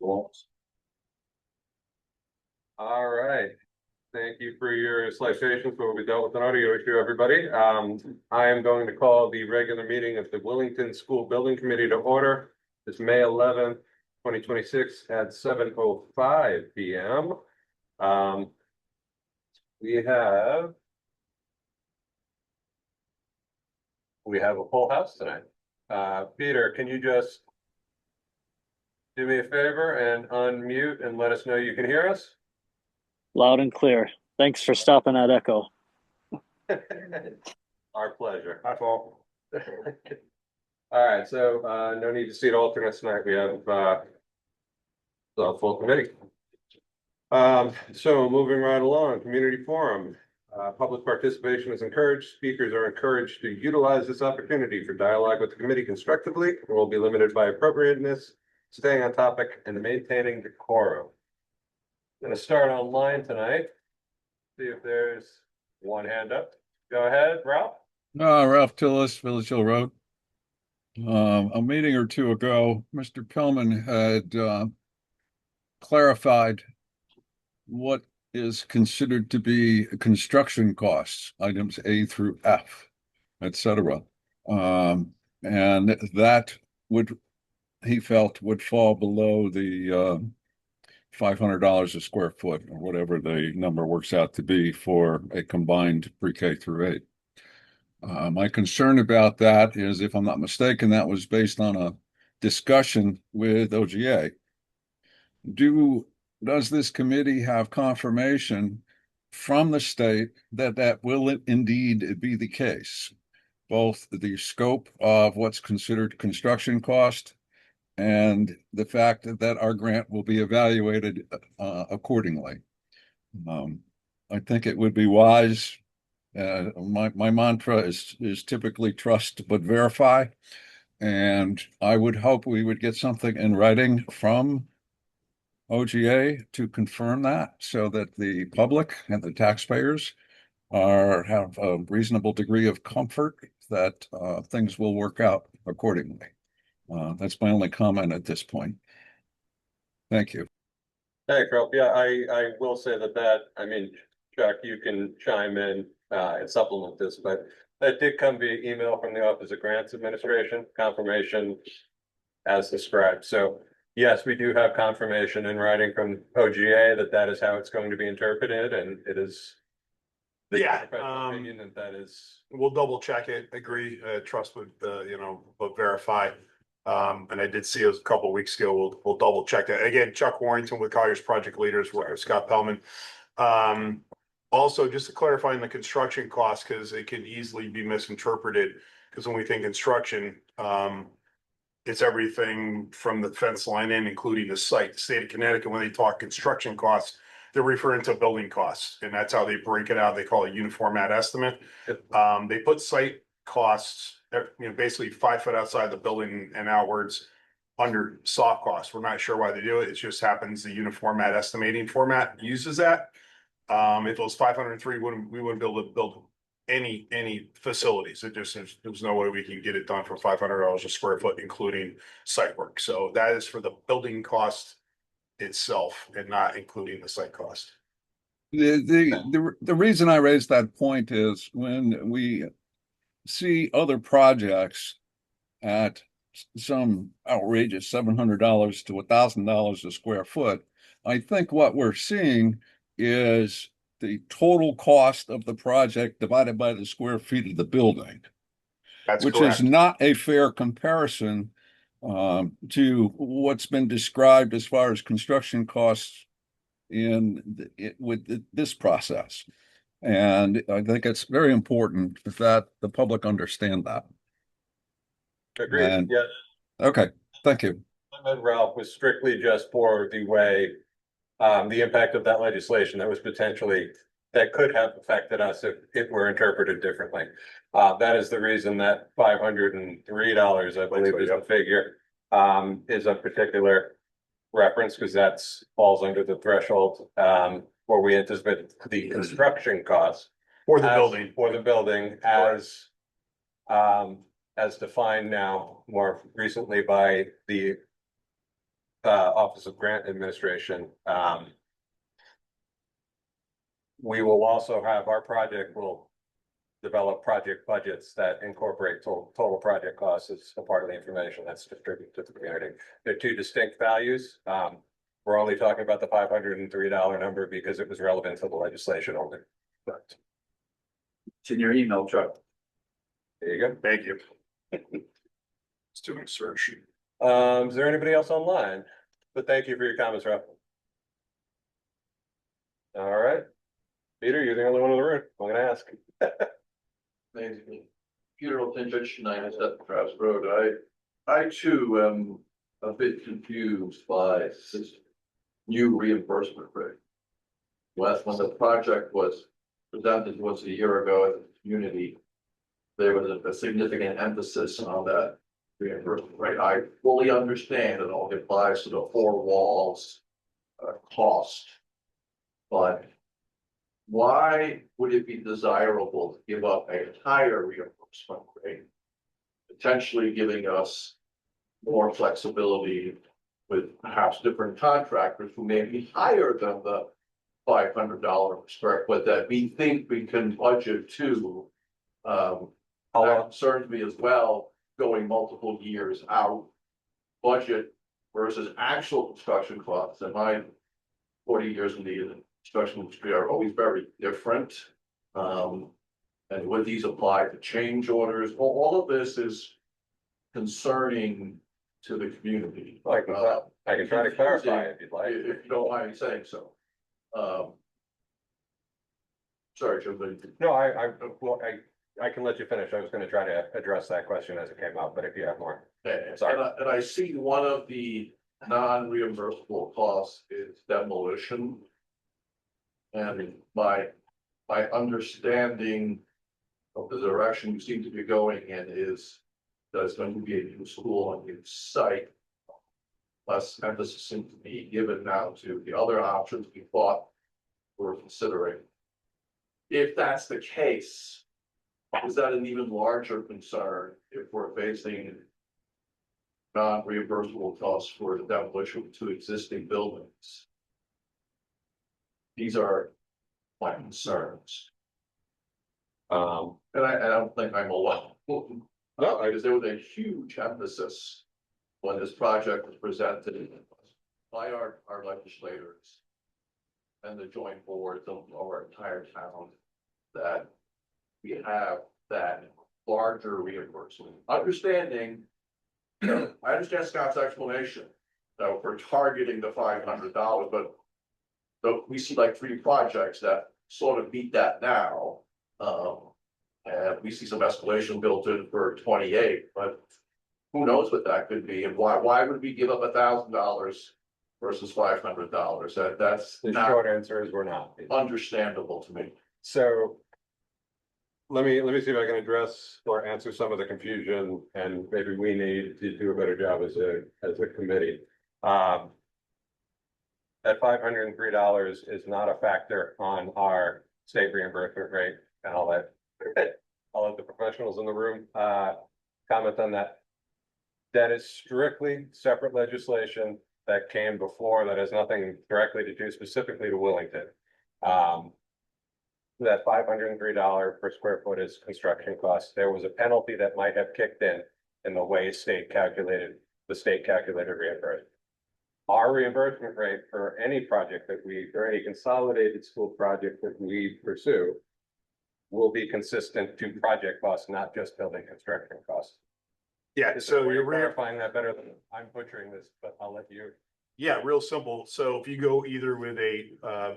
Cool. All right. Thank you for your slight patience, but we dealt with an audio issue, everybody. I am going to call the regular meeting of the Willington School Building Committee to order. It's May 11th, 2026 at 7:05 p.m. Um, we have a full house tonight. Peter, can you just do me a favor and unmute and let us know you can hear us? Loud and clear. Thanks for stopping at Echo. Our pleasure. Hi, Paul. All right, so no need to seat alternates tonight. We have the full committee. So moving right along, community forum. Public participation is encouraged. Speakers are encouraged to utilize this opportunity for dialogue with the committee constructively. It will be limited by appropriateness, staying on topic, and maintaining decorum. I'm going to start online tonight. See if there's one hand up. Go ahead, Ralph. Ralph Tillis, Village Hill Road. A meeting or two ago, Mr. Pillman had clarified what is considered to be construction costs, items A through F, etc. And that would, he felt, would fall below the $500 a square foot, or whatever the number works out to be for a combined pre-K through 8. My concern about that is, if I'm not mistaken, that was based on a discussion with OGA. Does this committee have confirmation from the state that that will indeed be the case? Both the scope of what's considered construction cost and the fact that our grant will be evaluated accordingly. I think it would be wise. My mantra is typically trust but verify, and I would hope we would get something in writing from OGA to confirm that, so that the public and the taxpayers have a reasonable degree of comfort that things will work out accordingly. That's my only comment at this point. Thank you. Hey, Carl. Yeah, I will say I mean, Chuck, you can chime in and supplement this, but that did come via email from the Office of Grants Administration, confirmation as described. So yes, we do have confirmation in writing from OGA that that is how it's going to be interpreted, and it is the opinion that is. We'll double check it, agree, trust with, but verify. And I did see it a couple of weeks ago. We'll double check that. Again, Chuck Warrington with Collier's project leaders, Scott Pellman. Also, just to clarify in the construction costs, because it can easily be misinterpreted, because when we think construction, it's everything from the fence line in, including the site. The state of Connecticut, when they talk construction costs, they're referring to building costs, and that's how they break it out. They call it uniform ad estimate. They put site costs, basically 5 foot outside the building and outwards under soft costs. We're not sure why they do it. It just happens the uniform ad estimating format uses that. If it was 503, we wouldn't be able to build any facilities. There's no way we can get it done for $500 a square foot, including site work. So that is for the building cost itself and not including the site cost. The reason I raised that point is, when we see other projects at some outrageous $700 to $1,000 a square foot, I think what we're seeing is the total cost of the project divided by the square feet of the building. That's which correct. is not a fair comparison to what's been described as far as construction costs with this process. And I think it's very important that the public understand that. Agreed. Yeah. Okay, thank you. Ralph, was strictly just for the way the impact of that legislation that could have affected us if it were interpreted differently. That is the reason that $503, I believe, is the figure, is a particular reference, because that falls under the threshold where we anticipate the construction costs For the building. as defined now more recently by the Office of Grant Administration. We will also have, our project will develop project budgets that incorporate total project costs as a part of the information that's distributed to the community. They're two distinct values. We're only talking about the $503 number because it was relevant to the legislation only. But It's in your email, Chuck. there you go. Thank you. Let's do a search. Is there anybody else online? But thank you for your comments, Rob. All right. Peter, you're the only one in the room. I'm gonna ask. Amazing. Peter Wiltinich, 97 Travis Road. I too am a bit confused by this new reimbursement rate. When the project was presented to us a year ago at the community, there was a significant emphasis on that reimbursement rate. I fully understand it all applies to the four walls cost. But why would it be desirable to give up a higher reimbursement rate? Potentially giving us more flexibility with perhaps different contractors who may be higher than the $500 per square foot that we think we can budget to. That concerns me as well, going multiple years out, budget versus actual construction costs. And my 40 years in the construction industry are always very different. And would these apply to change orders? All of this is concerning to the community. I can try to clarify if you'd like. If you don't mind me saying so. Sorry, Jim. No, I can let you finish. I was gonna try to address that question as it came up, but if you have more. Sorry. And I see one of the non-reimbursable costs is demolition. And my understanding of the direction you seem to be going in is there's going to be a new school on a new site. Less emphasis seems to be given now to the other options we thought we're considering. If that's the case, is that an even larger concern if we're facing non-reimbursable costs for the demolition of two existing buildings? These are my concerns. And I don't think I'm alone. No, Because there was a huge emphasis when this project was presented by our legislators and the joint boards of our entire town that we have that larger reimbursement. Understanding, I understand Scott's explanation that we're targeting the $500, but we see like 3 projects that sort of meet that now. And we see some escalation built in for 28, but who knows what that could be and why would we give up $1,000 versus $500? That's the not short answer is we're not. understandable to me. So let me see if I can address or answer some of the confusion, and maybe we need to do a better job as a committee. That $503 is not a factor on our state reimbursement rate, and I'll let the professionals in the room comment on that. That is strictly separate legislation that came before, that has nothing directly to do specifically to Willington. That $503 per square foot is construction costs. There was a penalty that might have kicked in the way the state calculated reimbursement. Our reimbursement rate for any project for any consolidated school project that we pursue will be consistent to project costs, not just building construction costs. Yeah, so you're clarifying that better than I'm butchering this, but I'll let you. Yeah, real simple. So if you go either with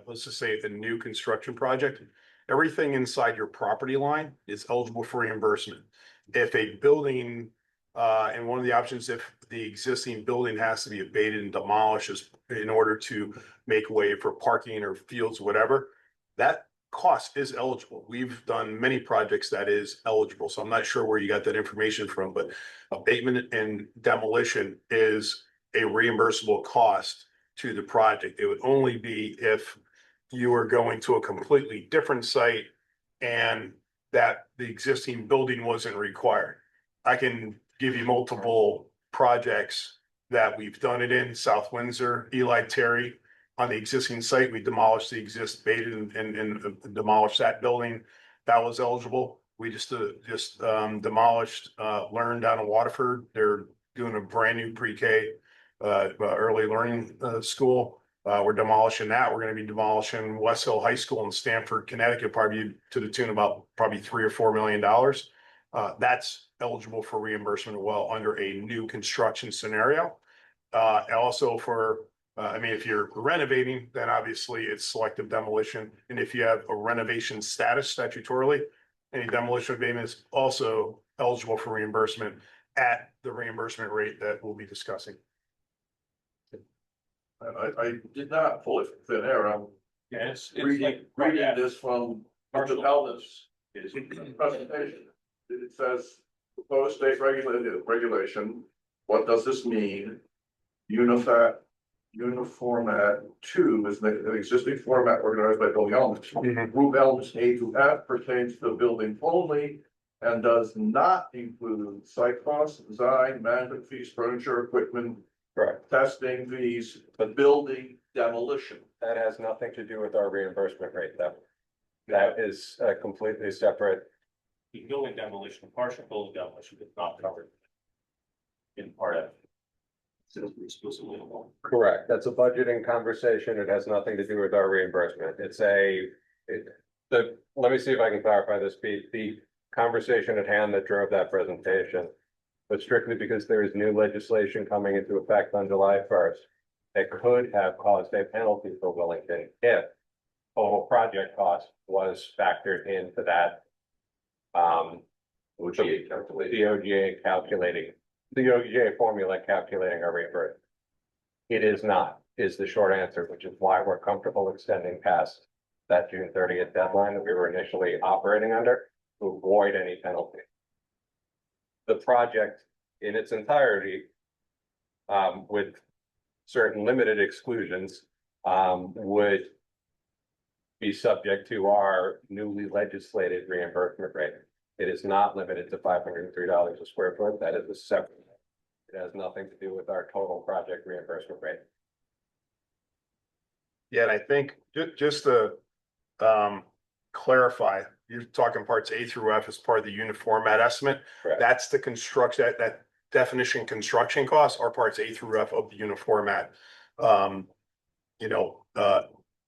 let's just say a new construction project, everything inside your property line is eligible for reimbursement. If a building, and one of the options, if the existing building has to be abated and demolished in order to make way for parking or fields, whatever, that cost is eligible. We've done many projects that is eligible. So I'm not sure where you got that information from, but abatement and demolition is a reimbursable cost to the project. It would only be if you were going to a completely different site and that the existing building wasn't required. I can give you multiple projects that we've done it in, South Windsor, Eli Terry. On the existing site, we demolished the exist baited and demolished that building. That was eligible. We just demolished, Learn down in Waterford. They're doing a brand new pre-K, early learning, school. We're demolishing that. We're gonna be demolishing West Hill High School in Stamford, Connecticut, probably to the tune of about probably $3 or $4 million. That's eligible for reimbursement as well under a new construction scenario. And also for, I mean, if you're renovating, then obviously it's selective demolition. And if you have a renovation status statutorily, any demolition abatement is also eligible for reimbursement at the reimbursement rate that we'll be discussing. I did not pull it from thin air. I'm Yeah, it's reading this from Mr. Pelton's presentation. It says proposed state regulation. What does this mean? Uniformat 2 is the existing format organized by building elements. Group elements A through F pertains to the building only and does not include site costs, design, management fees, furniture, equipment, Correct. testing fees, but building demolition. That has nothing to do with our reimbursement rate, though. That is a completely separate. The building demolition, partial building demolition is not covered in part F. Since we exclusively alone. Correct. That's a budgeting conversation. It has nothing to do with our reimbursement. Let me see if I can clarify this, Pete. The conversation at hand that drove that presentation was strictly because there is new legislation coming into effect on July 1st that could have caused a penalty for Willington if total project cost was factored into that. OGA calculation. The OGA formula calculating our reimbursement. It is not, is the short answer, which is why we're comfortable extending past that June 30th deadline that we were initially operating under to avoid any penalty. The project in its entirety, with certain limited exclusions, would be subject to our newly legislated reimbursement rate. It is not limited to $503 a square foot. That is a separate. It has nothing to do with our total project reimbursement rate. Yeah, and I think just to clarify, you're talking parts A through F as part of the uniformat estimate. Correct. That's the construction, that definition construction costs are parts A through F of the uniformat.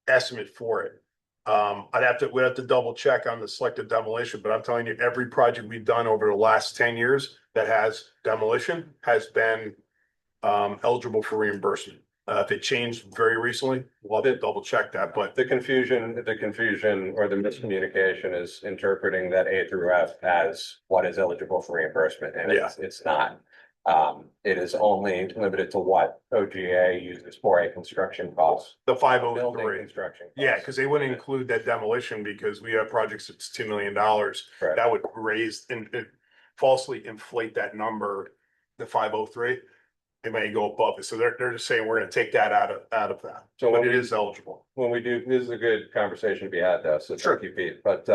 Estimate for it. We'd have to double check on the selective demolition, but I'm telling you, every project we've done over the last 10 years that has demolition has been eligible for reimbursement. If it changed very recently, we'll have to double check that, but The confusion or the miscommunication is interpreting that A through F as what is eligible for reimbursement, and it's not. It is only limited to what OGA uses for a construction cost. the Building 503. construction. Yeah, costs. because they wouldn't include that demolition because we have projects that's $2 million. Correct. That would raise and falsely inflate that number, the 503. They may go above it. So they're just saying we're gonna take that out of that. So But when it we- is eligible. When we do, this is a good conversation to be had though, so Sure. thank you, Pete. But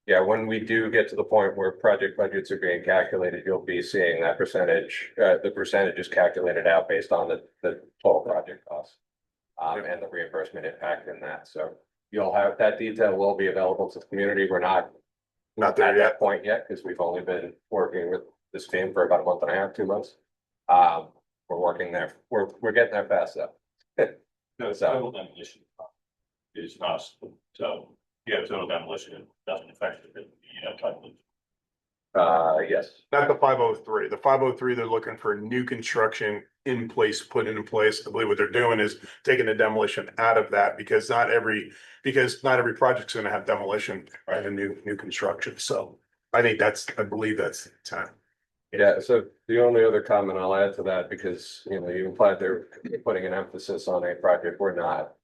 yeah, when we do get to the point where project budgets are being calculated, you'll be seeing that percentage, the percentage is calculated out based on the total project cost. And the reimbursement impact in that. So you'll have, that detail will be available to the community. We're not there at yet. that point yet, because we've only been working with this team for about a month and a half, 2 months. We're working there. We're getting there fast though. No, So- total demolition is not, so, yeah, total demolition, it doesn't affect the, type of. Yes. Not the 503. The 503, they're looking for new construction in place, put in place. I believe what they're doing is taking the demolition out of that because not every project's gonna have demolition and a new construction. So I believe that's the intent. Yeah, so the only other comment I'll add to that, because, you implied they're putting an emphasis on a project, we're not.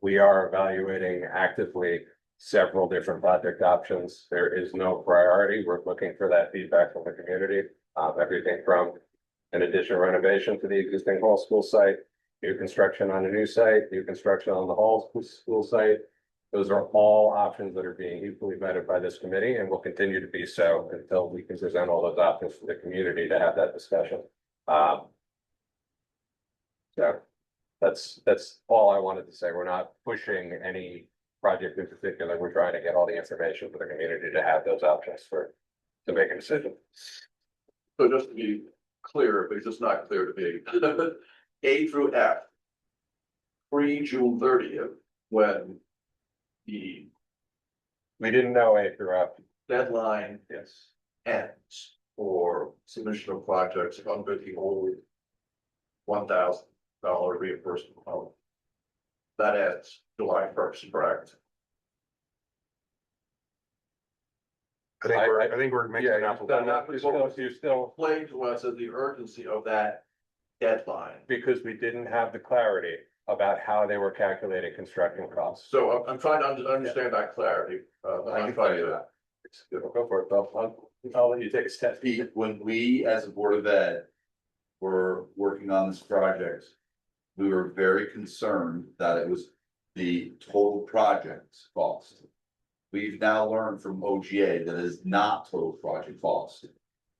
We are evaluating actively several different project options. There is no priority. We're looking for that feedback from the community. Everything from an additional renovation to the existing Hall School site, new construction on a new site, new construction on the Hall School site. Those are all options that are being equally vetted by this committee and will continue to be so until we can present all those options to the community to have that discussion. So that's all I wanted to say. We're not pushing any project in particular. We're trying to get all the information for the community to have those options to make a decision. So just to be clear, because it's not clear to me, A through F. Pre-June 30th, when the We didn't know A through F. deadline Yes. ends for submission of projects under the old $1,000 reimbursement model. That ends July 1st, correct? I think we're making an Yeah, apple. you still, Explain to us the urgency of that deadline. because we didn't have the clarity about how they were calculating construction costs. So I'm trying to understand that clarity. I can tell you that. Go for it, Bill. I'll let you take a step. Pete, when we as a Board of Ed were working on this project, we were very concerned that it was the total project cost. We've now learned from OGA that it is not total project cost.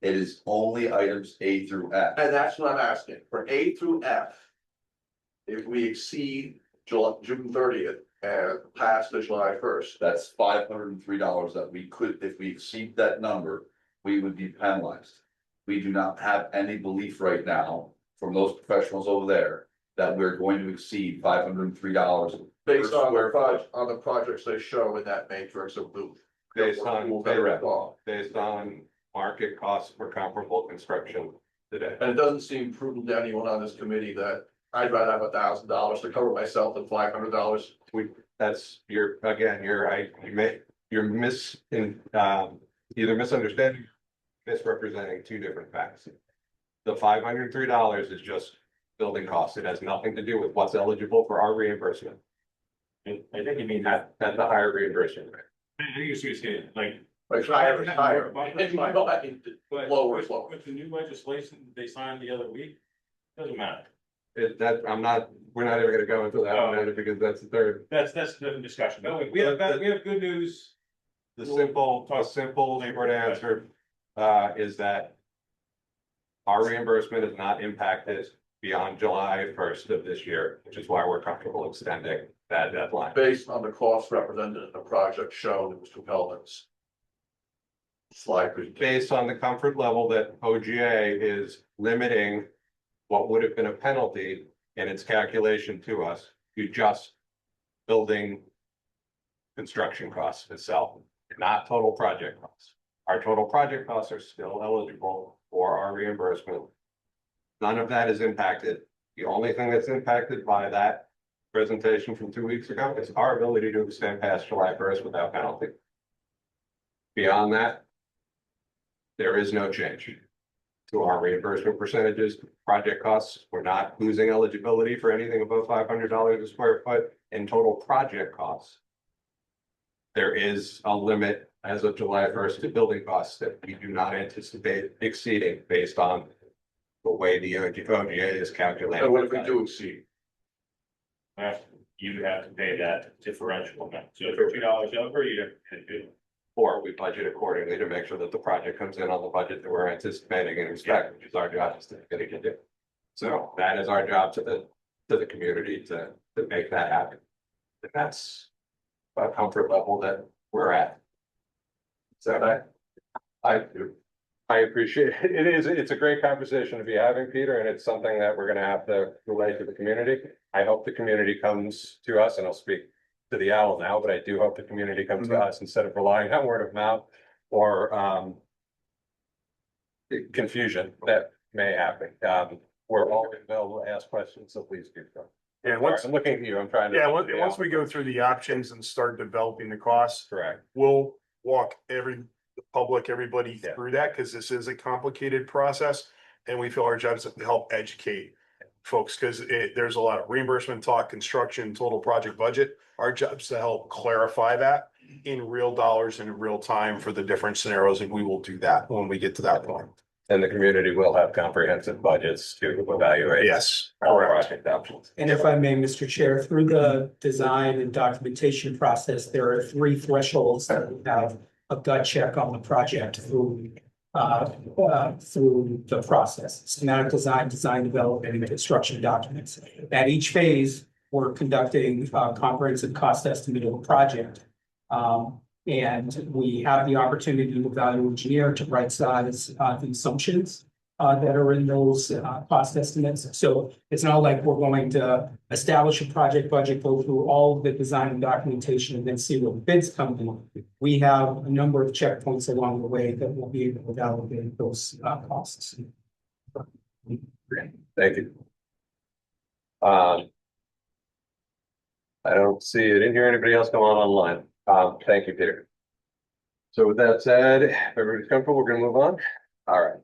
It is only items A through F. And that's what I'm asking, for A through F. If we exceed June 30th and past the July 1st, That's $503 that we could, if we exceed that number, we would be penalized. We do not have any belief right now from those professionals over there that we're going to exceed $503. based on Square foot. the projects they show in that matrix of blue. Based on, Correct. based on market costs for comparable construction today. And it doesn't seem prudent to anyone on this committee that I'd rather have $1,000 to cover myself than $500. That's either misunderstanding, misrepresenting two different facts. The $503 is just building costs. It has nothing to do with what's eligible for our reimbursement. I think you mean That's the higher reimbursement rate. I think you see it like. Like higher is higher. In my mind, But lower is lower. with the new legislation they signed the other week, doesn't matter. We're not even gonna go into that one either, because that's the third. That's a different discussion. But we have good news. The simple short answer is that our reimbursement is not impacted beyond July 1st of this year, which is why we're comfortable extending that deadline. Based on the cost represented in the project shown in Mr. Peldon's slide. Based on the comfort level that OGA is limiting what would have been a penalty in its calculation to us to just building construction costs itself, not total project costs. Our total project costs are still eligible for our reimbursement. None of that is impacted. The only thing that's impacted by that presentation from 2 weeks ago is our ability to extend past July 1st without penalty. Beyond that, there is no change to our reimbursement percentages, project costs. We're not losing eligibility for anything above $500 a square foot in total project costs. There is a limit as of July 1st to building costs that we do not anticipate exceeding based on the way the OGA is calculated. And what if we do exceed? You have to pay that differential amount. So if you're $2 over, you have to do. Or we budget accordingly to make sure that the project comes in on the budget that we're anticipating and expect, which is our job as the committee to do. So that is our job to the community to make that happen. And that's a comfort level that we're at. So I appreciate it. It's a great conversation to be having, Peter, and it's something that we're gonna have to relate to the community. I hope the community comes to us, and I'll speak to the owl now, but I do hope the community comes to us instead of relying on word of mouth or confusion that may happen. We're all available to ask questions, so please do so. Yeah, once, I'm looking at you, I'm trying to. once we go through the options and start developing the costs, Correct. we'll walk everybody Yeah. through that, because this is a complicated process. And we feel our job is to help educate folks, because there's a lot of reimbursement talk, construction, total project budget. Our job is to help clarify that in real dollars and in real time for the different scenarios, and we will do that when we get to that point. And the community will have comprehensive budgets to evaluate. Yes, All correct. project options. And if I may, Mr. Chair, through the design and documentation process, there are 3 thresholds that we have a gut check on the project through through the process, schematic design development, and construction documents. At each phase, we're conducting a comprehensive cost estimate of the project. And we have the opportunity to value engineer to right size the assumptions that are in those cost estimates. So it's not like we're going to establish a project budget, go through all of the design and documentation, and then see what bids come in. We have a number of checkpoints along the way that will be able to validate those costs. Thank you. I don't see it in here. Anybody else come on online? Thank you, Peter. So with that said, if everybody's comfortable, we're gonna move on. All right.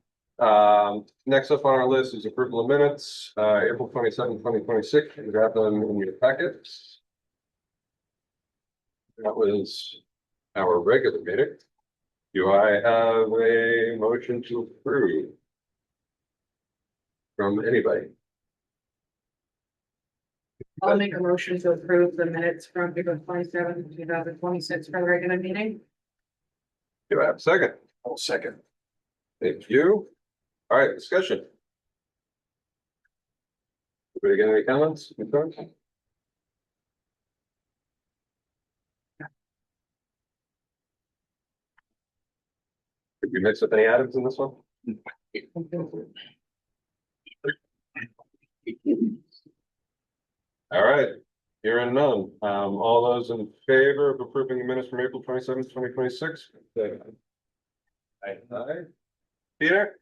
Next up on our list is approval of minutes, April 27, 2026. You have them in your packets. That was our regular meeting. Do I have a motion to approve from anybody? I'll make a motion to approve the minutes from April 27th, 2026 for the regular meeting. Do I have a second? I'll second. Thank you. All right, discussion. Anybody got any comments? Concerns? Did we mix up any items in this one? All right, hearing none. All those in favor of approving the minutes from April 27th, 2026? Aye. Peter?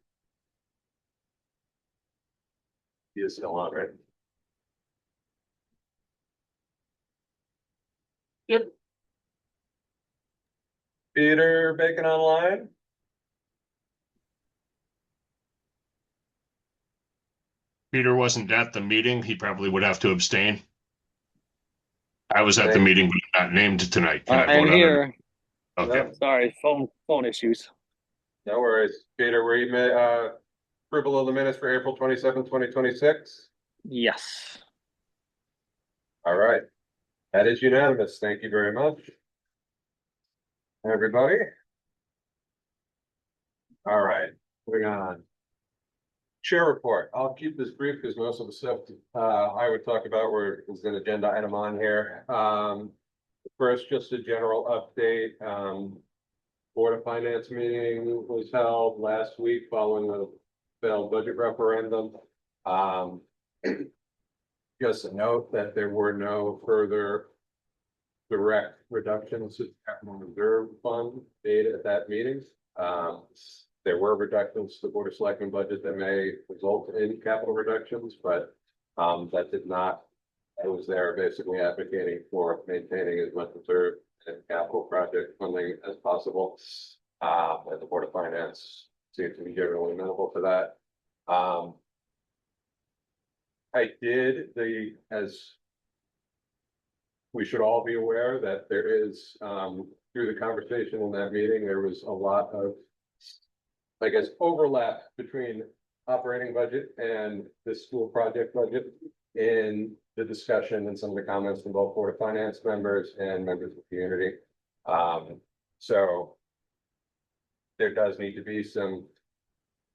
He is still on, right? Yep. Peter Bacon online? Peter wasn't at the meeting. He probably would have to abstain. I was at the meeting, but not named tonight. Can I I'm vote on it? here. Okay. Sorry, phone issues. No worries. Peter, were you, approval of the minutes for April 27th, 2026? Yes. All right. That is unanimous. Thank you very much. Everybody. All right, moving on. Chair report. I'll keep this brief because most of the stuff I would talk about is an agenda item on here. First, just a general update. Board of Finance meeting was held last week following the failed budget referendum. Just a note that there were no further direct reductions to the capital reserve fund made at that meeting. There were reductions to the Board of Selectmen budget that may result in capital reductions, but that did not. I was there basically advocating for maintaining as much reserve and capital project funding as possible. And the Board of Finance seemed to be generally amenable to that. I did as we should all be aware that there is, through the conversation in that meeting, there was a lot of, I guess, overlap between operating budget and the school project budget in the discussion and some of the comments from both Board of Finance members and members of the community. So there does need to be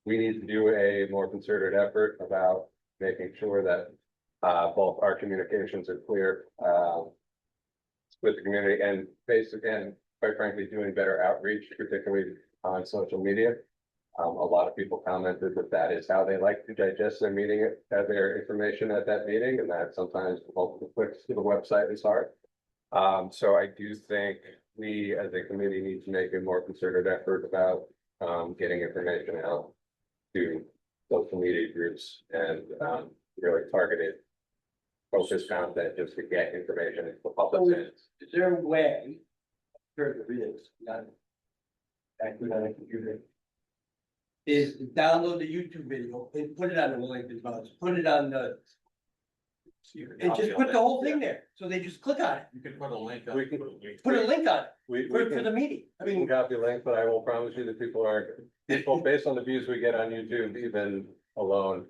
we need to do a more concerted effort about making sure that both our communications are clear with the community and quite frankly, doing better outreach, particularly on social media. A lot of people commented that is how they like to digest their meeting, their information at that meeting, and that sometimes multiple clicks to the website is hard. So I do think we as a committee need to make a more concerted effort about getting information out to social media groups and really targeted focused content just to get information into the public sense. Is there a way, sure there is, not actually on a computer, is to download the YouTube video and put it on the link as well, just put it on the, and just put the whole thing there, so they just click on it, You can put a link We can, put a link on it we for can, the meeting. I we can mean, copy a link, but I will promise you that people based on the views we get on YouTube, even alone.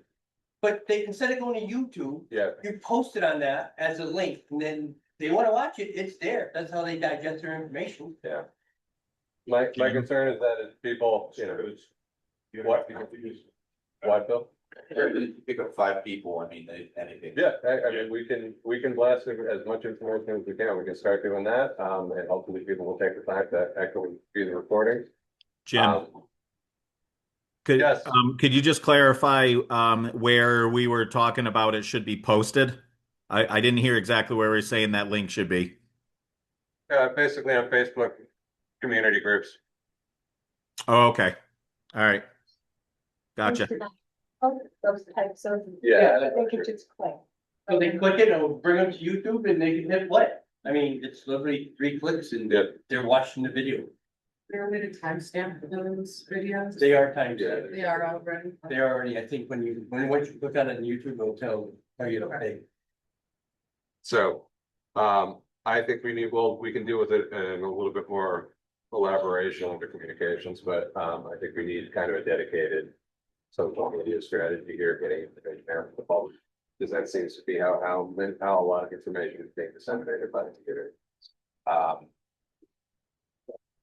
but they, instead of going to YouTube, Yeah, you post it on that as a link, and then they wanna watch it, it's there, that's how they digest their information. yeah. My concern is that if people, What, Bill? Pick up 5 people, I mean, anything. Yeah, I mean, we can blast as much information as we can. We can start doing that. And hopefully people will take the time to actually do the recording. Jim, could, yes. Could you just clarify, where we were talking about it should be posted? I didn't hear exactly where we were saying that link should be. Basically on Facebook community groups. Oh, okay. All right. Gotcha. Those types of. Yeah. I think it just click. So they click it, it'll bring them to YouTube and they can hit play. I mean, it's literally 3 clicks and Yeah. they're watching the video. They're going to timestamp those videos. They are timed. They are already. They're already, I think once you click on it on YouTube, it'll tell you to pay. So, I think we can deal with it in a little bit more elaboration with the communications, but, I think we need kind of a dedicated social media strategy here, getting information out to the public. Because that seems to be how a lot of information is being disseminated by the computer.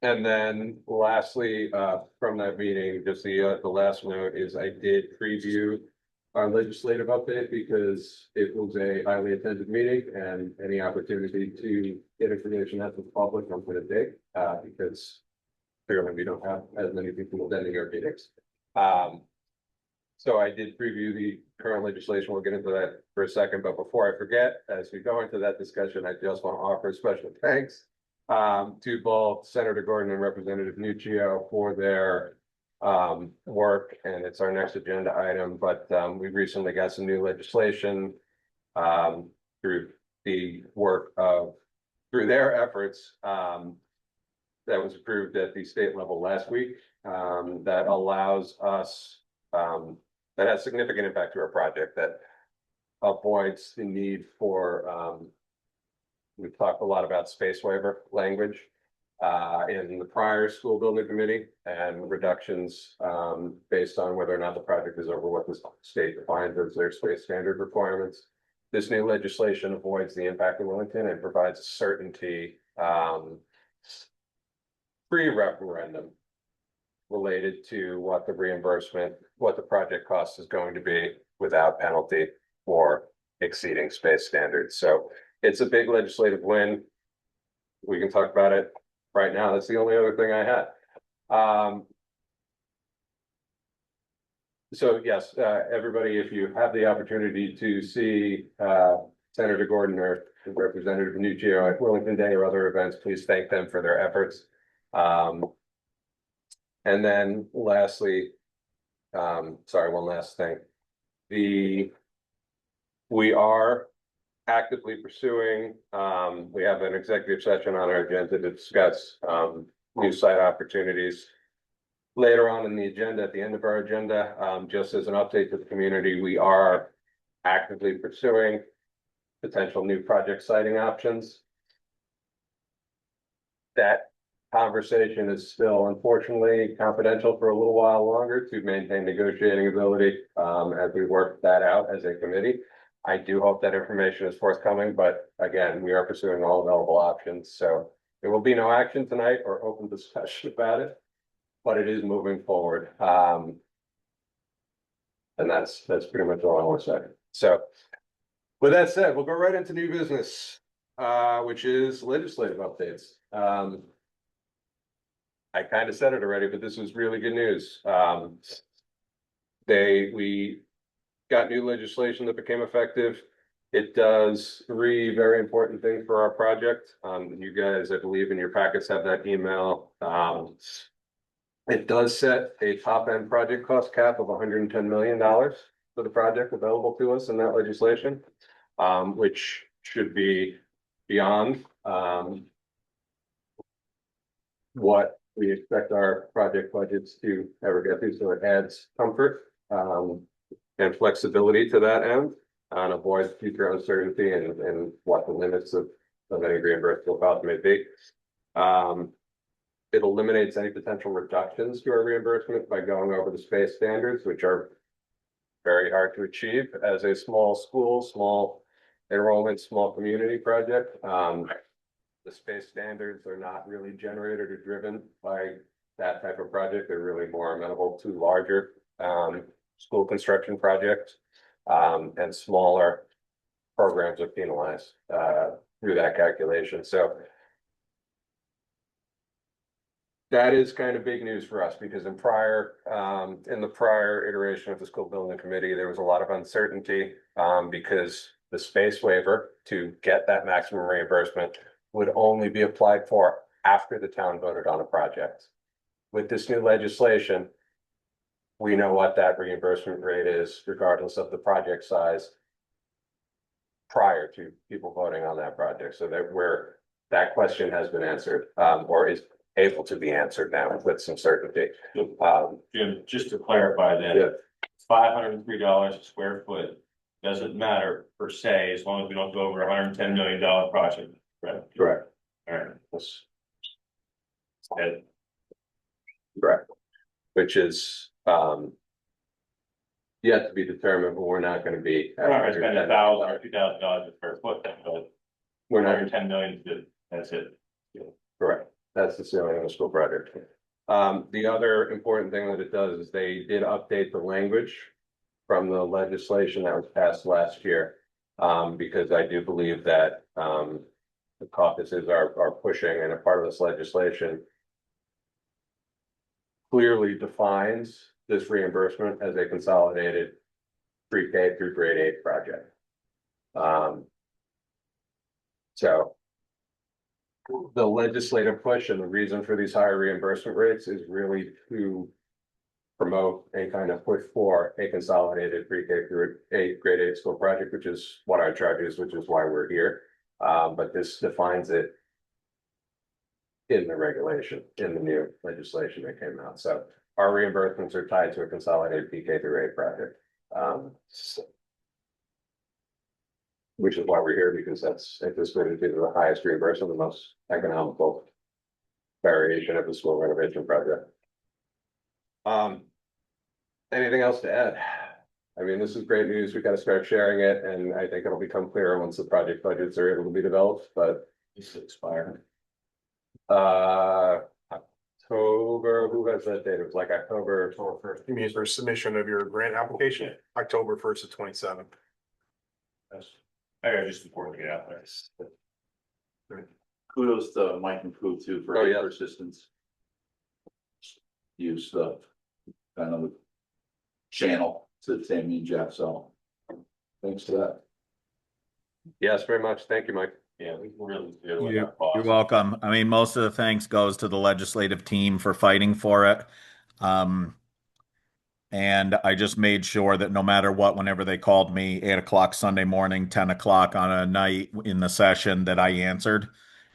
And then lastly, from that meeting, just the last note is I did preview our legislative update because it was a highly attended meeting and any opportunity to get information out to the public, I'm going to take, because clearly we don't have as many people attending our meetings. So I did preview the current legislation. We'll get into that for a second, but before I forget, as we go into that discussion, I just want to offer special thanks to both Senator Gordon and Representative Nuccio for their work, and it's our next agenda item, but we recently got some new legislation through the work of, through their efforts, that was approved at the state level last week, that allows us, that has significant impact to our project, that avoids the need for, we've talked a lot about space waiver language in the prior school building committee, and reductions based on whether or not the project is over what the state defines as their space standard requirements. This new legislation avoids the impact of Willington and provides certainty pre-referendum related to what the reimbursement, what the project cost is going to be without penalty for exceeding space standards. So it's a big legislative win. We can talk about it right now. That's the only other thing I had. So yes, everybody, if you have the opportunity to see Senator Gordon or Representative Nuccio at Willington Day or other events, please thank them for their efforts. And then lastly, sorry, one last thing. We are actively pursuing, we have an executive session on our agenda to discuss new site opportunities. Later on in the agenda, at the end of our agenda, just as an update to the community, we are actively pursuing potential new project siting options. That conversation is still unfortunately confidential for a little while longer to maintain negotiating ability as we work that out as a committee. I do hope that information is forthcoming, but again, we are pursuing all available options. So there will be no action tonight or open discussion about it, but it is moving forward. And that's pretty much all I want to say. So with that said, we'll go right into new business, which is legislative updates. I kind of said it already, but this was really good news. We got new legislation that became effective. It does 3 very important things for our project. You guys, I believe in your packets have that email. It does set a top end project cost cap of $110 million for the project available to us in that legislation, which should be beyond what we expect our project budgets to ever get to. So it adds comfort and flexibility to that end and avoids future uncertainty and what the limits of any reimbursable cost may be. It eliminates any potential reductions to our reimbursement by going over the space standards, which are very hard to achieve as a small school, small enrollment, small community project. The space standards are not really generated or driven by that type of project. They're really more amenable to larger school construction projects. And smaller programs are penalized through that calculation. So that is kind of big news for us because in the prior iteration of the school building committee, there was a lot of uncertainty because the space waiver to get that maximum reimbursement would only be applied for after the town voted on a project. With this new legislation, we know what that reimbursement rate is regardless of the project size prior to people voting on that project. So that question has been answered or is able to be answered now with some certainty. Jim, just to clarify Yeah. that, $503 a square foot doesn't matter per se, as long as we don't go over $110 million project, right? Correct. All right. And Correct. Which is yet to be determined, but we're not going to be. we're not gonna spend $1,000 or $2,000 a square foot, but We're not. 110 million is good, that's it. Correct. That's the ceiling of the school project. The other important thing that it does is they did update the language from the legislation that was passed last year. Because I do believe that the caucuses are pushing, and a part of this legislation clearly defines this reimbursement as a consolidated pre-K through grade 8 project. So the legislative push and the reason for these higher reimbursement rates is really to promote a kind of push for a consolidated pre-K through grade 8 school project, which is what our charge is, which is why we're here. But this defines it in the regulation, in the new legislation that came out. So our reimbursements are tied to a consolidated PK through 8 project. Which is why we're here, because that's anticipated to be the highest reimbursement, the most economical variation of the school renovation project. Anything else to add? I mean, this is great news. We got to start sharing it, and I think it'll become clearer once the project budgets are able to be developed, but This is expired. October, who has that date? It was like October. October 1st. You mean for submission of your grant application, October 1st to 27th. I gotta just important to get out there. Kudos to Mike and Crew too for Oh, his yeah. persistence. Use the kind of channel to Tammy and Jeff, so thanks to that. Yes, very much. Thank you, Mike. Yeah, we really do. with You're our boss. welcome. I mean, most of the thanks goes to the legislative team for fighting for it. And I just made sure that no matter what, whenever they called me 8 o'clock Sunday morning, 10 o'clock on a night in the session, that I answered.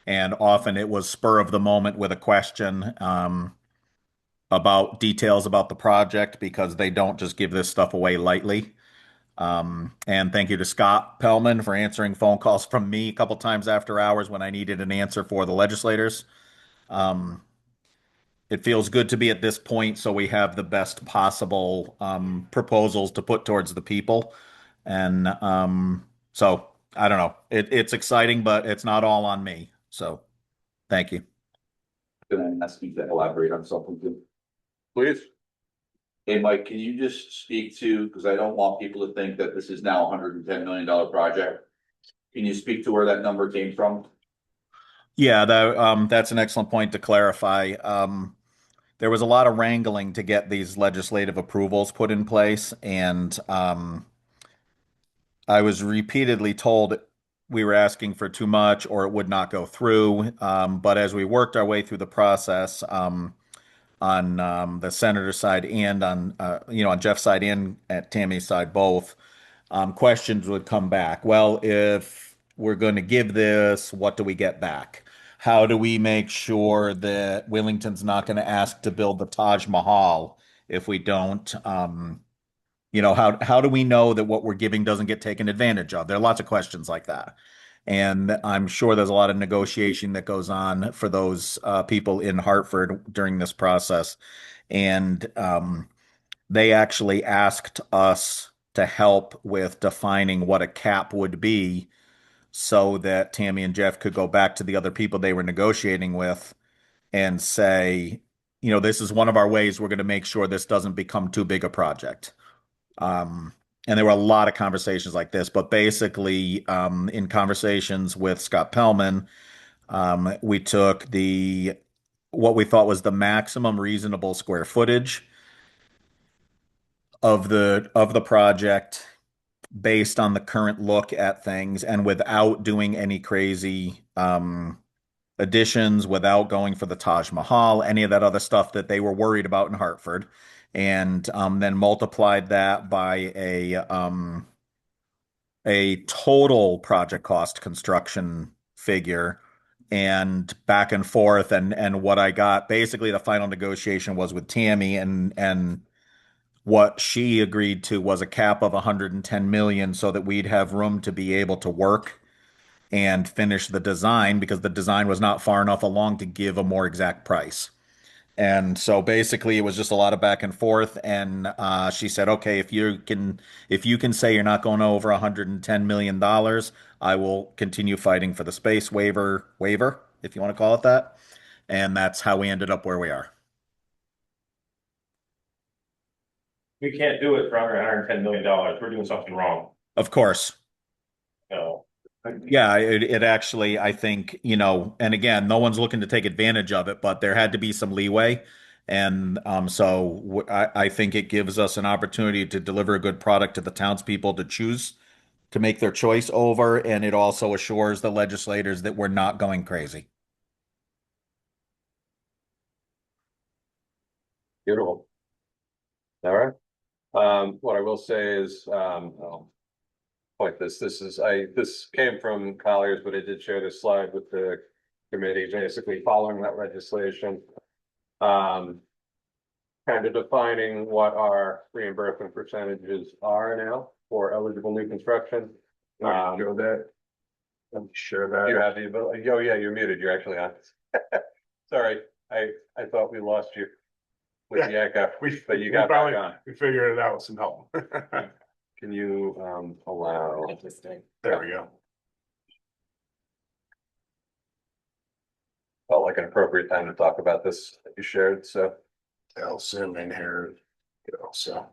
And often it was spur of the moment with a question about details about the project, because they don't just give this stuff away lightly. And thank you to Scott Pellman for answering phone calls from me a couple times after hours when I needed an answer for the legislators. It feels good to be at this point, so we have the best possible proposals to put towards the people. And so I don't know. It's exciting, but it's not all on me. So thank you. Gonna ask you to elaborate on something too. Please. Hey, Mike, can you just speak to, because I don't want people to think that this is now $110 million project. Can you speak to where that number came from? Yeah, that's an excellent point to clarify. There was a lot of wrangling to get these legislative approvals put in place, and I was repeatedly told we were asking for too much or it would not go through. But as we worked our way through the process, on the senator's side and on on Jeff's side and at Tammy's side both, questions would come back. Well, if we're going to give this, what do we get back? How do we make sure that Willington's not going to ask to build the Taj Mahal if we don't? How do we know that what we're giving doesn't get taken advantage of? There are lots of questions like that. And I'm sure there's a lot of negotiation that goes on for those people in Hartford during this process. And they actually asked us to help with defining what a cap would be so that Tammy and Jeff could go back to the other people they were negotiating with and say, this is one of our ways we're going to make sure this doesn't become too big a project. And there were a lot of conversations like this, but basically, in conversations with Scott Pellman, we took what we thought was the maximum reasonable square footage of the project based on the current look at things and without doing any crazy additions, without going for the Taj Mahal, any of that other stuff that they were worried about in Hartford, and then multiplied that by a total project cost construction figure and back and forth. And what I got, basically the final negotiation was with Tammy, and what she agreed to was a cap of 110 million so that we'd have room to be able to work and finish the design, because the design was not far enough along to give a more exact price. And so basically it was just a lot of back and forth. And she said, okay, if you can say you're not going over $110 million, I will continue fighting for the space waiver, if you want to call it that. And that's how we ended up where we are. We can't do it for under $110 million. We're doing something wrong. Of course. No. Yeah, it actually, I think, and again, no one's looking to take advantage of it, but there had to be some leeway. And I think it gives us an opportunity to deliver a good product to the townspeople to choose to make their choice over. And it also assures the legislators that we're not going crazy. Beautiful. All right. What I will say is, point this came from Colliers, but I did share this slide with the committee, basically following that legislation. Kind of defining what our reimbursement percentages are now for eligible new construction. Show that. Share that. You have the ability. Oh yeah, you're muted. You're actually on. Sorry, I thought we lost you with the echo, but you got back on. We figured it out with some help. Can you allow? There we go. Felt like an appropriate time to talk about this that you shared. So I'll zoom in here. So.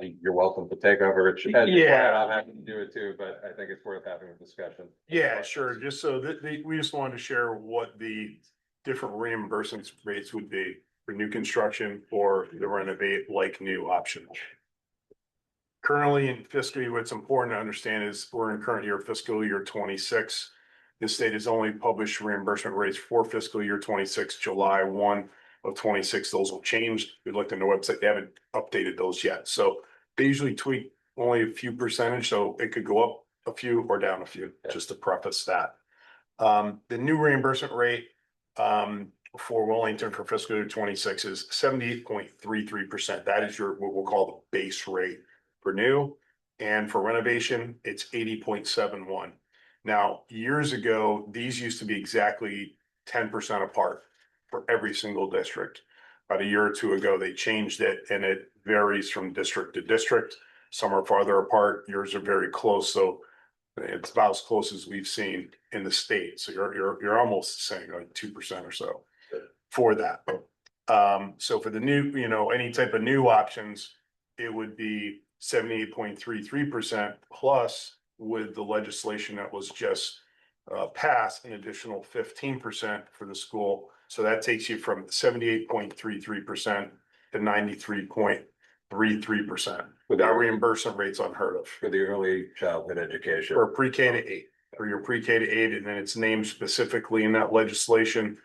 You're welcome to take over. Yeah. I'm happy to do it too, but I think it's worth having a discussion. Yeah, sure. Just so that we just wanted to share what the different reimbursement rates would be for new construction or the renovate like new option. Currently in fiscal year, what's important to understand is we're in current year fiscal year 26. The state has only published reimbursement rates for fiscal year 26, July 1 of 26. Those will change. If you looked on the website, they haven't updated those yet. So they usually tweak only a few percentage, so it could go up a few or down a few, just to preface that. The new reimbursement rate for Willington for fiscal year 26 is 78.33%. That is what we'll call the base rate for new. And for renovation, it's 80.71. Now, years ago, these used to be exactly 10% apart for every single district. About a year or two ago, they changed it, and it varies from district to district. Some are farther apart, yours are very close, so it's about as close as we've seen in the state. So you're almost saying like 2% or so for that. So for the new, any type of new options, it would be 78.33% plus with the legislation that was just passed an additional 15% for the school. So that takes you from 78.33% to 93.33%. With our reimbursement rates unheard of. For the early childhood education. For pre-K to 8, for your pre-K to 8, and then it's named specifically in that legislation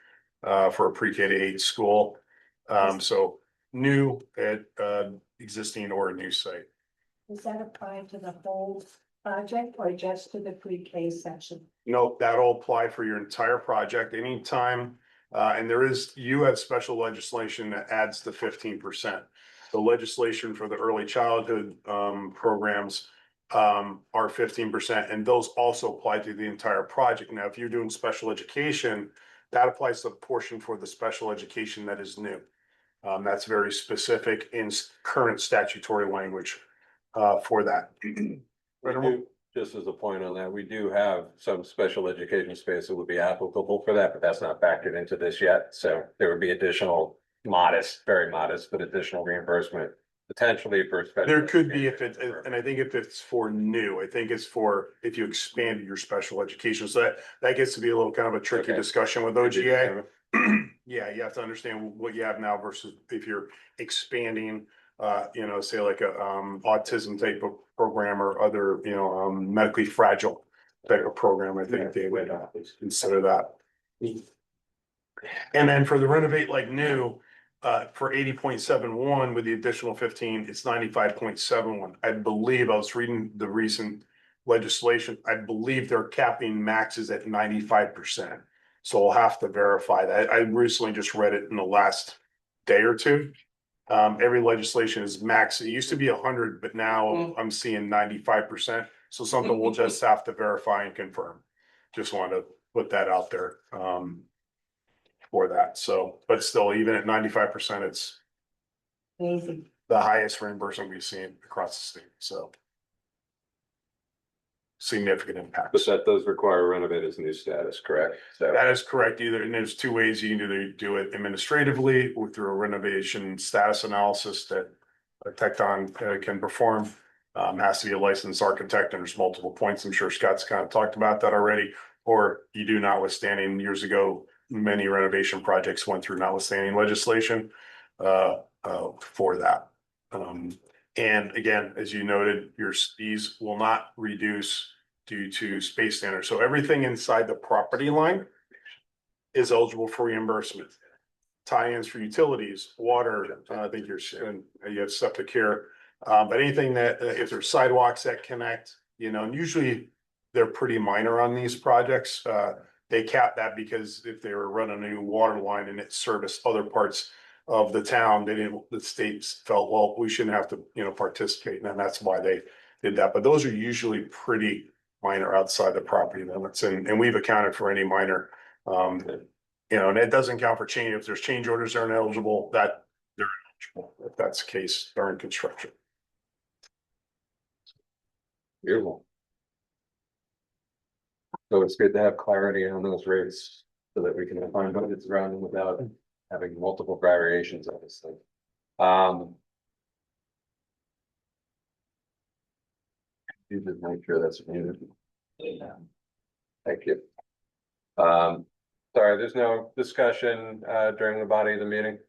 for a pre-K to 8 school. So new at existing or a new site. Does that apply to the whole project or just to the pre-K section? No, that'll apply for your entire project anytime. And you have special legislation that adds the 15%. The legislation for the early childhood programs are 15%, and those also apply to the entire project. Now, if you're doing special education, that applies to the portion for the special education that is new. That's very specific in current statutory language for that. just as a point on that, we do have some special education space that would be applicable for that, but that's not factored into this yet. So there would be additional modest, very modest, but additional reimbursement potentially for. There could be if it, and I think if it's for new, I think it's for if you expanded your special education. So that gets to be a little kind of a tricky Okay. discussion with OGA. Yeah, you have to understand what you have now versus if you're expanding, say like a autism type of program or other, medically fragile type of program. I think they would consider that. And then for the renovate like new, for 80.71 with the additional 15, it's 95.71. I believe I was reading the recent legislation. I believe their capping maxes at 95%. So I'll have to verify that. I recently just read it in the last day or two. Every legislation is max. It used to be 100, but now I'm seeing 95%. So something we'll just have to verify and confirm. Just wanted to put that out there. For that, so, but still, even at 95%, it's Amazing. the highest reimbursement we've seen across the state, so. Significant impact. But that does require renovate as new status, correct? So That is correct, and there's two ways you can either do it administratively or through a renovation status analysis that a Tecton can perform. Has to be a licensed architect, and there's multiple points. I'm sure Scott's kind of talked about that already. Or you do notwithstanding years ago, many renovation projects went through notwithstanding legislation for that. And again, as you noted, these will not reduce due to space standards. So everything inside the property line is eligible for reimbursement. Tie-ins for utilities, water, I think you have septic here. But anything that, if there's sidewalks that connect, and usually they're pretty minor on these projects. They cap that because if they were running a new water line and it serviced other parts of the town, the states felt, well, we shouldn't have to, participate. And that's why they did that. But those are usually pretty minor outside the property limits. And we've accounted for any minor, and it doesn't count for change. If there's change orders that aren't eligible, that they're eligible if that's the case during construction. beautiful. So it's good to have clarity on those rates so that we can define budgets around them without having multiple variations of this thing. You just make sure that's muted. Thank you. Sorry, there's no discussion during the body of the meeting.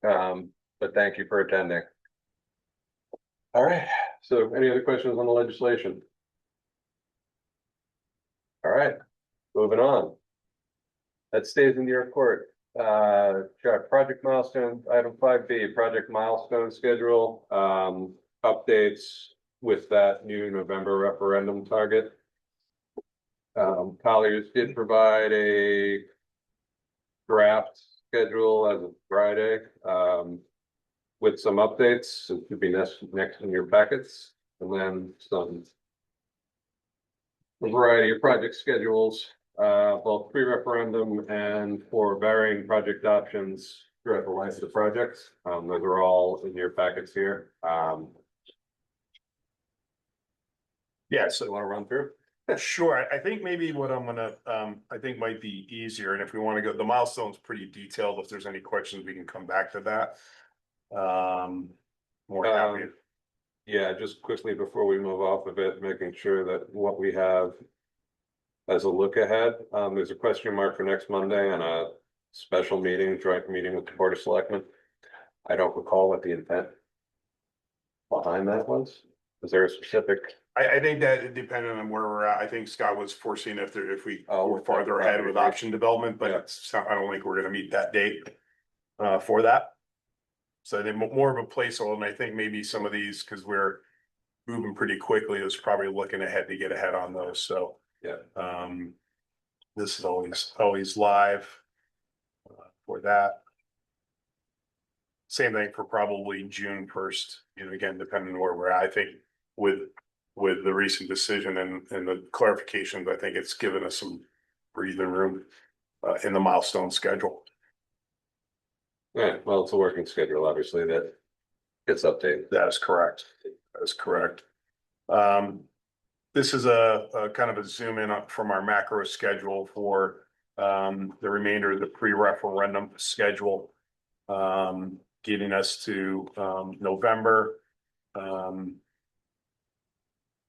But thank you for attending. All right, so any other questions on the legislation? All right, moving on. That stays in your court. Project milestone, item 5B, project milestone schedule, updates with that new November referendum target. Colliers did provide a draft schedule as of Friday, with some updates. It should be next in your packets, and then a variety of project schedules, both pre-referendum and for varying project options throughout the life of the project. Those are all in your packets here. Yeah, so you want to run through? Sure. I think maybe what I'm gonna, I think might be easier, and if we want to go, the milestone's pretty detailed. If there's any questions, we can come back to that. More happy. Yeah, just quickly before we move off of it, making sure that what we have as a look ahead, there's a question mark for next Monday on a special meeting, joint meeting with the Board of Selectmen. I don't recall what the intent behind that was. Is there a specific? I think that it depended on where we're at. I think Scott was foreseeing if we were farther ahead with option development, but I don't think we're gonna meet that date for that. So I think more of a placeholder, and I think maybe some of these, because we're moving pretty quickly, is probably looking ahead to get ahead on those. So yeah, this is always live for that. Same thing for probably June 1st, again, depending on where we're at. I think with the recent decision and the clarifications, I think it's given us some breathing room in the milestone schedule. Yeah, well, it's a working schedule, obviously, that gets updated. That is correct. That is correct. This is a kind of a zoom in up from our macro schedule for the remainder of the pre-referendum schedule. Getting us to November.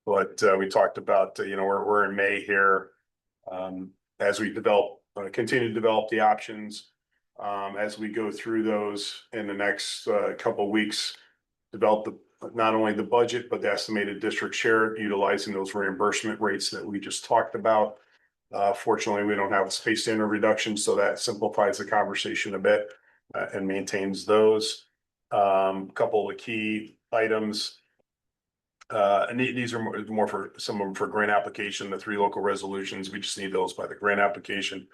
But we talked about, we're in May here. As we continue to develop the options, as we go through those in the next couple of weeks, develop not only the budget, but the estimated district share, utilizing those reimbursement rates that we just talked about. Fortunately, we don't have a space standard reduction, so that simplifies the conversation a bit and maintains those. Couple of the key items. And these are more for some of them for grant application, the 3 local resolutions. We just need those by the grant application.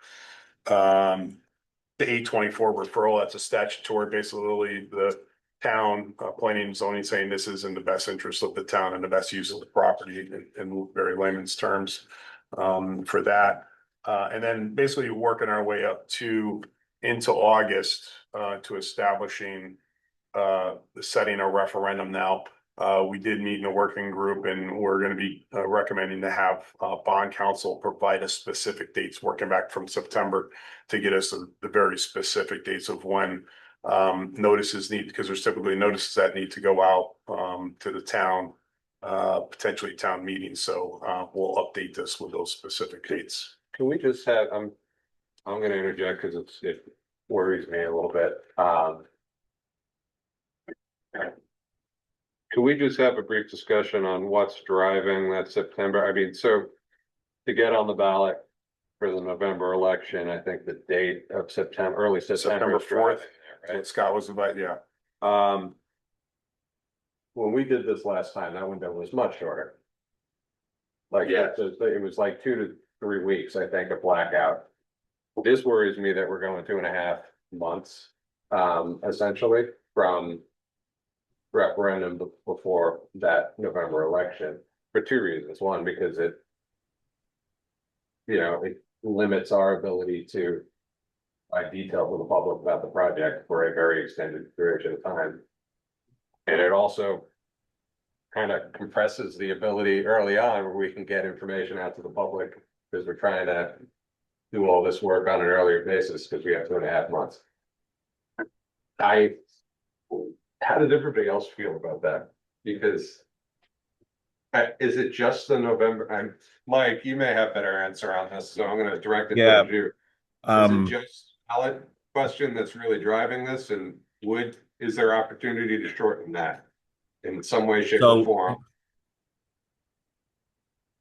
The 824 referral, that's a statutory, basically the town planning and zoning saying this is in the best interest of the town and the best use of the property in very layman's terms for that. And then basically working our way up into August to establishing the setting a referendum now. We did meet in a working group and we're going to be recommending to have bond counsel provide us specific dates working back from September to get us the very specific dates of when notices because there's typically notices that need to go out to the town, potentially town meetings. So we'll update this with those specific dates. Can we just have, I'm going to interject because it worries me a little bit. Can we just have a brief discussion on what's driving that September? I mean, so to get on the ballot for the November election, I think the date of September, early September 4th, right? right? Scott was invited, yeah. When we did this last time, that window was much shorter. Like, Yeah. it was like 2 to 3 weeks, I think, of blackout. This worries me that we're going 2.5 months, essentially, from referendum before that November election for 2 reasons. One, because it limits our ability to provide detail to the public about the project for a very extended duration of time. And it also kind of compresses the ability early on where we can get information out to the public because we're trying to do all this work on an earlier basis because we have 2.5 months. How did everybody else feel about that? Because is it just the November? Mike, you may have better answer on this, so I'm going to direct it towards you. Is it just ballot question that's really driving this, and is there opportunity to shorten that in some way, shape, or form?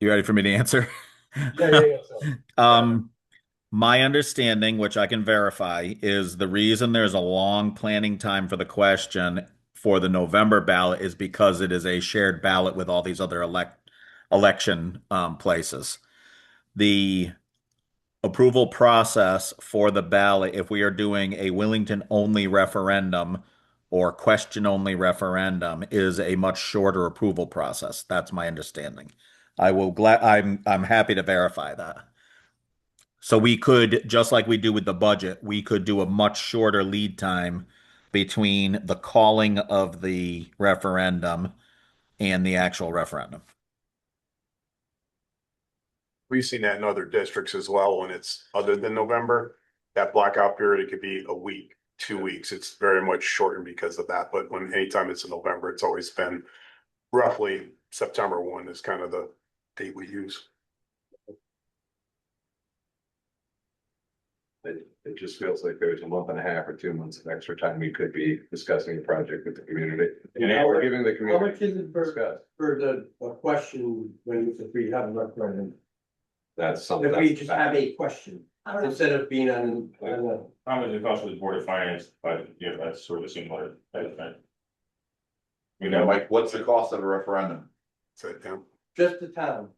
You ready for me to answer? Yeah. My understanding, which I can verify, is the reason there's a long planning time for the question for the November ballot is because it is a shared ballot with all these other election places. The approval process for the ballot, if we are doing a Willington only referendum or question only referendum, is a much shorter approval process. That's my understanding. I'm happy to verify that. So we could, just like we do with the budget, we could do a much shorter lead time between the calling of the referendum and the actual referendum. We've seen that in other districts as well when it's other than November. That blackout period, it could be a week, 2 weeks. It's very much shortened because of that. But anytime it's in November, it's always been roughly September 1 is kind of the date we use. It just feels like there's 1.5 or 2 months of extra time we could be discussing the project with the community. And we're giving the How much community. is it for the question if we have a referendum? That's something. If we just have a question instead of being on a. How much it costs for the Board of Finance, but that's sort of similar type of thing. Mike, what's the cost of a referendum? Just the town.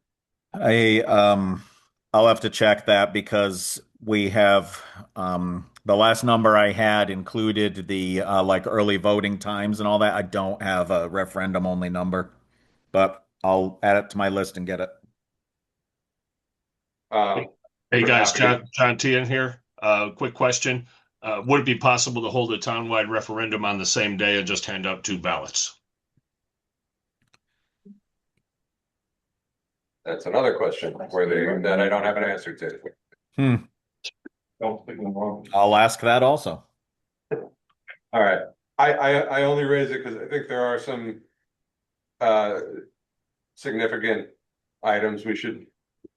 I'll have to check that because we have the last number I had included the like early voting times and all that. I don't have a referendum only number, but I'll add it to my list and get it. Hey guys, John T in here. Quick question. Would it be possible to hold a townwide referendum on the same day and just hand out 2 ballots? That's another question that I don't have an answer to. Don't think I'm wrong. I'll ask that also. All right, I only raise it because I think there are some significant items we should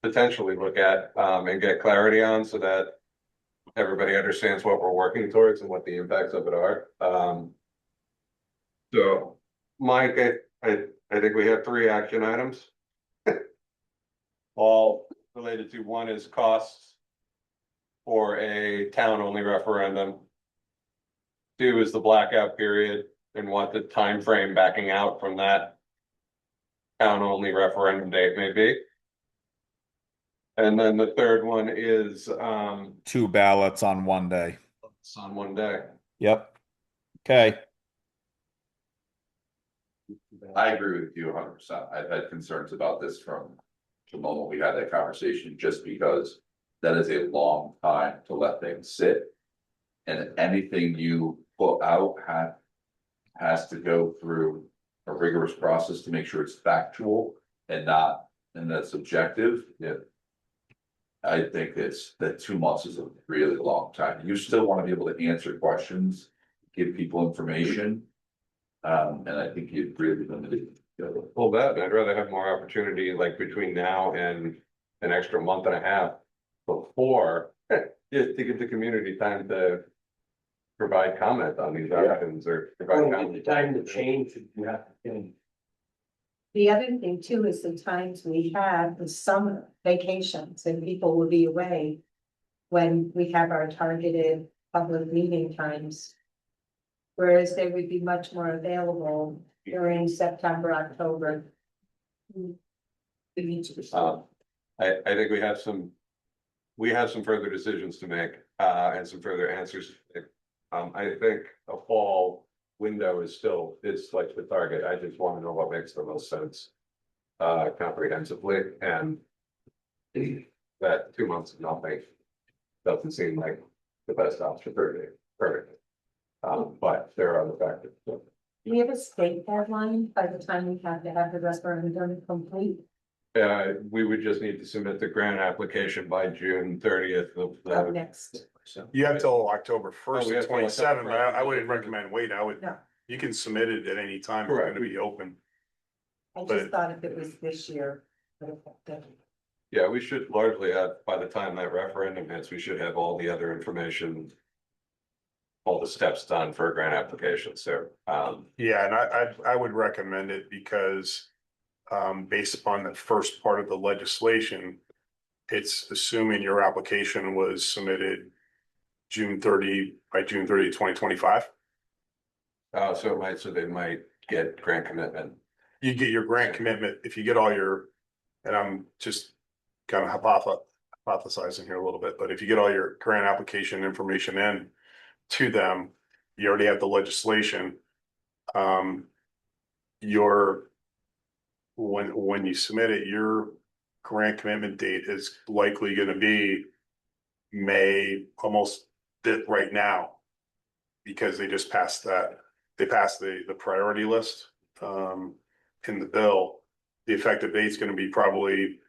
potentially look at and get clarity on so that everybody understands what we're working towards and what the impacts of it are. So, Mike, I think we have 3 action items. All related to, one is costs for a town-only referendum. 2 is the blackout period and what the time frame backing out from that town-only referendum date may be. And then the 3rd one is 2 ballots on one day. on one day. Yep. Okay. I agree with you 100%. I've had concerns about this from the moment we had that conversation, just because that is a long time to let things sit. And anything you put out has to go through a rigorous process to make sure it's factual and that's subjective. Yeah. I think that 2 months is a really long time. You still want to be able to answer questions, give people information. And I think you'd really limited. Well, I'd rather have more opportunity like between now and an extra month and a half before to give the community time to provide comment on these options or provide comment. Time to change, you have to. The other thing too is the times we have the summer vacations and people will be away when we have our targeted public meeting times. Whereas they would be much more available during September, October. I think we have some further decisions to make and some further answers. I think a fall window is like the target. I just want to know what makes the most sense comprehensively, and that 2 months of nothing doesn't seem like the best option for me. Perfect. But there are other factors. Do we have a state deadline by the time we have to have the referendum complete? We would just need to submit the grant application by June 30th of Of next. You have till October 1st we have of till 27, but October I wouldn't recommend wait. No. You can submit it at any time. We're Correct. gonna be open. I But- just thought if it was this year. Yeah, we should largely have, by the time that referendum hits, we should have all the other information. All the steps done for a grant application, so, Yeah, and I would recommend it because based upon the first part of the legislation, it's assuming your application was submitted by June 30, 2025. so they might get grant commitment. You get your grant commitment if you get all your, and I'm just kind of hypothesizing here a little bit, but if you get all your grant application information in to them, you already have the legislation. When you submit it, your grant commitment date is likely going to be May, almost right now, because they just passed that. They passed the priority list in the bill. The effective date is going to be probably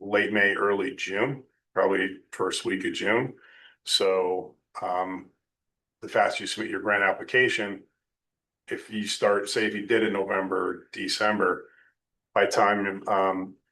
late May, early June, probably first week of June. So the faster you submit your grant application, if you start, say if you did in November, December, by time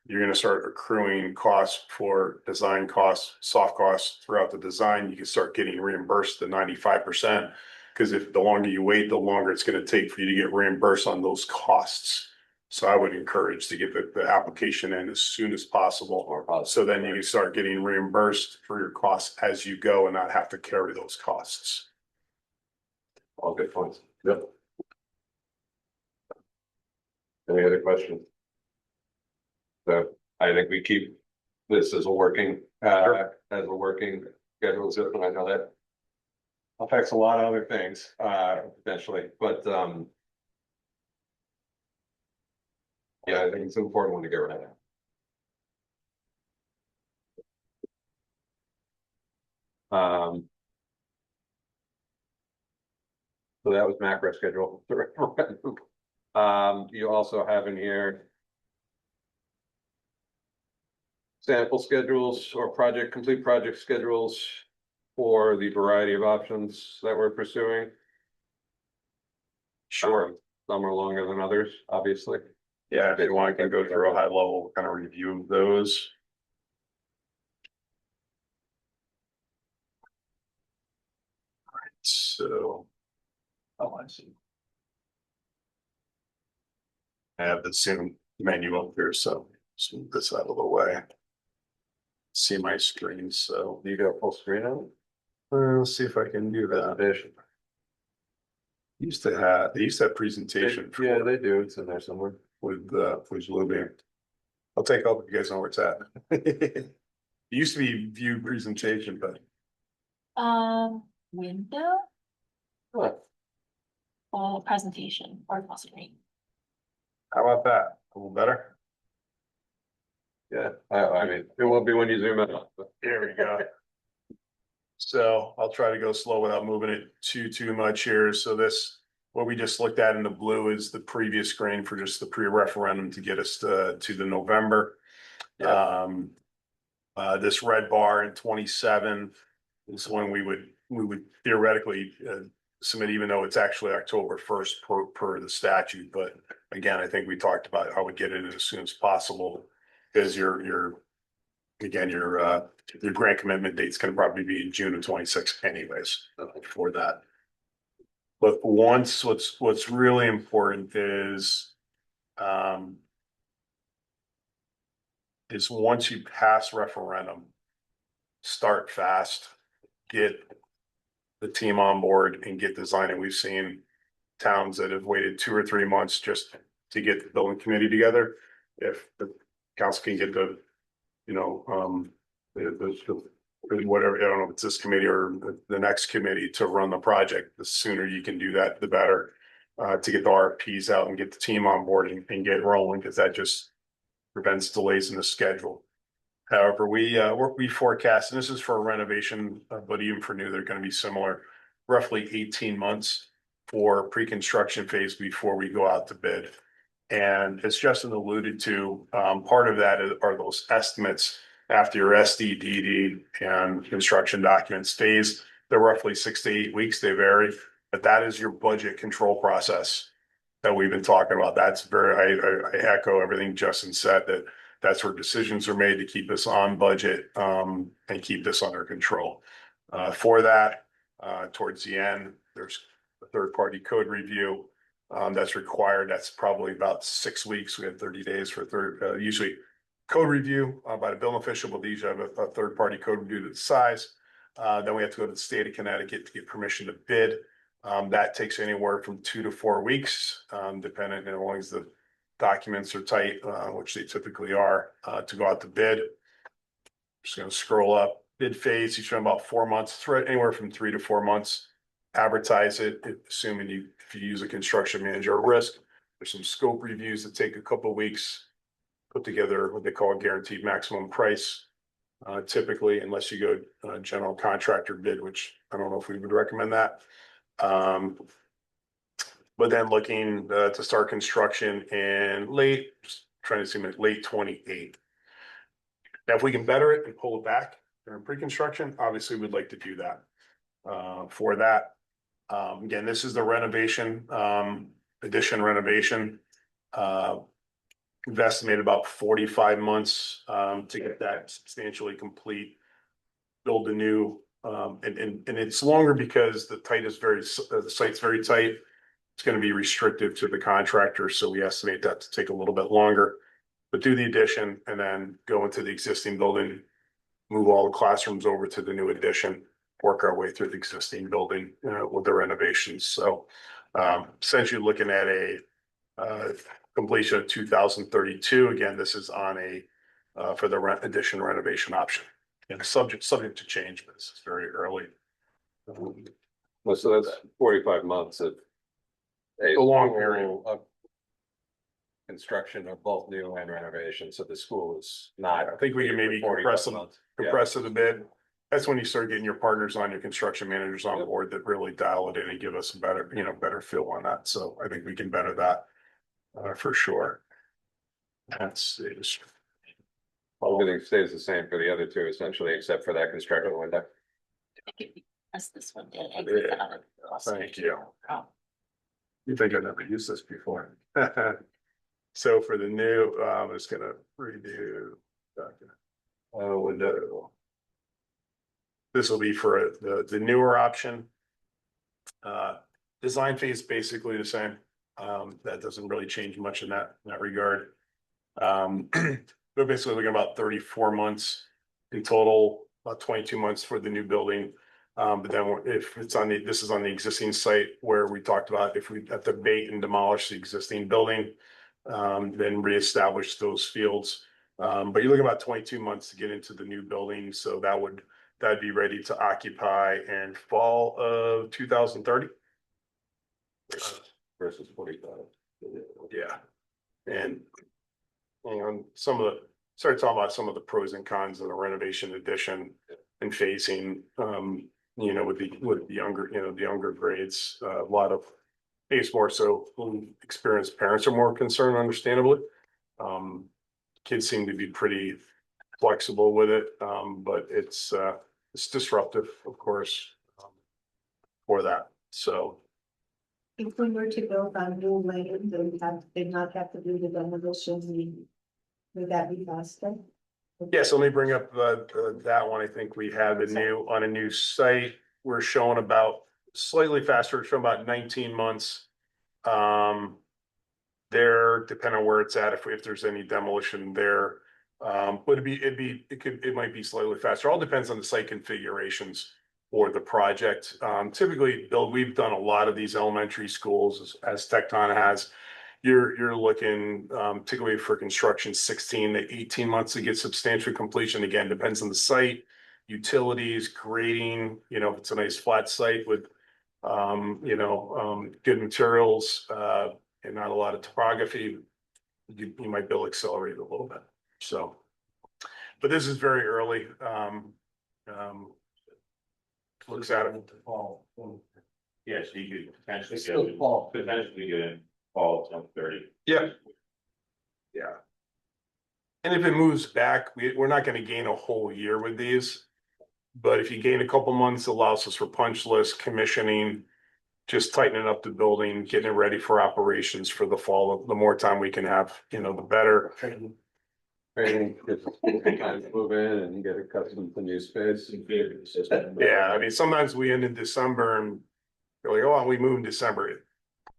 you're going to start accruing costs for design costs, soft costs throughout the design, you can start getting reimbursed the 95%. Because if the longer you wait, the longer it's going to take for you to get reimbursed on those costs. So I would encourage to get the application in as soon as possible. So then you can start getting reimbursed for your costs as you go and not have to carry those costs. All good points. Yep. Any other questions? So I think we keep this as a working, schedule, and I know that affects a lot of other things, potentially, but, yeah, I think it's an important one to get right now. So that was macro schedule. You also have in here sample schedules or complete project schedules for the variety of options that we're pursuing. Sure. Some are longer than others, obviously. Yeah, if you want, I can go through a high level kind of review of those. Alright, so. Oh, I see. I have the Zoom menu up here, so let's move this out of the way. See my screen, so You got full screen on? let's see if I can do that. Presentation. They used to have presentation. Yeah, they do. It's in there somewhere. With Luby. I'll take over if you guys know where it's at. It used to be view presentation, but Window What? or presentation or full screen. how about that? A little better? Yeah, I mean, it will be when you zoom in. But There we go. So I'll try to go slow without moving it too much here. So this, what we just looked at in the blue is the previous screen for just the pre-referendum to get us to the November. Yeah. This red bar in 27 is when we would theoretically submit, even though it's actually October 1st per the statute. But again, I think we talked about how we get it as soon as possible because your grant commitment date's gonna probably be in June of 26 anyways, for that. But what's really important is once you pass referendum, start fast, get the team on board and get designing. We've seen towns that have waited 2 or 3 months just to get the building committee together. If the council can get the, whatever, I don't know if it's this committee or the next committee to run the project, the sooner you can do that, the better. To get the RFPs out and get the team on board and get rolling, because that just prevents delays in the schedule. However, we forecast, and this is for a renovation, but even for new, they're going to be similar, roughly 18 months for pre-construction phase before we go out to bid. And as Justin alluded to, part of that are those estimates after your SDDD and construction documents phase. They're roughly 6 to 8 weeks. They vary, but that is your budget control process that we've been talking about. That's I echo everything Justin said, that's where decisions are made to keep us on budget and keep this under control. For that, towards the end, there's a third-party code review that's required. That's probably about 6 weeks. We have 30 days for usually code review by the building official, but these have a third-party code review to the size. Then we have to go to the state of Connecticut to get permission to bid. That takes anywhere from 2 to 4 weeks, depending, as long as the documents are tight, which they typically are, to go out to bid. Just gonna scroll up. Bid phase, you spend about 4 months. It's right anywhere from 3 to 4 months. Advertise it, assuming if you use a construction manager at risk. There's some scope reviews that take a couple of weeks. Put together what they call a guaranteed maximum price. Typically, unless you go general contractor bid, which I don't know if we would recommend that. But then looking to start construction in late 28. Now, if we can better it and pull it back during pre-construction, obviously we'd like to do that. For that, again, this is the renovation, addition renovation. We've estimated about 45 months to get that substantially complete. Build a new, and it's longer because the site's very tight. It's going to be restrictive to the contractor, so we estimate that to take a little bit longer. But do the addition and then go into the existing building, move all the classrooms over to the new addition, work our way through the existing building with the renovations. So essentially looking at a completion of 2032. Again, this is on for the addition renovation option. And subject to change, but this is very early. Well, so that's 45 months of A long period. of construction of both new and renovation. So the school is not. I think we can maybe 45 months. compress it a bit. That's when you start getting your partners on, your construction managers on board that really dial it in and give us a better feel on that. So I think we can better that for sure. That's it. Everything stays the same for the other two essentially, except for that construction window. As this one did. Yeah. Thank you. You think I never used this before? So for the new, I'm just gonna redo. Window. This will be for the newer option. Design phase basically the same. That doesn't really change much in that regard. They're basically looking about 34 months in total, about 22 months for the new building. But then if it's on this is on the existing site where we talked about if we have to abate and demolish the existing building, then reestablish those fields. But you're looking about 22 months to get into the new building, so that'd be ready to occupy in fall of 2030. Versus 45. Yeah. And started talking about some of the pros and cons of the renovation addition and phasing, with the younger, the younger grades, a lot of, it's more so experienced parents are more concerned, understandably. Kids seem to be pretty flexible with it, but it's disruptive, of course, for that, so. If we were to build on new land, they'd not have to do the demolition, would that be faster? Yeah, so let me bring up that one. I think we have on a new site. We're showing about slightly faster, showing about 19 months. There, depending on where it's at, if there's any demolition there. But it might be slightly faster. All depends on the site configurations for the project. Typically, Bill, we've done a lot of these elementary schools as Tecton has. You're looking typically for construction 16 to 18 months to get substantial completion. Again, depends on the site, utilities, grading, if it's a nice flat site with good materials and not a lot of topography, you might be able to accelerate it a little bit. So, but this is very early. Looks at it. Yes, you could potentially It's still fall. get in fall of 2030. Yeah. Yeah. And if it moves back, we're not going to gain a whole year with these. But if you gain a couple months, it allows us for punch list, commissioning, just tightening up the building, getting it ready for operations for the fall. The more time we can have, the better. Training, kind of move in and get accustomed to new space. Yeah, I mean, sometimes we end in December and you're like, oh, we move in December.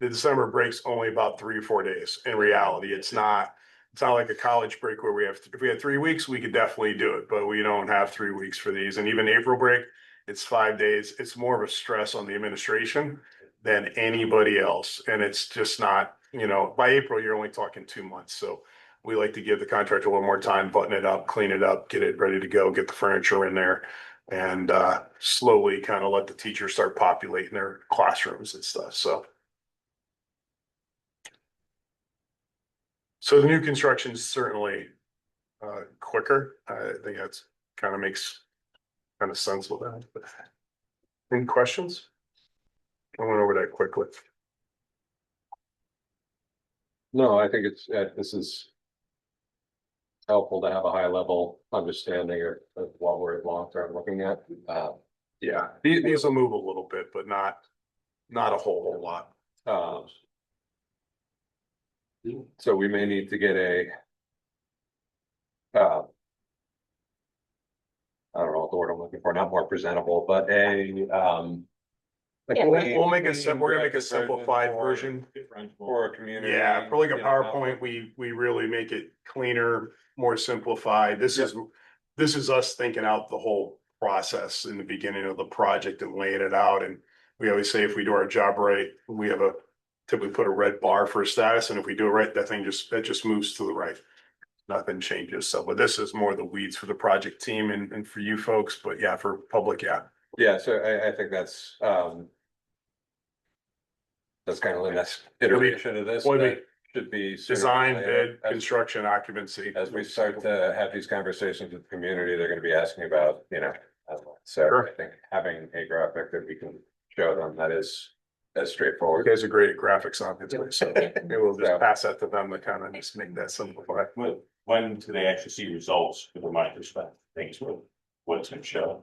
The December break's only about 3 or 4 days. In reality, it's not like a college break where if we had 3 weeks, we could definitely do it, but we don't have 3 weeks for these. And even April break, it's 5 days. It's more of a stress on the administration than anybody else. And it's just not, by April, you're only talking 2 months. So we like to give the contractor a little more time, button it up, clean it up, get it ready to go, get the furniture in there, and slowly kind of let the teachers start populating their classrooms and stuff. So the new construction is certainly quicker. I think that's kind of makes sense with that. But any questions? I went over that quickly. No, I think this is helpful to have a high level understanding of what we're long term looking at. Yeah, these will move a little bit, but not a whole lot. So we may need to get I don't know what the word I'm looking for, not more presentable, but We'll make we're gonna make a simplified version for a community. Yeah, for like a PowerPoint, we really make it cleaner, more simplified. This is us thinking out the whole process in the beginning of the project and laying it out. And we always say if we do our job right, we have typically put a red bar for a status, and if we do it right, that just moves to the right. Nothing changes. So, but this is more the weeds for the project team and for you folks, but yeah, for public, yeah. Yeah, so I think that's kind of the next iteration of this. That should be Design, bid, construction, occupancy. As we start to have these conversations with the community, they're going to be asking about, so Sure. I think having a graphic that we can show them that is as straightforward. You guys are great at graphics, obviously, so maybe we'll just pass that to them to kind of just make that simplified. when do they actually see results from my perspective? Things what it's gonna show.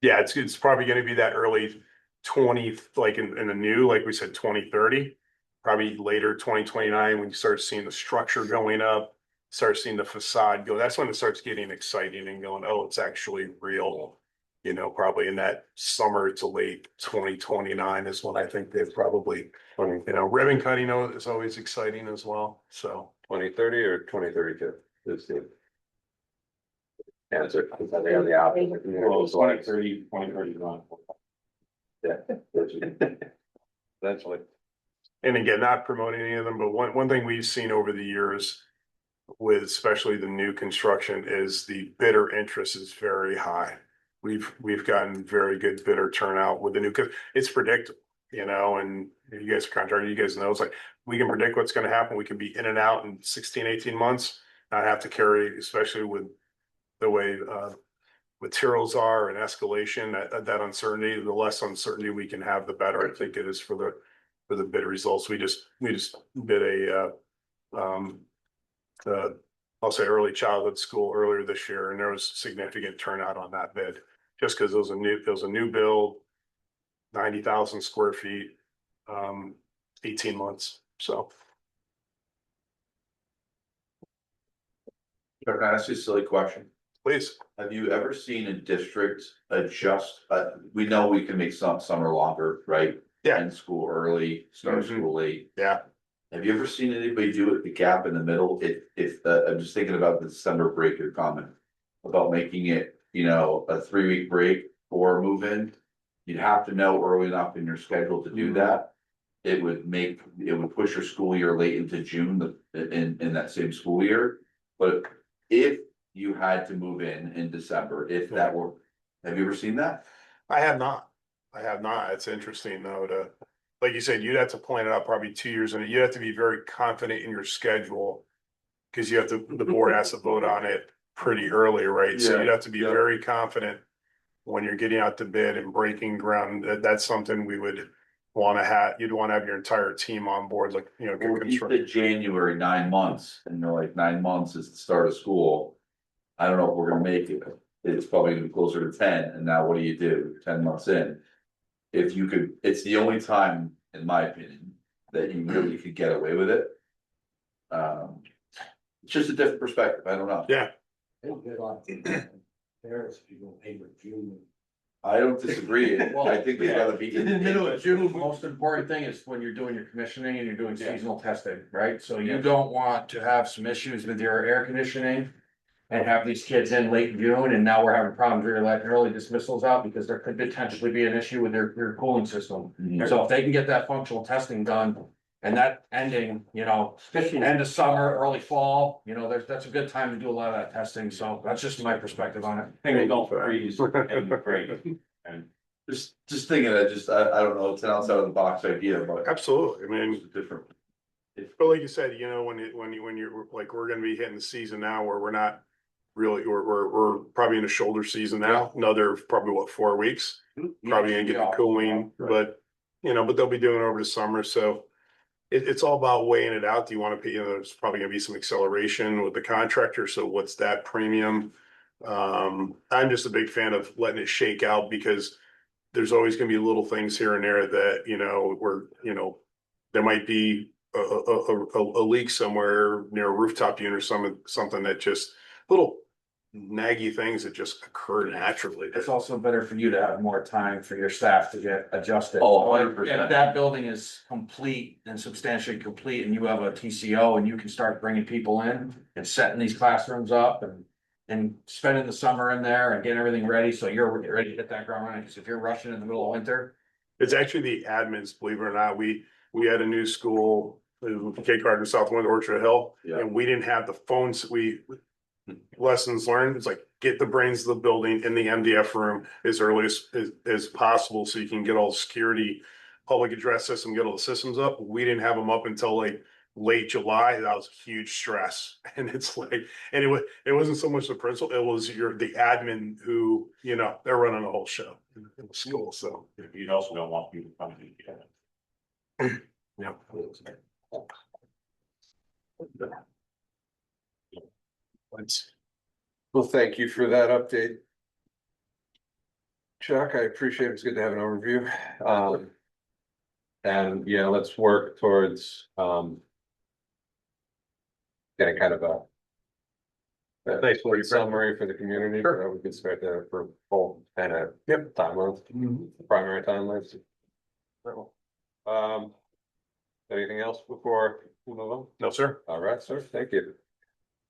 Yeah, it's probably gonna be that early 20, like in the new, like we said, 2030. Probably later 2029, when you start seeing the structure going up, start seeing the facade go, that's when it starts getting exciting and going, oh, it's actually real. You know, probably in that summer to late 2029 is when I think they've probably, you know, ribbon cutting is always exciting as well, so. 2030 or 2032 is the answer. Depending on the applicant. Well, 2030, 2031. Yeah. Eventually. And again, not promoting any of them, but one thing we've seen over the years with especially the new construction is the bidder interest is very high. We've gotten very good bidder turnout with the new, because it's predictable, you know, and you guys are contractors, you guys know, it's like, we can predict what's gonna happen. We can be in and out in 16, 18 months, not have to carry, especially with the way materials are and escalation, that uncertainty, the less uncertainty we can have, the better I think it is for the bid results. We just did a I'll say early childhood school earlier this year, and there was significant turnout on that bid. Just because it was a new build, 90,000 square feet, 18 months, so. Can I ask you a silly question? Please. Have you ever seen a district adjust, we know we can make some summer longer, right? Yeah. End school early, start Mhm. school late. Yeah. Have you ever seen anybody do it, the gap in the middle? If I'm just thinking about the December break, your comment about making it, you know, a 3-week break or move in. You'd have to know early enough in your schedule to do that. It would push your school year late into June, in that same school year. But if you had to move in December, if that were, have you ever seen that? I have not. It's interesting though, like you said, you'd have to plan it out probably 2 years and you'd have to be very confident in your schedule. Cause the board has to vote on it pretty early, right? So Yeah, you'd have to be yeah. very confident when you're getting out to bid and breaking ground. That's something we would wanna have, you'd wanna have your entire team on board, like, you know. Well, if you construct- said January, 9 months, and you're like, 9 months is the start of school. I don't know if we're gonna make it. It's probably gonna be closer to 10, and now what do you do? 10 months in. If you could, it's the only time, in my opinion, that you really could get away with it. It's just a different perspective. I don't know. Yeah, I don't disagree. I think they'd rather be In the middle of June, the most important thing is when you're doing your commissioning and you're doing seasonal testing, right? So you don't want to have some issues with your air conditioning. And have these kids in late June, and now we're having problems, we're letting early dismissals out because there could potentially be an issue with their cooling system. So if they can get that functional testing done. And that ending, you know, end of summer, early fall, you know, that's a good time to do a lot of that testing, so that's just my perspective on it. Things don't freeze and break. And Just thinking, I don't know, it's an outside of the box idea, but. absolutely. I mean, It's different. but like you said, you know, when you're like, we're gonna be hitting the season now where we're not really, we're probably in the shoulder season now, another probably 4 weeks. Probably gonna get the cooling, but you know, but they'll be doing it over the summer, so. It's all about weighing it out. Do you want to pay, you know, there's probably gonna be some acceleration with the contractor, so what's that premium? I'm just a big fan of letting it shake out because there's always gonna be little things here and there that, you know, there might be a leak somewhere near a rooftop unit or something that just little naggy things that just occur naturally. It's also better for you to have more time for your staff to get adjusted. Oh, 100%. If that building is complete and substantially complete and you have a TCO and you can start bringing people in and setting these classrooms up and spending the summer in there and getting everything ready, so you're ready to hit that ground running, because if you're rushing in the middle of winter. It's actually the admins, believe it or not. We had a new school, Cape Garden, Southwind, Orchard Hill, and we didn't have the phones. Lessons learned. It's like get the brains of the building in the MDF room as early as possible, so you can get all the security, public address system, get all the systems up. We didn't have them up until like late July. That was a huge stress, and it's like, and it wasn't so much the principal, it was the admin who, you know, they're running the whole show in the school. So you also don't want people coming together. yeah. Well, thank you for that update. Chuck, I appreciate it. It's good to have an overview. And yeah, let's work towards, getting kind of a nice little summary for the community, so that we can start there for full kind of timelines, primary timelines. Um, anything else before we move on? No, sir. All right, sir, thank you.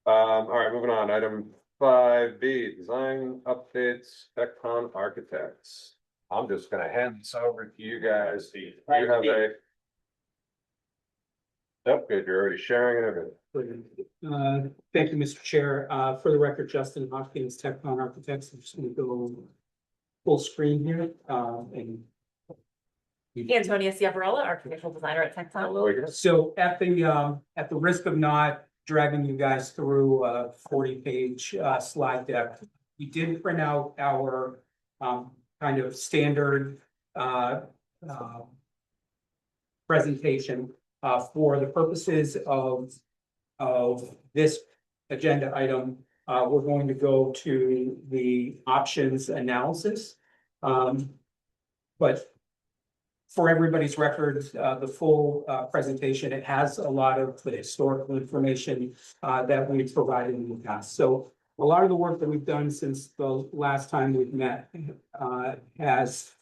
All right, moving on, item 5B, design updates, Tecton Architects. I'm just gonna hand this over to you guys. You have a. Oh, good, you're already sharing it. Thank you, Mr. Chair. For the record, Justin Hopkins, Tecton Architects. I'm just gonna go full screen here, and Antonia Ciavarella, architectural designer at Tecton. so at the risk of not dragging you guys through a 40-page slide deck, we did print out our kind of standard presentation for the purposes of this agenda item. We're going to go to the options analysis. But for everybody's records, the full presentation, it has a lot of the historical information that we've provided in the past. So a lot of the work that we've done since the last time we've met has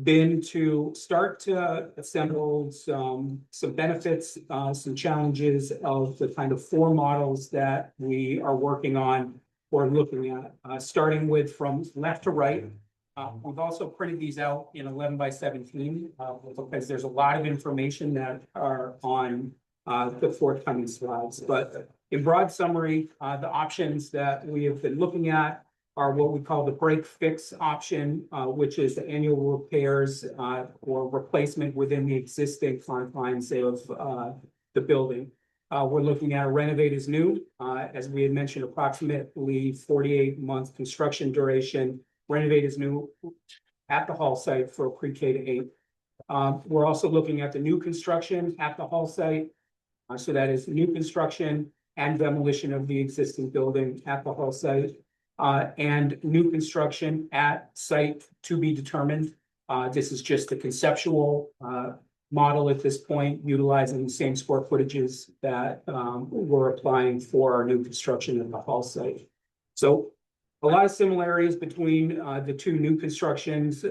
been to start to assemble some benefits, some challenges of the kind of 4 models that we are working on or looking at, starting with from left to right. We've also printed these out in 11 by 17 because there's a lot of information that are on the forthcoming slides. But in broad summary, the options that we have been looking at are what we call the break fix option, which is the annual repairs or replacement within the existing confines of the building. We're looking at a renovate as new, as we had mentioned, approximately 48-month construction duration. Renovate as new at the Hall site for pre-K to 8. We're also looking at the new construction at the Hall site. So that is new construction and demolition of the existing building at the Hall site. And new construction at site to be determined. This is just a conceptual model at this point, utilizing the same square footages that we're applying for our new construction at the Hall site. So a lot of similarities between the 2 new constructions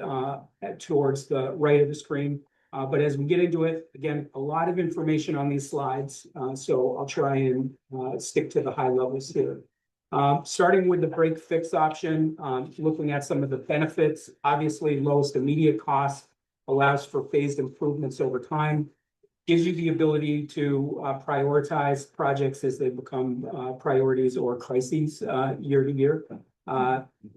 towards the right of the screen. But as we get into it, again, a lot of information on these slides. So I'll try and stick to the high levels here. Starting with the break fix option, looking at some of the benefits, obviously lowest immediate cost, allows for phased improvements over time, gives you the ability to prioritize projects as they become priorities or crises year to year.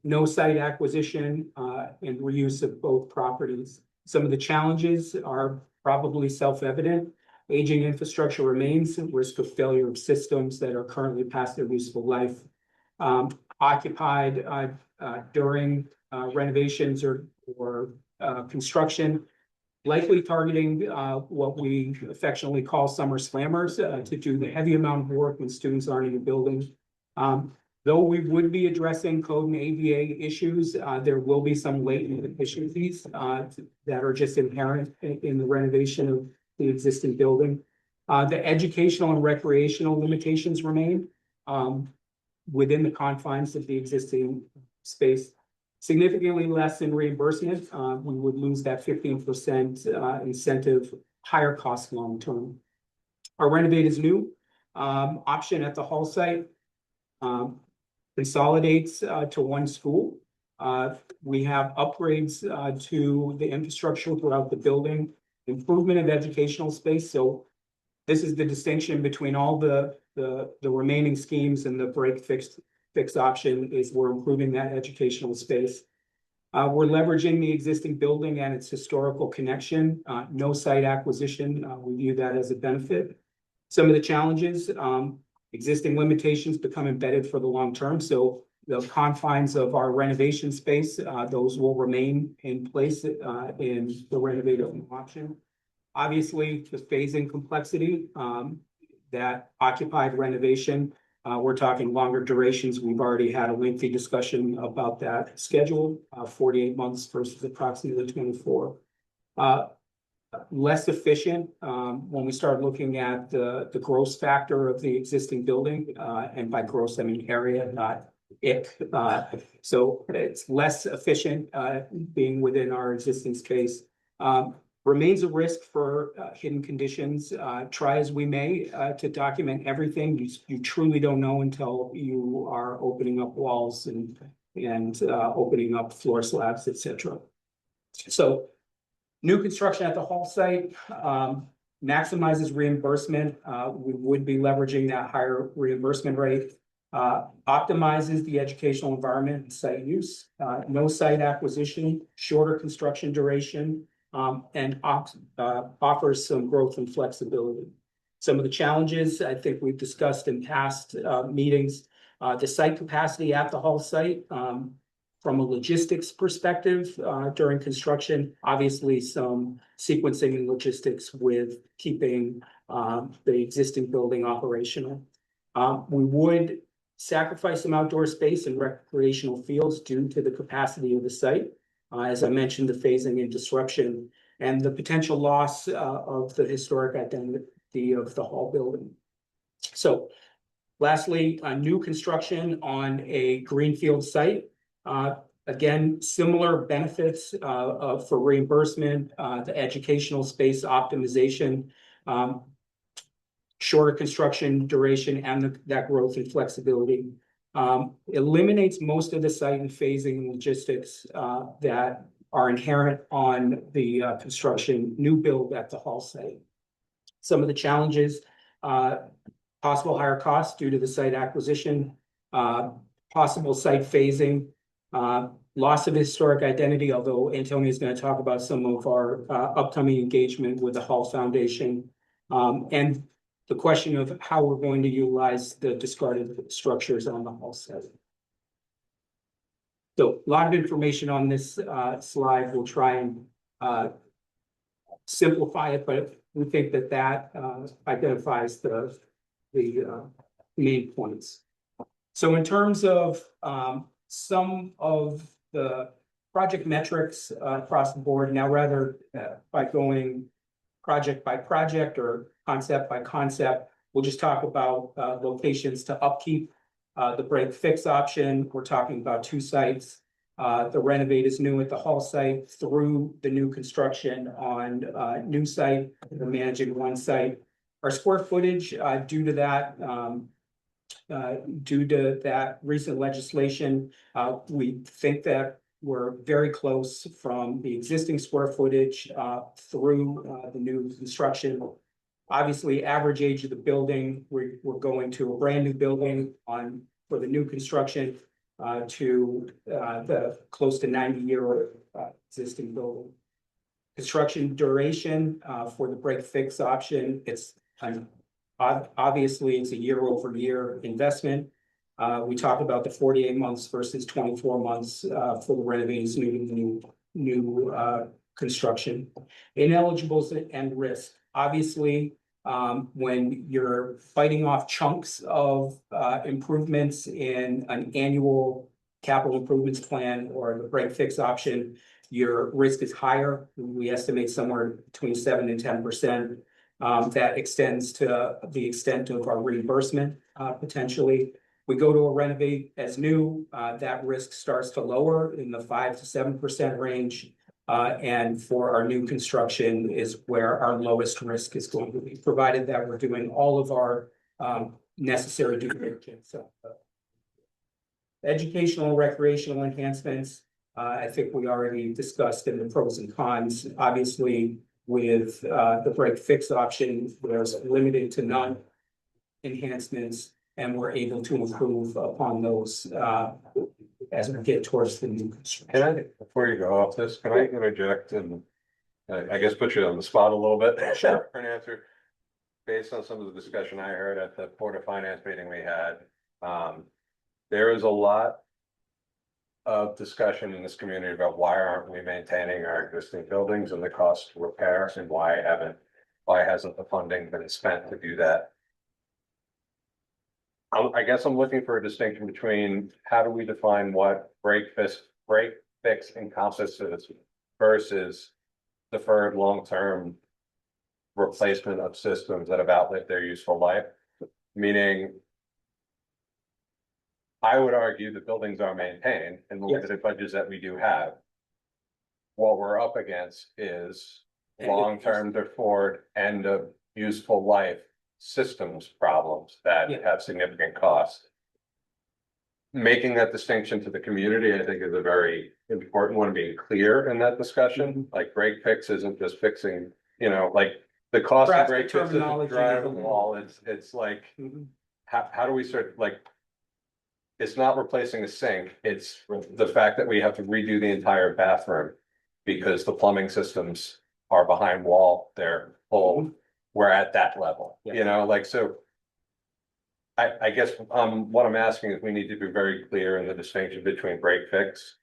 No site acquisition and reuse of both properties. Some of the challenges are probably self-evident. Aging infrastructure remains, risk of failure of systems that are currently past their useful life. Occupied during renovations or construction, likely targeting what we affectionately call summer slammers to do the heavy amount of work when students aren't in the building. Though we would be addressing code and ADA issues, there will be some latent efficiencies that are just inherent in the renovation of the existing building. The educational and recreational limitations remain within the confines of the existing space. Significantly less in reimbursement. We would lose that 15% incentive, higher cost long term. Our renovate is new option at the Hall site. Consolidates to 1 school. We have upgrades to the infrastructure throughout the building, improvement of educational space. So this is the distinction between all the remaining schemes and the break fix option is we're improving that educational space. We're leveraging the existing building and its historical connection, no site acquisition. We view that as a benefit. Some of the challenges, existing limitations become embedded for the long term. So the confines of our renovation space, those will remain in place in the renovative option. Obviously, the phasing complexity that occupied renovation We're talking longer durations. We've already had a lengthy discussion about that schedule, 48 months versus approximately 24. Less efficient, when we start looking at the gross factor of the existing building, and by gross, I mean area, not ick. So it's less efficient, being within our existing space. Remains a risk for hidden conditions. Try as we may to document everything. You truly don't know until you are opening up walls and opening up floor slabs, etc. So new construction at the Hall site maximizes reimbursement. We would be leveraging that higher reimbursement rate. Optimizes the educational environment and site use. No site acquisition, shorter construction duration. And offers some growth and flexibility. Some of the challenges I think we've discussed in past meetings, the site capacity at the Hall site, from a logistics perspective during construction, obviously some sequencing and logistics with keeping the existing building operational. We would sacrifice some outdoor space and recreational fields due to the capacity of the site. As I mentioned, the phasing and disruption and the potential loss of the historic identity of the Hall building. So lastly, new construction on a greenfield site. Again, similar benefits for reimbursement, the educational space optimization, shorter construction duration, and that growth and flexibility. Eliminates most of the site and phasing and logistics that are inherent on the construction new build at the Hall site. Some of the challenges, possible higher costs due to the site acquisition, possible site phasing, loss of historic identity, although Antonio is going to talk about some of our upcoming engagement with the Hall Foundation, and the question of how we're going to utilize the discarded structures on the Hall site. So a lot of information on this slide. We'll try and simplify it, but we think that identifies the main points. So in terms of some of the project metrics across the board, now rather by going project by project or concept by concept, we'll just talk about locations to upkeep. The break fix option, we're talking about 2 sites. The renovate is new at the Hall site through the new construction on new site. We're managing 1 site. Our square footage, due to that recent legislation, we think that we're very close from the existing square footage through the new construction. Obviously, average age of the building, we're going to a brand new building for the new construction to the close to 90-year existing building. Construction duration for the break fix option, it's obviously it's a year-over-year investment. We talked about the 48 months versus 24 months for the renovations new construction. Ineligibles and risk. Obviously, when you're fighting off chunks of improvements in an annual capital improvements plan or the break fix option, your risk is higher. We estimate somewhere between 7 and 10%. That extends to the extent of our reimbursement potentially. We go to a renovate as new, that risk starts to lower in the 5 to 7% range. And for our new construction is where our lowest risk is going to be, provided that we're doing all of our necessary due diligence. So, educational and recreational enhancements, I think we already discussed in the pros and cons. Obviously, with the break fix option, there's limited to none enhancements, and we're able to improve upon those as we get towards the new construction. Before you go off this, can I interject and I guess put you on the spot a little bit? Sure. For an answer. Based on some of the discussion I heard at the Board of Finance meeting we had, there is a lot of discussion in this community about why aren't we maintaining our existing buildings and the cost of repair, and why hasn't the funding been spent to do that? I guess I'm looking for a distinction between how do we define what break fix encompasses versus deferred long-term replacement of systems that have outlived their useful life, meaning I would argue the buildings are maintained and the limited budgets that we do have. What we're up against is long-term deferred end of useful life systems problems that have significant costs. Making that distinction to the community, I think, is a very important one, being clear in that discussion. Like break fix isn't just fixing, like the cost of break fix isn't driving the wall. It's like, how do we start, like, it's not replacing a sink. It's the fact that we have to redo the entire bathroom because the plumbing systems are behind wall, they're old. We're at that level, like, so. I guess, what I'm asking is we need to be very clear in the distinction between break fix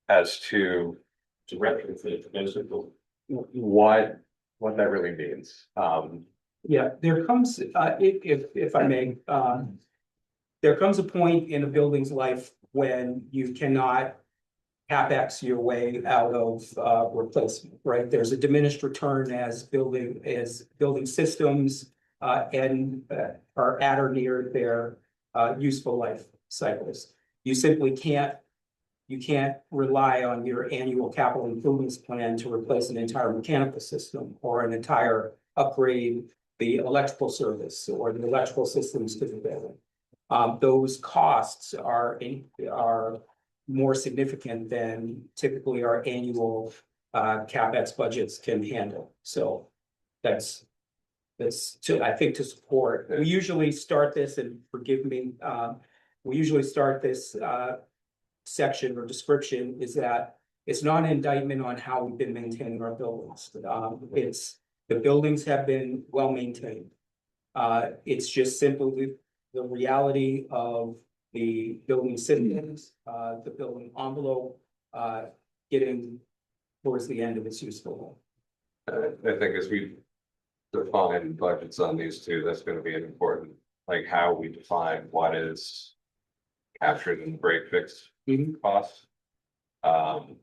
as to what that really means. Yeah, there comes, if I may, there comes a point in a building's life when you cannot CapEx your way out of replacement, right? There's a diminished return as building systems and are at or near their useful life cycles. You simply can't rely on your annual capital improvements plan to replace an entire mechanical system or an entire upgrade the electrical service or the electrical systems to the building. Those costs are more significant than typically our annual CapEx budgets can handle. So that's I think to support. We usually start this, and forgive me, we usually start this section or description is that it's not an indictment on how we've been maintaining our buildings. It's the buildings have been well maintained. It's just simply the reality of the building systems, the building envelope, getting towards the end of its useful life. I think as we define budgets on these two, that's going to be an important, like how we define what is captured in the break fix costs. And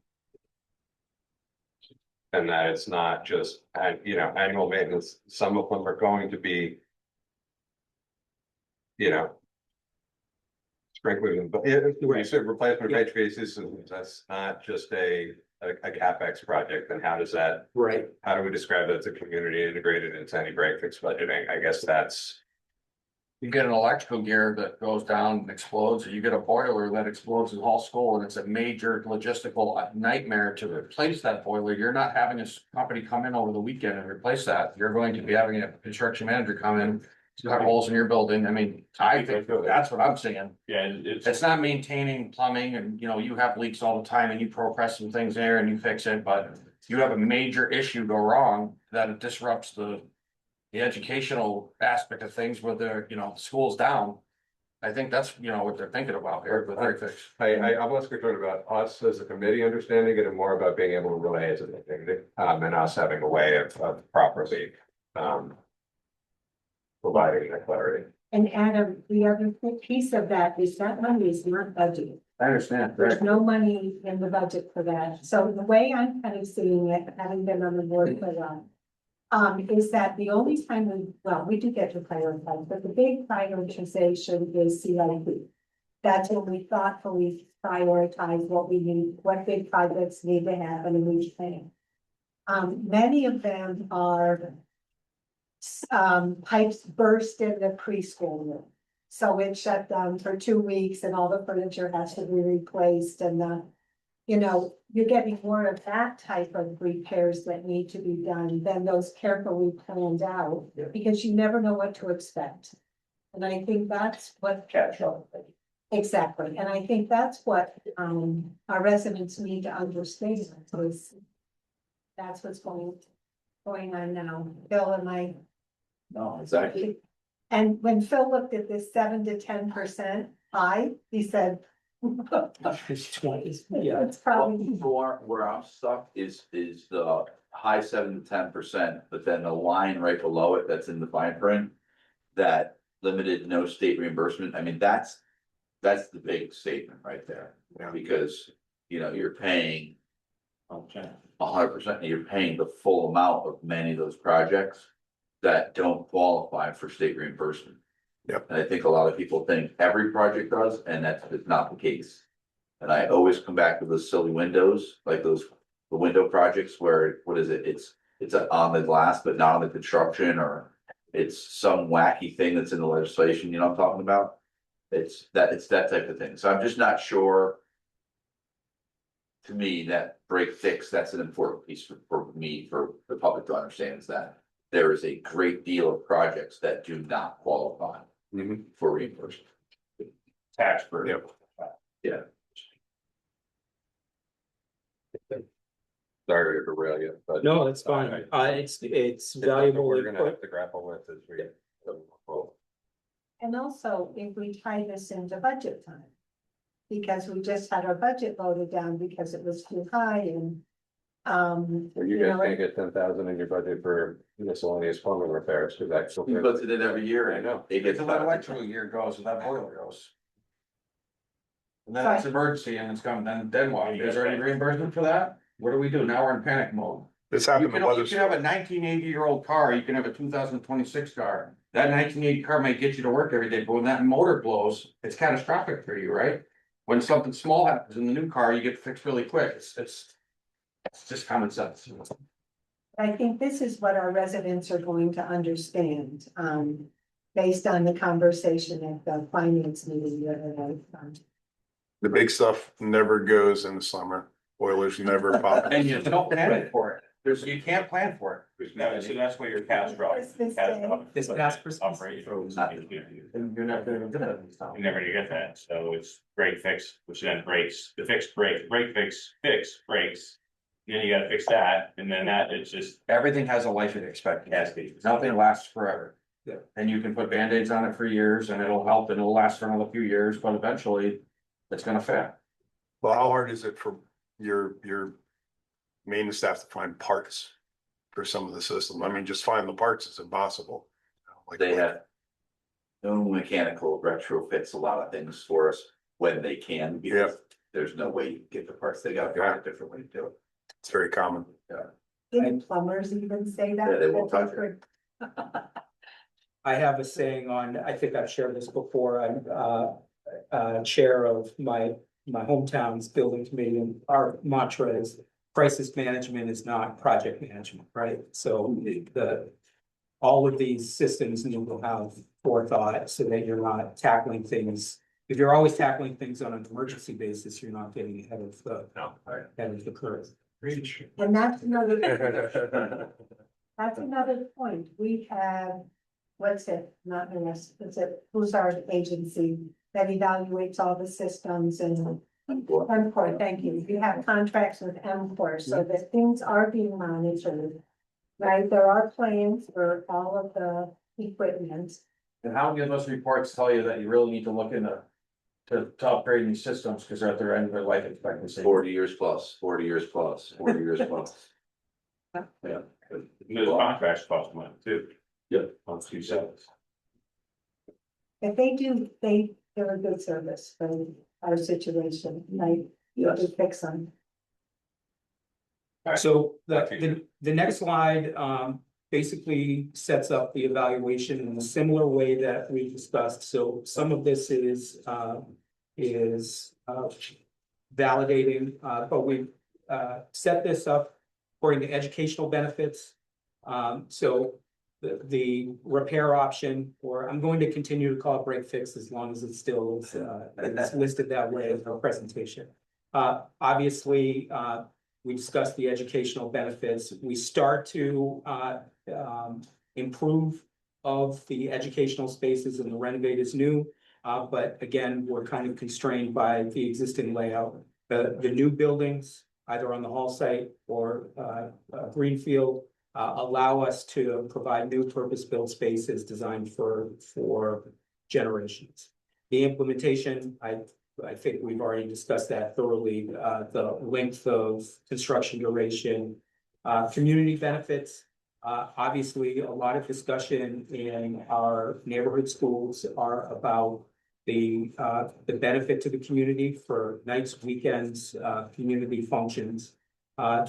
that it's not just, annual maintenance. Some of them are going to be, sprinklers, but when you say replacement of HVAC systems, that's not just a CapEx project. And how does that, how do we describe that to community integrated into any break fix budgeting? I guess that's. You get an electrical gear that goes down and explodes, or you get a boiler that explodes in Hall School, and it's a major logistical nightmare to replace that boiler. You're not having a company come in over the weekend and replace that. You're going to be having a construction manager come in to cut holes in your building. I mean, I think that's what I'm saying. Yeah, It's not maintaining plumbing and, you have leaks all the time and you press some things there and you fix it, but you have a major issue go wrong that it disrupts the educational aspect of things where the, school's down. I think that's, what they're thinking about here, but I'm less concerned about us as a committee understanding it and more about being able to relay as a community, and us having a way of properly, providing that clarity. And Adam, the other piece of that is that money is not budgeted. I understand. There's no money in the budget for that. So the way I'm kind of seeing it, having been on the board for a while, is that the only time we do get to prioritize, but the big prioritization is CIP. That's when we thoughtfully prioritize what we need, what big projects need to happen in each thing. Many of them are pipes burst in the preschool room. So it's shut down for 2 weeks and all the furniture has to be replaced and you're getting more of that type of repairs that need to be done than those carefully planned out because you never know what to expect. And I think that's what exactly. And I think that's what our residents need to understand is that's what's going on now. Bill and I. No, exactly. And when Phil looked at this 7 to 10% high, he said. It's 20, yeah. It's probably. Where I'm stuck is the high 7 to 10%, but then the line right below it that's in the fine print. That limited, no state reimbursement, I mean, that's the big statement right there. Because, you know, you're paying 100%, and you're paying the full amount of many of those projects that don't qualify for state reimbursement. Yep. And I think a lot of people think every project does, and that's just not the case. And I always come back to those silly windows, like the window projects where, what is it? It's on the glass, but not on the construction, or it's some wacky thing that's in the legislation, you know what I'm talking about? It's that type of thing. So I'm just not sure. To me, that break fix, that's an important piece for me, for the public to understand, is that there is a great deal of projects that do not qualify for reimbursement. Tax burden. Yeah. Sorry to derail you, but. No, that's fine. It's It's something valuable we're gonna have input. to grapple with as we. And also, if we tie this into budget time. Because we just had our budget voted down because it was too high and. Well, you guys can't get 10,000 in your budget for miscellaneous plumbing repairs, because that's. He puts it in every year, I know. It gets It's better. that electrical year goes, and that boiler goes. And then it's emergency and it's coming, then what? Is there any reimbursement for that? What do we do? Now we're in panic mode. This You happened can, to you others. can have a 1980-year-old car, you can have a 2026 car. That 1980 car may get you to work every day, but when that motor blows, it's catastrophic for you, right? When something small happens in the new car, you get fixed really quick. It's just common sense. I think this is what our residents are going to understand, based on the conversation at the finance meeting the other night. The big stuff never goes in the summer. Boilers never pop. And you don't plan for it. You can't plan for it. No, so that's where your catastrophic. Christmas This past Christmas. Operation. And you're not gonna get that. You're never gonna get that, so it's break fix, which then breaks, the fix break, fix breaks. Then you gotta fix that, and then that, it's just Everything has a life expectancy. Nothing lasts forever. Yeah. And you can put Band-Aids on it for years and it'll help and it'll last for another few years, but eventually it's gonna fail. Well, how hard is it for your maintenance staff to find parts for some of the system? I mean, just find the parts is impossible. Like, They have. No mechanical retrofits a lot of things for us when they can, because there's no way you can get the parts, they gotta find a different way to do it. It's very common. Didn't plumbers even say that? Yeah, they won't touch it. I have a saying on, I think I've shared this before, I'm chair of my hometown's building committee, and our mantra is crisis management is not project management, right? So all of these systems need to have forethought so that you're not tackling things. If you're always tackling things on an emergency basis, you're not getting ahead of the curve. And that's another point. We have, what's it, not NS, is it, who's our agency that evaluates all the systems and. MCOR, thank you. We have contracts with MCOR so that things are being monitored. Right, there are plans for all of the equipment. And how many of those reports tell you that you really need to look into to upgrade these systems because they're at their end of their life expectancy? 40 years plus. Yeah. those contracts cost money too. Yeah. On two sides. If they do, they're a good service for our situation, like, you Yes. could fix them. So the next slide basically sets up the evaluation in a similar way that we discussed. So some of this is validating, but we set this up according to educational benefits. So the repair option, or I'm going to continue to call it break fix as long as it still is it's listed that way in our presentation. Obviously, we discussed the educational benefits. We start to improve of the educational spaces and the renovate is new. But again, we're kind of constrained by the existing layout. The new buildings, either on the hall site or greenfield, allow us to provide new purpose-built spaces designed for generations. The implementation, I think we've already discussed that thoroughly, the length of construction duration, community benefits. Obviously, a lot of discussion in our neighborhood schools are about the benefit to the community for nights, weekends, community functions.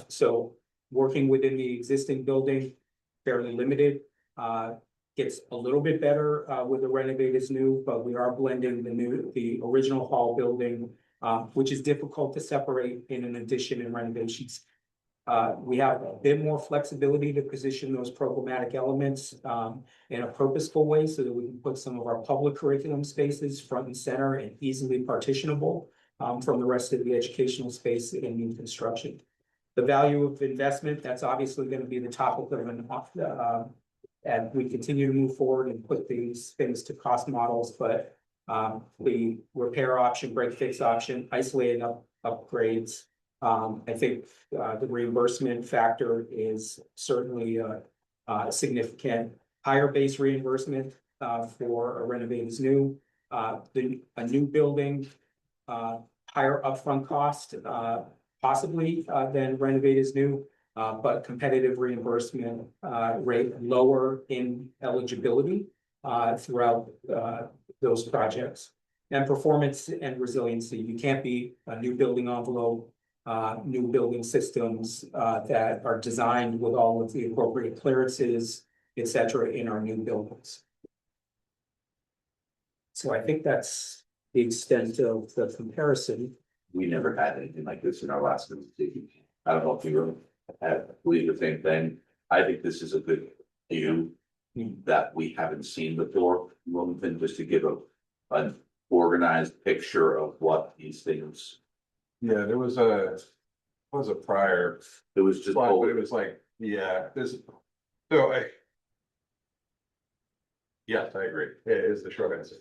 So working within the existing building, fairly limited. Gets a little bit better with the renovate is new, but we are blending the original hall building, which is difficult to separate in an addition and renovations. We have a bit more flexibility to position those programmatic elements in a purposeful way so that we can put some of our public curriculum spaces front and center and easily partitionable from the rest of the educational space in new construction. The value of investment, that's obviously going to be the topic of an and we continue to move forward and put these things to cost models, but the repair option, break fix option, isolated upgrades. I think the reimbursement factor is certainly significant. Higher base reimbursement for a renovate is new. A new building, higher upfront cost, possibly than renovate is new. But competitive reimbursement rate lower in eligibility throughout those projects. And performance and resiliency. You can't be a new building envelope, new building systems that are designed with all of the appropriate clearances, et cetera, in our new buildings. So I think that's the extent of the comparison. We never had anything like this in our last meeting. I don't know if you believe the same thing. I think this is a good view that we haven't seen before. Willington, just to give an organized picture of what these things. Yeah, there was a prior, It was just. slide, but it was like, yeah, this, so yes, I agree. It is the short answer.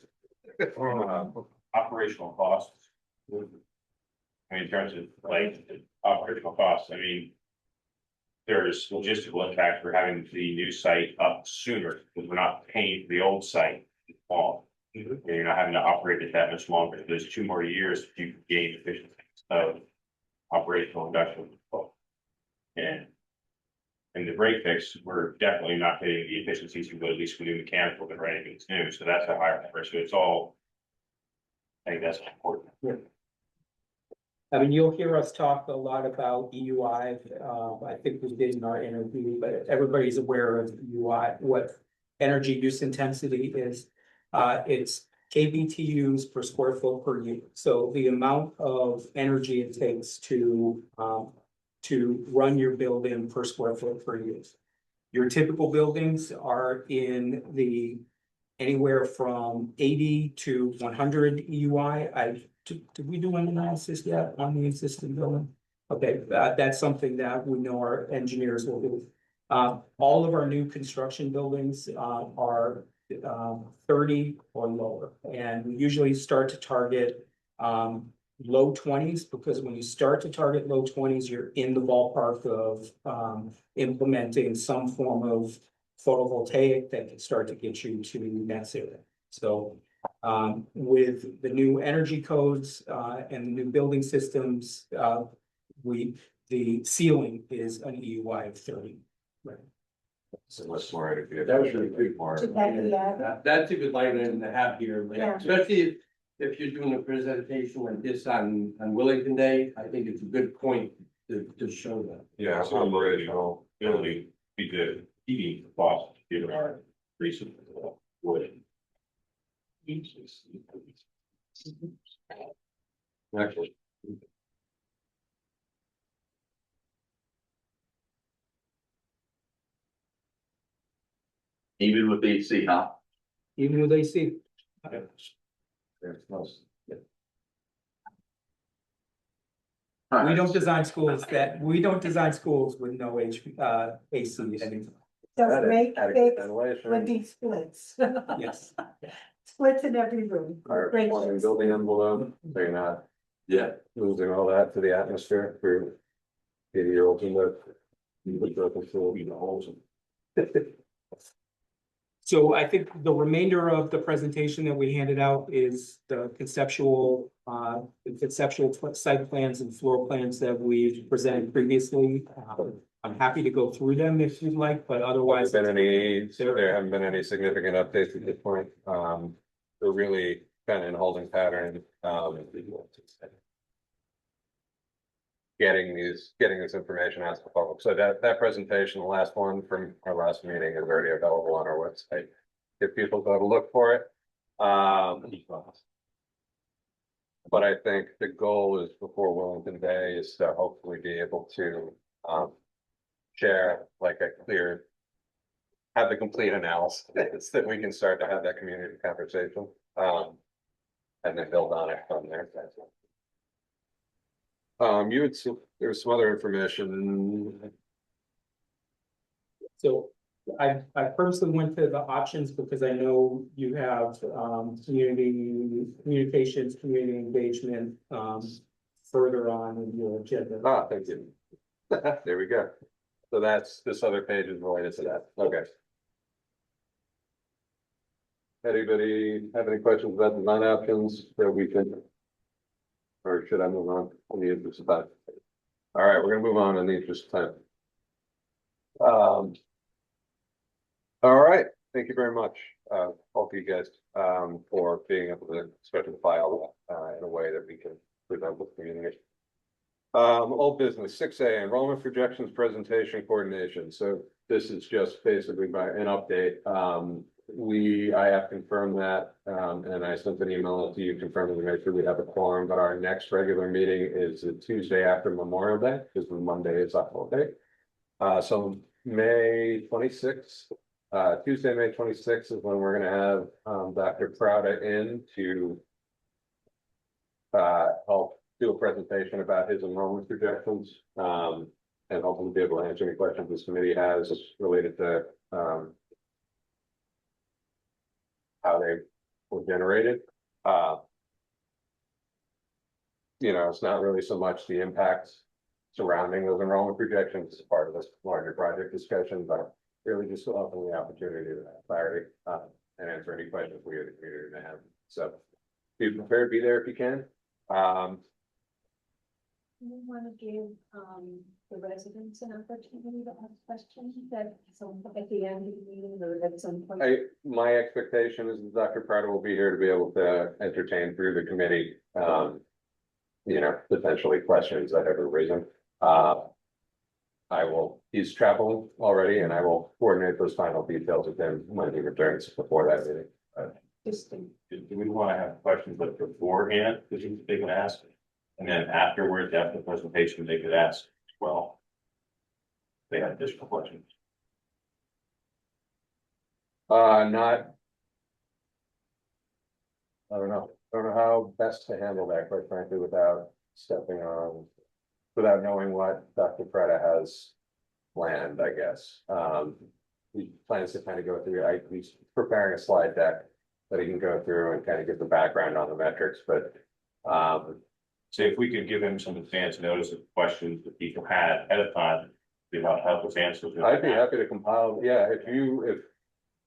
Operational costs. I mean, in terms of like operational costs, I mean. There's logistical impact for having the new site up sooner, because we're not paying for the old site long. And you're not having to operate it that much longer. There's 2 more years you can gain efficiency of operational industrial. And the break fix, we're definitely not getting the efficiencies we would at least with new mechanical than anything that's new. So that's a higher number. So it's all, I think that's important. Yeah. I mean, you'll hear us talk a lot about EUI. I think we did in our interview, but everybody's aware of EUI, what energy use intensity is. It's kBTUs per square foot per year. So the amount of energy it takes to run your building per square foot per year. Your typical buildings are in the anywhere from 80 to 100 EUI. Did we do an analysis yet on the existing building? Okay, that's something that we know our engineers will do. All of our new construction buildings are 30 or lower, and we usually start to target low 20s, because when you start to target low 20s, you're in the ballpark of implementing some form of photovoltaic that can start to get you to net zero. So with the new energy codes and the new building systems, the ceiling is an EUI of 30. Right. So much more. That was really good. That's a good line item to have here, Yeah. especially if you're doing a presentation like this on Willington Day. I think it's a good point to show that. Yeah, Operational ability, be the heating cost, you know, recent wood. actually. Even with AC, huh? Even with AC. We don't design schools with no AC anymore. Does make fix Ventilation. with these splits. Yes. Splits in every room. Great. Building envelope, so you're not Yeah. losing all that to the atmosphere for 80-year-olds in the. So So I think the remainder of the presentation that we handed out is the conceptual site plans and floor plans that we've presented previously. I'm happy to go through them if you'd like, but otherwise. There haven't been any significant updates at this point. They're really kind of in holding pattern. Getting this information out to the public. So that presentation, the last one from our last meeting, is already available on our website. If people go to look for it. But I think the goal is before Willington Day is to hopefully be able to share like have the complete analysis that we can start to have that community conversation. And then build on it from there. There's some other information. So I personally went to the options because I know you have communications, community engagement further on in your agenda. Thank you. There we go. So this other page is related to that. Okay. Anybody have any questions about design options that we can? Or should I move on in the interest of time? All right, we're gonna move on in the interest of time. All right, thank you very much, all of you guys, for being able to start to file in a way that we can present with the community. Old business, 6A, enrollment projections, presentation, coordination. So this is just basically an update. I have confirmed that, and I sent an email to you confirming to make sure we have a quorum, but our next regular meeting is the Tuesday after Memorial Day, because Monday is a holiday. So May 26th, Tuesday, May 26th is when we're gonna have Dr. Prouda in to help do a presentation about his enrollment projections, and hopefully be able to answer any questions this committee has related to how they were generated. It's not really so much the impacts surrounding those enrollment projections as part of this larger project discussion, but really just offering the opportunity to have clarity and answer any questions we as a community may have. So be prepared, be there if you can. You want to give the residents an opportunity to ask questions at the end of the meeting or at some point? My expectation is that Dr. Prater will be here to be able to entertain through the committee, potentially questions that have arisen. He's traveling already and I will coordinate those final details with him when he returns before that meeting. Do we want to have questions like beforehand, because they can ask? And then afterwards, after the presentation, they could ask as well. They had additional questions. I don't know how best to handle that, quite frankly, without knowing what Dr. Preda has planned, I guess. He plans to kind of go through, he's preparing a slide deck that he can go through and kind of get the background on the metrics, but so if we could give him some advance notice of questions that people had ahead of time, about help us answer them. I'd be happy to compile. Yeah,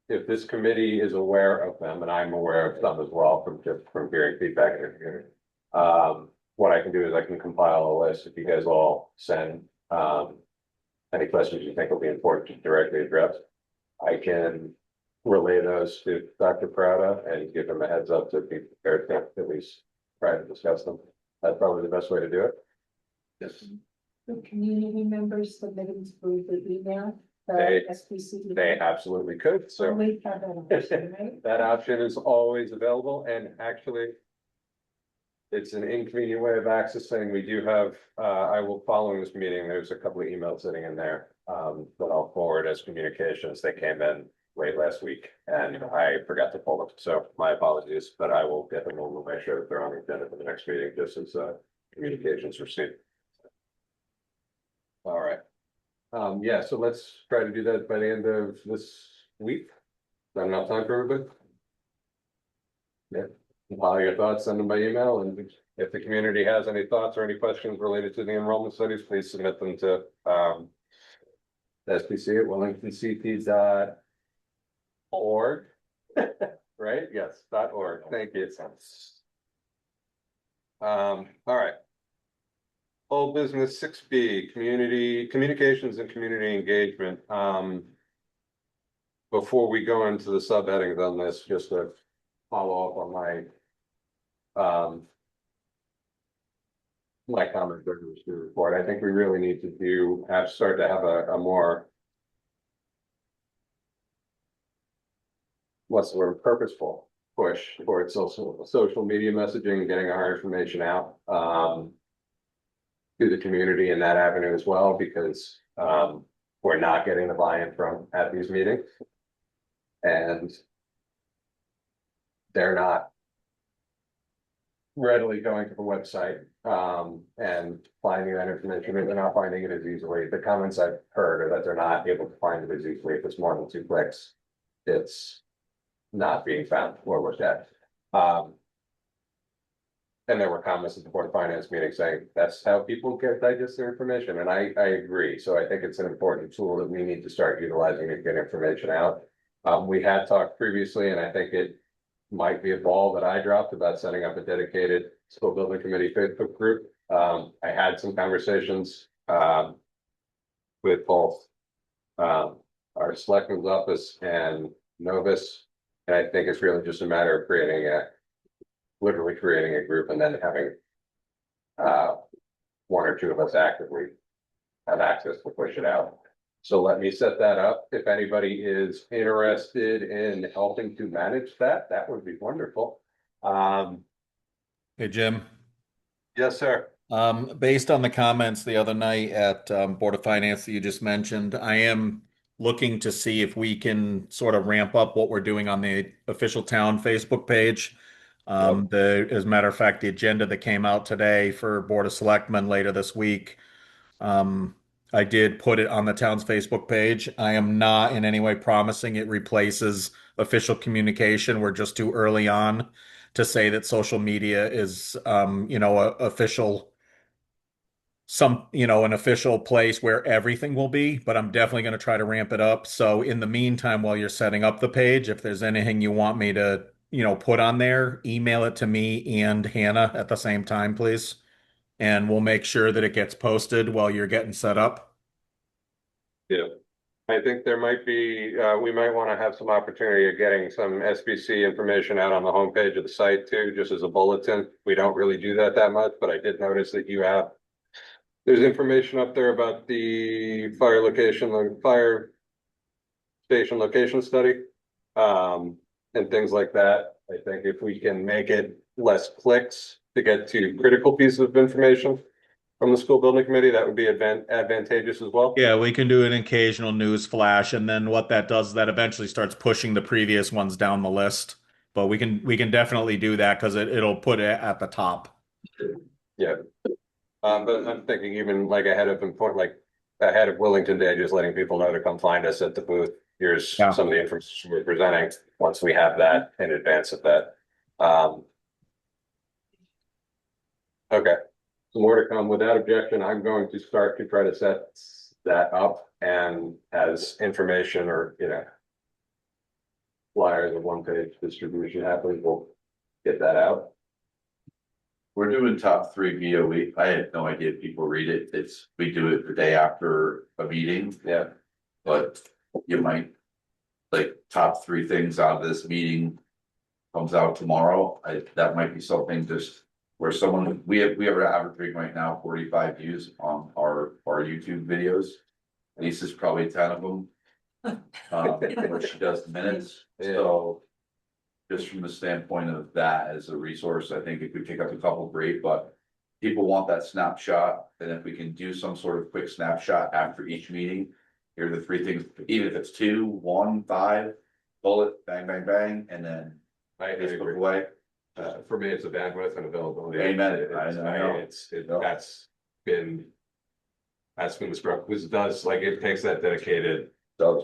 if this committee is aware of them, and I'm aware of some as well from hearing feedback in the community. What I can do is I can compile a list if you guys all send any questions you think will be important to directly address. I can relay those to Dr. Prada and give him a heads up to be prepared to at least try to discuss them. That's probably the best way to do it. Yes. The community members submitting through the email, They- the SPC. They absolutely could, so We have that option, right? that option is always available, and actually. It's an inconvenient way of accessing. We do have, following this meeting, there's a couple of emails sitting in there. That I'll forward as communications. They came in late last week and I forgot to pull them. So my apologies, but I will get them. We'll make sure that they're on the agenda for the next meeting, just as communications received. All right. Yeah, so let's try to do that by the end of this week. Is that enough time for everybody? Yeah. Compile your thoughts, send them by email, and if the community has any thoughts or any questions related to the enrollment studies, please submit them to SPC at willingtonct.org. Org. Right? Yes, .org. Thank you. All right. Old business 6B, community communications and community engagement. Before we go into the subheadings on this, just to follow up on my comment during the report, I think we really need to start to have a more, what's the word, purposeful push towards social media messaging and getting our information out to the community in that avenue as well, because we're not getting the buy-in from at these meetings. And they're not readily going to the website and finding that information. They're not finding it as easily. The comments I've heard are that they're not able to find it as easily. If it's more than 2 clicks, it's not being found or looked at. And there were comments at the Board of Finance meeting saying that's how people digest their information. And I agree. So I think it's an important tool that we need to start utilizing to get information out. We had talked previously, and I think it might be a ball that I dropped about setting up a dedicated school building committee Facebook group. I had some conversations with both our selectman's office and Novus. And I think it's really just a matter of literally creating a group and then having one or two of us actively have access to push it out. So let me set that up. If anybody is interested in helping to manage that, that would be wonderful. Hey, Jim. Yes, sir. Based on the comments the other night at Board of Finance that you just mentioned, I am looking to see if we can sort of ramp up what we're doing on the official town Facebook page. As a matter of fact, the agenda that came out today for Board of Selectmen later this week, I did put it on the town's Facebook page. I am not in any way promising it replaces official communication. We're just too early on to say that social media is, an official place where everything will be, but I'm definitely going to try to ramp it up. So in the meantime, while you're setting up the page, if there's anything you want me to, put on there, email it to me and Hannah at the same time, please. And we'll make sure that it gets posted while you're getting set up. Yeah. I think there might be, we might want to have some opportunity of getting some SBC information out on the homepage of the site too, just as a bulletin. We don't really do that much, but I did notice that there's information up there about the fire station location study, and things like that. I think if we can make it less clicks to get to critical pieces of information from the school building committee, that would be advantageous as well. Yeah, we can do an occasional news flash, and then what that does is that eventually starts pushing the previous ones down the list. But we can definitely do that because it'll put it at the top. Yeah. But I'm thinking even like ahead of Willington Day, just letting people know to come find us at the booth. Here's some of the information we're presenting once we have that in advance of that. Okay. More to come. Without objection, I'm going to start to try to set that up, and as information or flyers of one-page distribution happens, we'll get that out. We're doing top 3 BOE. I had no idea if people read it. We do it the day after a meeting. Yeah. But you might, like, top 3 things out of this meeting comes out tomorrow. That might be something just where we have an average right now, 45 views on our YouTube videos. Lisa's probably 10 of them. Where she does minutes. So just from the standpoint of that as a resource, I think if we pick up a couple, great, but people want that snapshot. And if we can do some sort of quick snapshot after each meeting, here are the 3 things, even if it's 2, 1, 5, bullet, bang, bang, bang, and then Facebook away. For me, it's a bandwidth and availability. Amen. That's been the struggle. This does, like, it takes that dedicated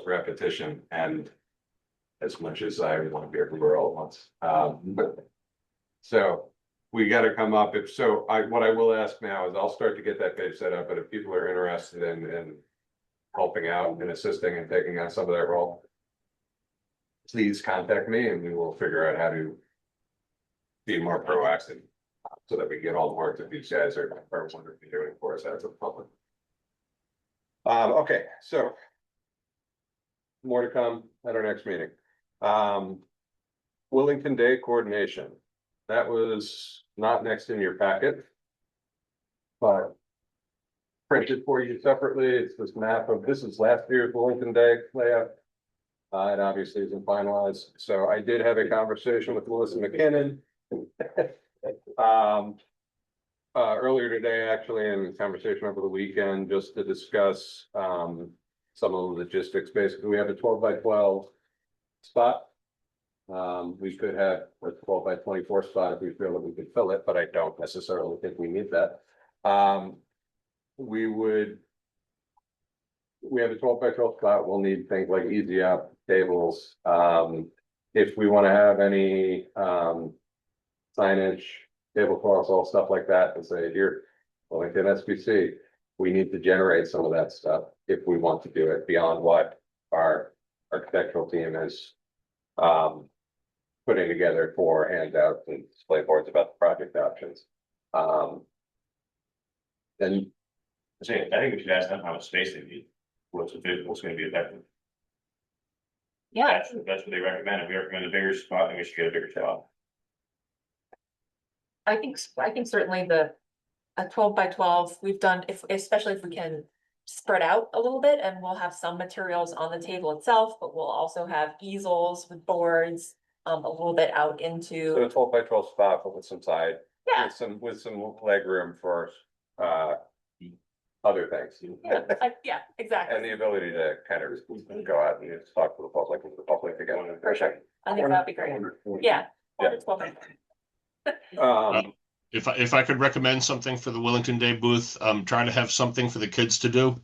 repetition, and as much as I want to be everywhere all at once. So we got to come up. What I will ask now is I'll start to get that page set up, but if people are interested in helping out and assisting and taking on some of that role, please contact me and we will figure out how to be more proactive so that we get all the work that these guys are wonderfully doing for us as a public. Okay, so more to come at our next meeting. Willington Day coordination. That was not next in your packet, but printed for you separately. It's this map of, this is last year's Willington Day layout. It obviously isn't finalized. So I did have a conversation with Melissa McKinnon. Earlier today, actually, in a conversation over the weekend, just to discuss some of the logistics. Basically, we have a 12x12 spot. We could have a 12x24 spot if we feel that we could fill it, but I don't necessarily think we need that. We have a 12x12 spot. We'll need things like easy up tables. If we want to have any signage, tablecloths, all stuff like that, and say here, Willington SBC, we need to generate some of that stuff if we want to do it beyond what our architectural team is putting together for handouts and display boards about the project options. Then I think we should ask them how much space they need. What's going to be effective. Yeah, That's what they recommend. If we recommend a bigger spot, then we should get a bigger spot. I think certainly a 12x12, we've done, especially if we can spread out a little bit, and we'll have some materials on the table itself, but we'll also have easels with boards, a little bit out so into, a 12x12 spot, but with some side, yeah, with some leg room for other things. yeah, exactly. And the ability to kind of go out and just talk to the public again. For sure. I think that'd be great. Yeah. Yeah. 12x12. If I could recommend something for the Willington Day booth, try to have something for the kids to do.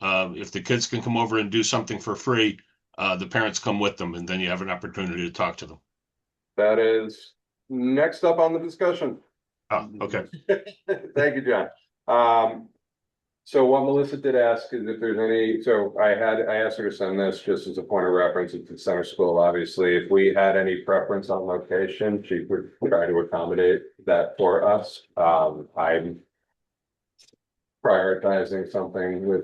If the kids can come over and do something for free, the parents come with them, and then you have an opportunity to talk to them. That is next up on the discussion. Oh, okay. Thank you, John. So what Melissa did ask is if there's any, so I asked her to send this just as a point of reference. It's the center school, obviously. If we had any preference on location, she would try to accommodate that for us. I'm prioritizing something with,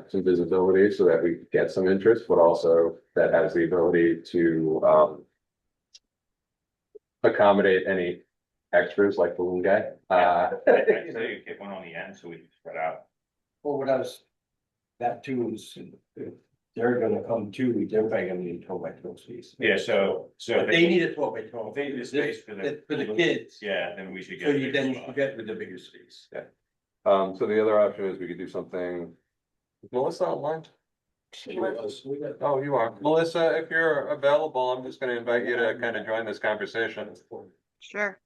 some visibility so that we get some interest, but also that has the ability to accommodate any extras like balloon guy. I'd say you get one on the end so we can spread out. Well, what I was, that too is, if they're gonna come too, they're probably gonna need 12x12 space. Yeah, so But they need a 12x12. they need a space for the kids. Yeah, then we should get. So a you bigger then spot. get with the bigger space. Yeah. So the other option is we could do something. Is Melissa online? She was. Oh, you are. Melissa, if you're available, I'm just gonna invite you to kind of join this conversation. Sure,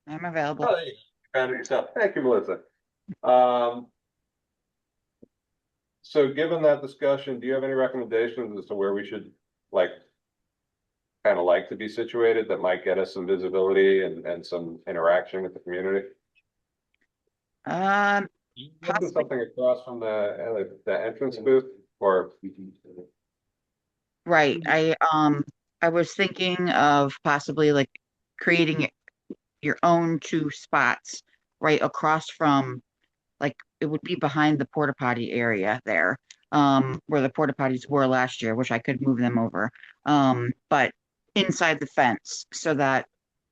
I'm available. Oh, you found it yourself. Thank you, Melissa. So given that discussion, do you have any recommendations as to where we should like to be situated that might get us some visibility and some interaction with the community? Possibly something across from the entrance booth or Right. I was thinking of possibly like creating your own two spots right across from, like, it would be behind the porta potty area there, where the porta potties were last year, which I could move them over. But inside the fence so that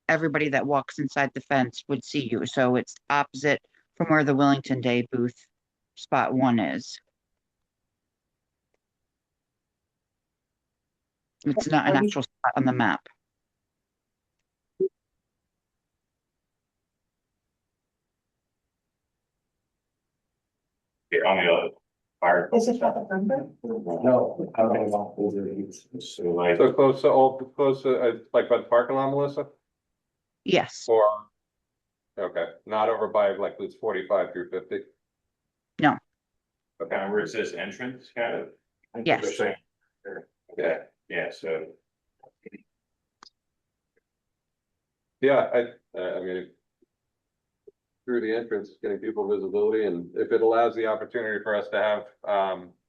everybody that walks inside the fence would see you. So it's opposite from where the Willington Day booth spot 1 is. It's not an actual spot on the map. Yeah, on the other fire. Is it for the number? No, I don't know about over these. So like, so close to like by the parking lot, Melissa? Yes. Or okay, not over by like it's 45 through 50. No. Okay, where it says entrance, kind of. Yes. yeah. Yeah, so. Yeah, I mean, through the entrance, getting people visibility, and if it allows the opportunity for us to have,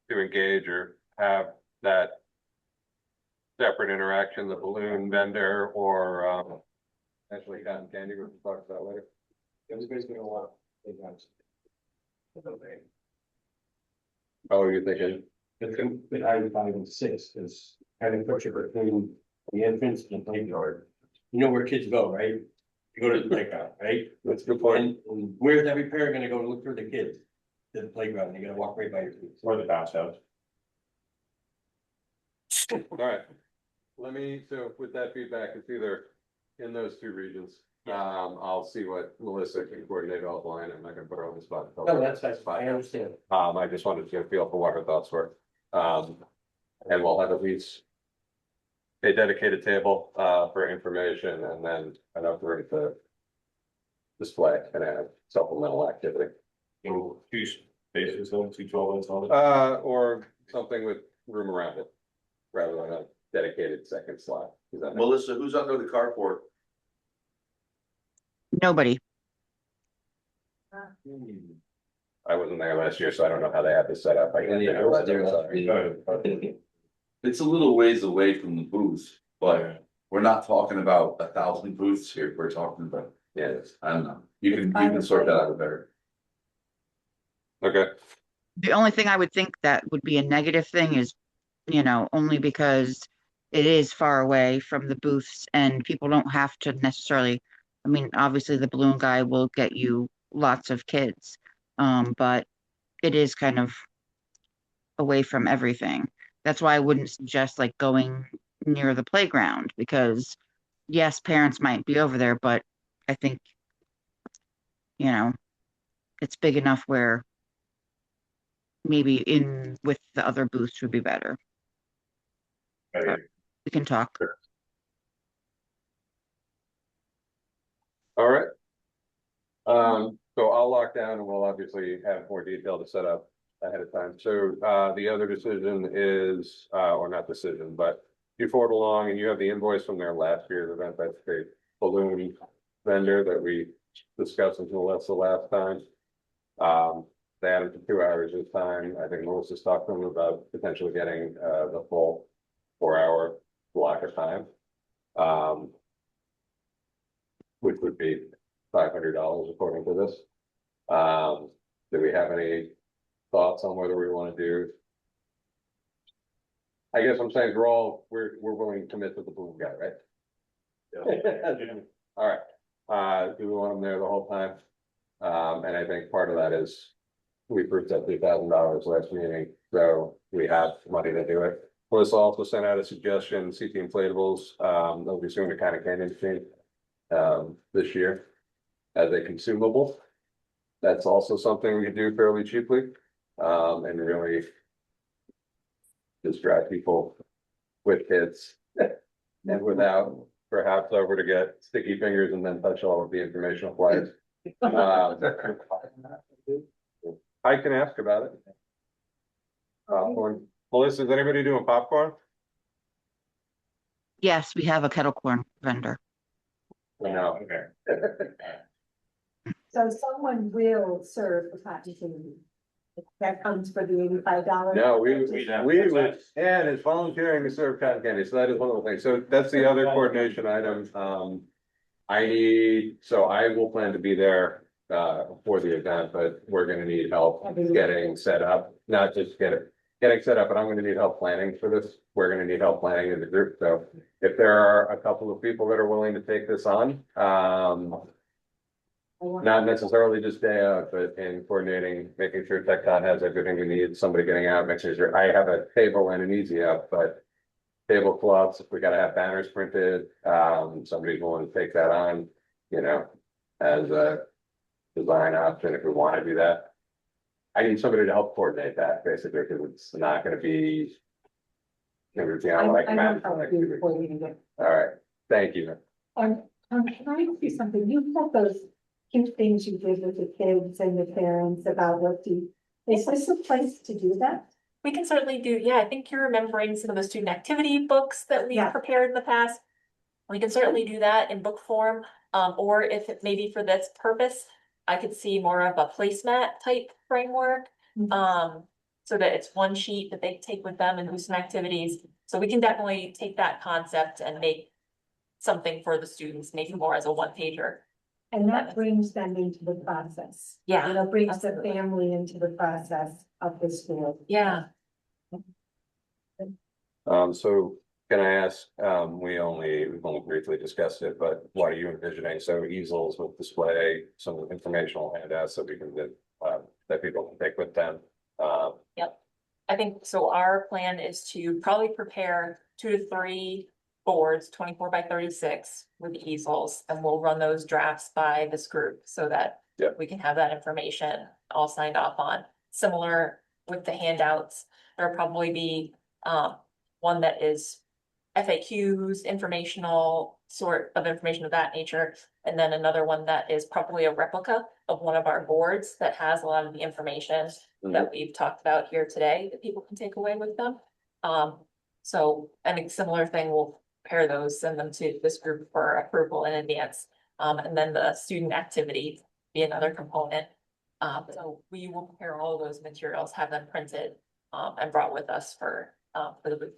to engage or have that separate interaction, the balloon vendor or, actually cotton candy, we'll talk about later. Everybody's gonna want. Oh, you're thinking, It's gonna be I-5 and 6, is having picture between the entrance and the playground. You know where kids go, right? You go to the playground, right? that's a good point. And where's every parent gonna go to look for the kids? To the playground, you gotta walk right by your kids. Or the bounce house. All right. Let me, so with that feedback, it's either in those two regions. I'll see what Melissa can coordinate offline. I'm not gonna put her on the spot. No, that's fine, I understand. I just wanted to get a feel for what her thoughts were. And we'll have at least a dedicated table, for information and then enough room to display and add supplemental activity. So 2 spaces, though, 2 12 on it. Or something with room around it, rather than a dedicated second slot. Does that make- Melissa, who's under the carport? Nobody. I wasn't there last year, so I don't know how they had this set up. I can't. Yeah, I was there last It's a little ways away from the booth, but we're not talking about 1,000 booths here. We're talking about, Yes, I don't know. You can sort that out better. okay, The only thing I would think that would be a negative thing is, only because it is far away from the booths and people don't have to necessarily, I mean, obviously the balloon guy will get you lots of kids. But it is kind of away from everything. That's why I wouldn't suggest like going near the playground because yes, parents might be over there, but I think, it's big enough where maybe in with the other booths would be better. But we can talk. all right. So I'll lock down and we'll obviously have more detail to set up ahead of time. So, the other decision is, or not decision, but you forward along and you have the invoice from their last year's event, that's the balloon vendor that we discussed with Melissa last time. They added to 2 hours this time. I think Melissa's talked to them about potentially getting, the full 4-hour block of time. Which would be $500 according to this. Do we have any thoughts on whether we want to do? I guess I'm saying we're willing to commit to the balloon guy, right? All right, do we want them there the whole time? And I think part of that is we approved that $3,000 last meeting, so we have money to do it. Melissa also sent out a suggestion, CT inflatables, they'll be soon to kind of canyon machine this year as a consumable. That's also something we could do fairly cheaply, and really just drive people with kids and without perhaps over to get sticky fingers and then touch all of the informational flyers. I can ask about it. Popcorn. Melissa, is anybody doing popcorn? Yes, we have a kettle corn vendor. No. So someone will serve the cotton candy. That comes for the $85. No, we would, and it's volunteering to serve cotton candy, so that is one of the things, so that's the other coordination item, so I will plan to be there, for the event, but we're gonna need help getting set up, not just getting set up, but I'm gonna need help planning for this, we're gonna need help planning as a group, so if there are a couple of people that are willing to take this on, not necessarily just day out, but in coordinating, making sure TechCon has everything we need, somebody getting out, making sure I have a table and an easy up, but tablecloths, if we gotta have banners printed, somebody's willing to take that on, as a design option if we want to do that. I need somebody to help coordinate that basically, because it's not gonna be. All right, thank you. Can I ask you something? You have those cute things you did with the kids and the parents about what is this a place to do that? We can certainly do, yeah, I think you're remembering some of the student activity books that we prepared in the past. We can certainly do that in book form, or if it maybe for this purpose, I could see more of a placemat type framework. So that it's one sheet that they take with them and do some activities. So we can definitely take that concept and make something for the students, make it more as a one pager. And that brings them into the process. Yeah, You know, brings the absolutely. family into the process of the school. Yeah. So can I ask, we've only briefly discussed it, but what are you envisioning? So easels with display, some informational handouts that we can, that people can take with them. Yep. I think, so our plan is to probably prepare 2 to 3 boards, 24 by 36 with easels, and we'll run those drafts by this group so that Yep. we can have that information all signed off on. Similar with the handouts, there'll probably be one that is FAQs, informational sort of information of that nature, and then another one that is probably a replica of one of our boards that has a lot of the information that we've talked about here today that people can take away with them. So I think similar thing, we'll pair those, send them to this group for approval in advance. And then the student activity be another component. So we will prepare all of those materials, have them printed and brought with us for the booth.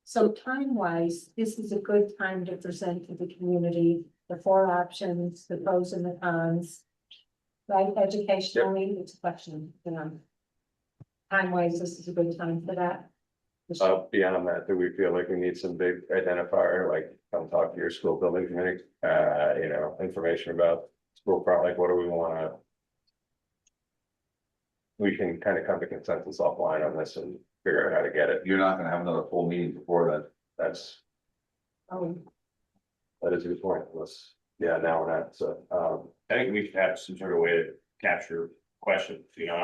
So time-wise, this is a good time to present to the community the 4 options, the pros and the cons. Right, educationally, it's a question, you know. Time-wise, this is a good time for that. Beyond that, do we feel like we need some big identifier, like come talk to your school building committee, you know, information about school like what do we wanna? We can kind of come to consensus offline on this and figure out how to get it. You're not gonna have another full meeting before that. That's, Oh, that is a good point. Yeah, now we're not, so, I think we should have some sort of way to capture questions, you know,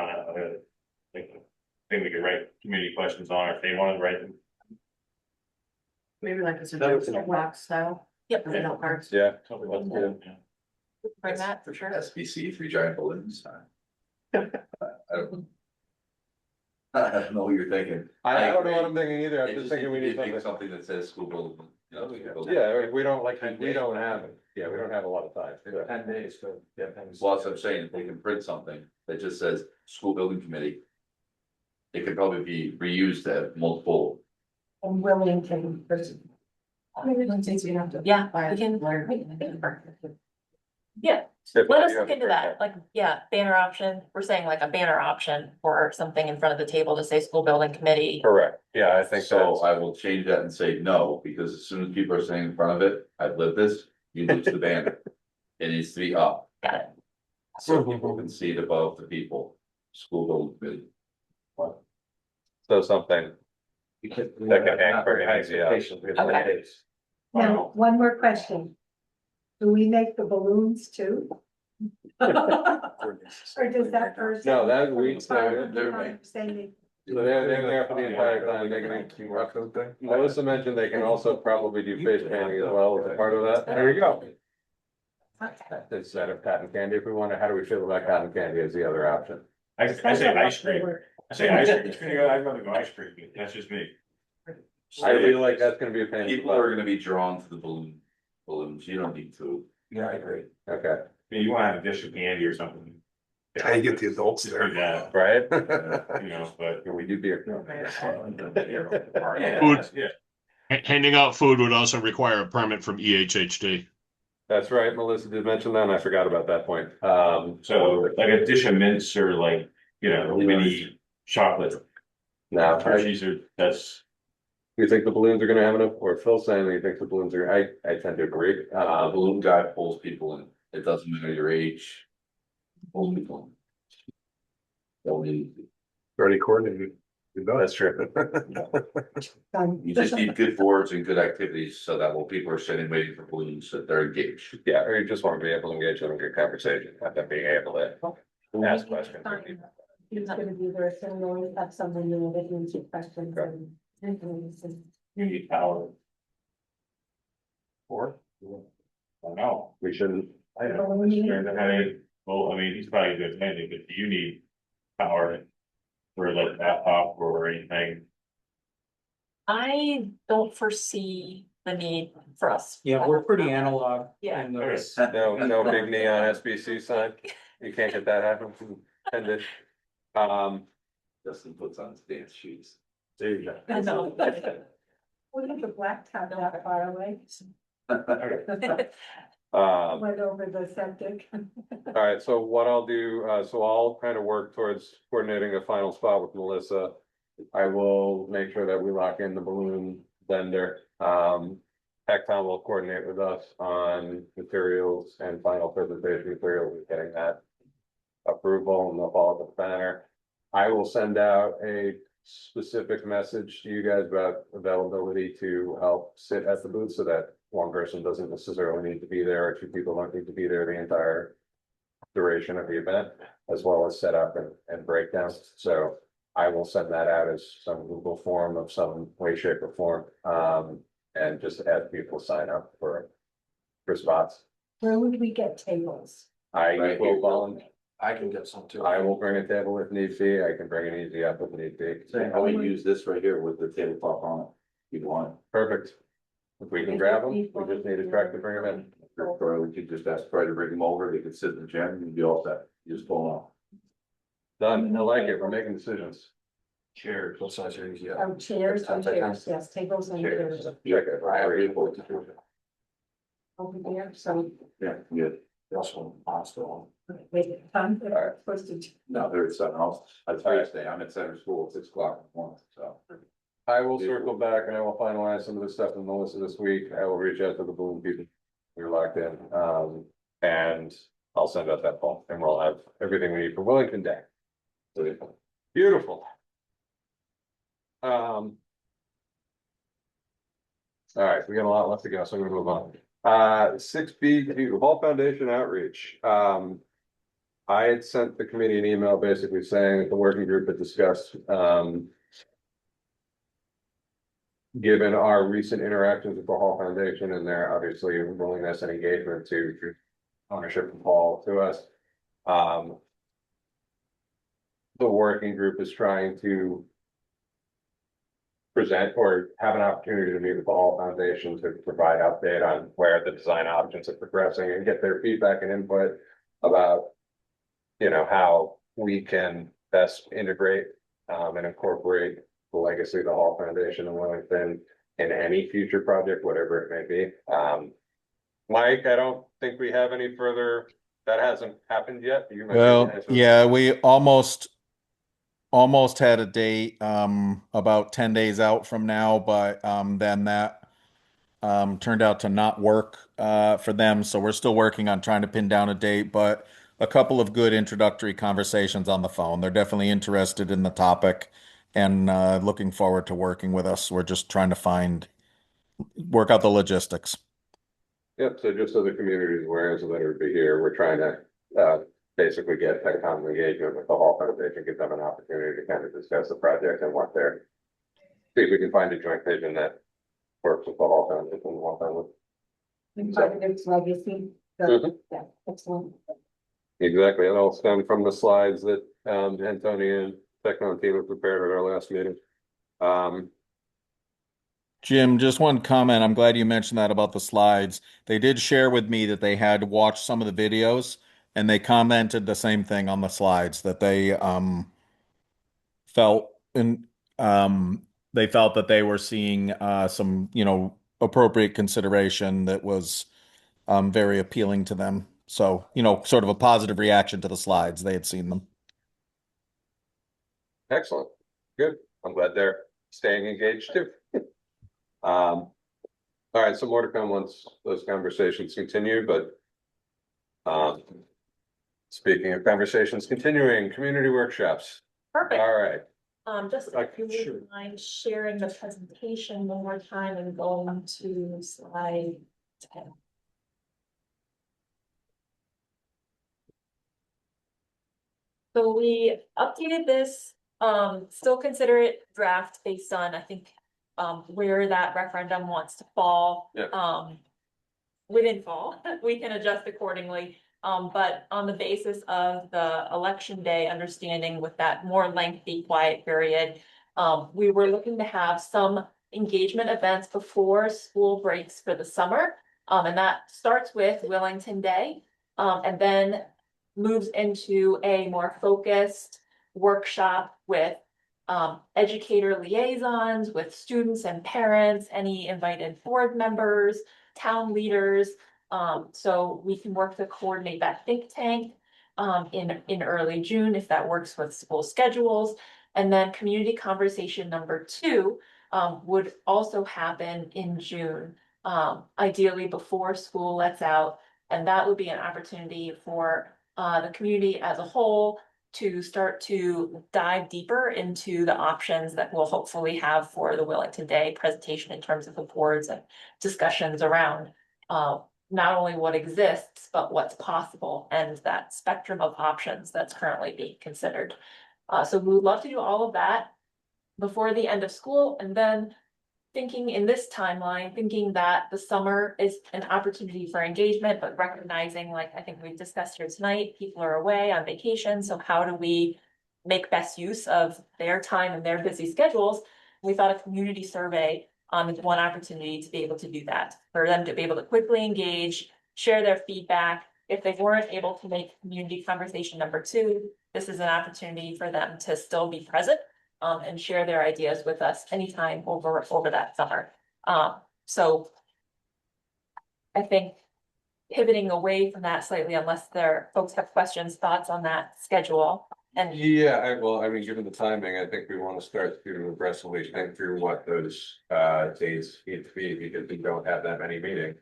like, I think we could write community questions on, if they want to write them. Maybe like a suggested box style. Yep. You know, cards. yeah. Bring that for sure. SBC, 3 giant balloons. I don't know what you're thinking. I don't know what I'm thinking either. I'm It just just thinking we need needs to be something. Something that says school building. You know, school building. Yeah, we don't we don't have it. Yeah, we don't have a lot of time. 10 days, so, yeah. 10 days. Well, that's what I'm saying, if they can print something that just says school building committee. It could probably be reused at multiple. and Willington person. Maybe it's easy enough to. Yeah, buy we can. it. Yeah, If let us you look have- into that, like, yeah, banner option, we're saying like a banner option or something in front of the table to say school building committee. Correct. Yeah, I think So so. I will change that and say no, because as soon as people are saying in front of it, I've lived this, you lose the banner. It needs to be up, Got it. so people can see it above the people, school building committee. So something. That can hang very easy up. Okay. Now, one more question. Do we make the balloons too? Or does that person? No, that we- they're- Saying So they're there for the entire time. They can. Melissa mentioned they can also probably do face painting as well as a part of that. There you go. Instead of cotton candy, if we want to, how do we feel about cotton candy as the other option? I say ice cream, I say ice cream, I'd rather go ice cream, that's just me. I feel like that's gonna be a pain. People are gonna be drawn to the balloons, you don't need to. Yeah, I agree. Okay, I mean, you want to have a dish of candy or something. How you get the adults there? Yeah, right? you know, but. We do beer. Food. Yeah. Handing out food would also require a permit from E EHHD. That's right. Melissa did mention that and I forgot about that point. So like a dish of mints or like, you know, mini chocolate Now, Hershey's or that's. you think the balloons are gonna have enough, or Phil saying that you think the balloons are, I tend to agree. The balloon guy pulls people in, it doesn't matter your age. Pulls people in. Don't need, Already coordinated. That's true. you just need good boards and good activities, so that when people are sitting waiting for balloons, that they're engaged. Yeah, or you just want to be able to engage them in good conversation, not them being able to ask questions. He's gonna be there, so we always have someone new that answers questions and. You need power. Or? I don't know, We shouldn't. I don't know. Well, I mean, he's probably good handling, but do you need power for like laptop or anything? I don't foresee the need for us. Yeah, we're pretty analog. Yeah. in those. No big neon SBC sign. You can't get that happen. Justin Justin puts on his dance shoes. There you go. I know. What if the blacktop that far away? Went over the septic. All right, so what I'll do, so I'll kind of work towards coordinating a final spot with Melissa. I will make sure that we lock in the balloon vendor. Tecton will coordinate with us on materials and final presentation materials, and getting that approval, and they'll follow up with the banner. I will send out a specific message to you guys about availability to help sit at the booth, so that one person doesn't necessarily need to be there, or two people don't need to be there the entire duration of the event, as well as setup and breakdown. So I will send that out as some Google form of some way, shape, or form, and just have people sign up for spots. Where would we get tables? I Right will here. volunteer. I can get some too. I will bring a table if need be. I can bring an easy up if need be. So how we use this right here with the tabletop on it, if you want. Perfect. If we can grab them, we just need a truck to bring them in. Or we could just ask Troy to bring them over, they could sit in the gym and be all set, you just pull off. Done. I like it. We're making decisions. Chairs, what size are these? Yeah. Oh, chairs and chairs, yes, tables and chairs Check it. I have it. over there, so. Yeah, good. That's one hospital. Wait, time, All right. supposed to. No, they're at something else. It's Thursday, I'm at center school at 6 o'clock in the morning, so. I will circle back and I will finalize some of the stuff with Melissa this week. I will reach out to the balloon people. We're locked in, and I'll send out that poll, and we'll have everything we need for Willington Day. Beautiful. All right, we got a lot left to go, so I'm gonna move on. 6B, Hall Foundation outreach. I had sent the committee an email basically saying that the working group had discussed, given our recent interactions with the Hall Foundation and their obviously willingness and engagement to ownership of Hall to us. The working group is trying to present or have an opportunity to meet with the Hall Foundation to provide update on where the design options are progressing and get their feedback and input about, you know, how we can best integrate and incorporate the legacy of the Hall Foundation and Willington in any future project, whatever it may be. Mike, I don't think we have any further, that hasn't happened yet. You might be able to Well, answer. yeah, we almost had a date about 10 days out from now, but then that turned out to not work for them. So we're still working on trying to pin down a date, but a couple of good introductory conversations on the phone. They're definitely interested in the topic and looking forward to working with us. We're just trying to work out the logistics. Yep, so just so the community is aware, so that everybody here, we're trying to basically get that common engagement with the Hall Foundation, give them an opportunity to kind of discuss the project and what they're, see if we can find a joint vision that works with the Hall Foundation and what they would. And part of its legacy, so, Mhm. yeah, excellent. Exactly, it all stemmed from the slides that Antonia and Technon team have prepared at our last meeting. Jim, just one comment. I'm glad you mentioned that about the slides. They did share with me that they had watched some of the videos and they commented the same thing on the slides that felt and they felt that they were seeing some, appropriate consideration that was very appealing to them. So, sort of a positive reaction to the slides. They had seen them. Excellent, good, I'm glad they're staying engaged too. All right, so more to come once those conversations continue, but speaking of conversations continuing, community workshops. Perfect. All right, Just if you wouldn't mind sharing the presentation one more time and going to slide 10. So we updated this, still consider it draft based on, I think, where that referendum wants to fall. Yeah. Within fall, we can adjust accordingly. But on the basis of the election day understanding with that more lengthy quiet period, we were looking to have some engagement events before school breaks for the summer. And that starts with Willington Day, and then moves into a more focused workshop with educator liaisons with students and parents, any invited board members, town leaders. So we can work to coordinate that think tank in early June, if that works with school schedules. And then community conversation number 2 would also happen in June, ideally before school lets out. And that would be an opportunity for the community as a whole to start to dive deeper into the options that we'll hopefully have for the Willington Day presentation in terms of the boards and discussions around not only what exists, but what's possible and that spectrum of options that's currently being considered. So we would love to do all of that before the end of school, and then thinking in this timeline, thinking that the summer is an opportunity for engagement, but recognizing, like I think we've discussed here tonight, people are away on vacation. So how do we make best use of their time and their busy schedules? We thought a community survey is one opportunity to be able to do that, for them to be able to quickly engage, share their feedback. If they weren't able to make community conversation number 2, this is an opportunity for them to still be present and share their ideas with us anytime over that summer. So I think pivoting away from that slightly, unless folks have questions, thoughts on that schedule. And Yeah, well, I mean, given the timing, I think we want to start to aggressively think through what those dates need to be, because we don't have that many meetings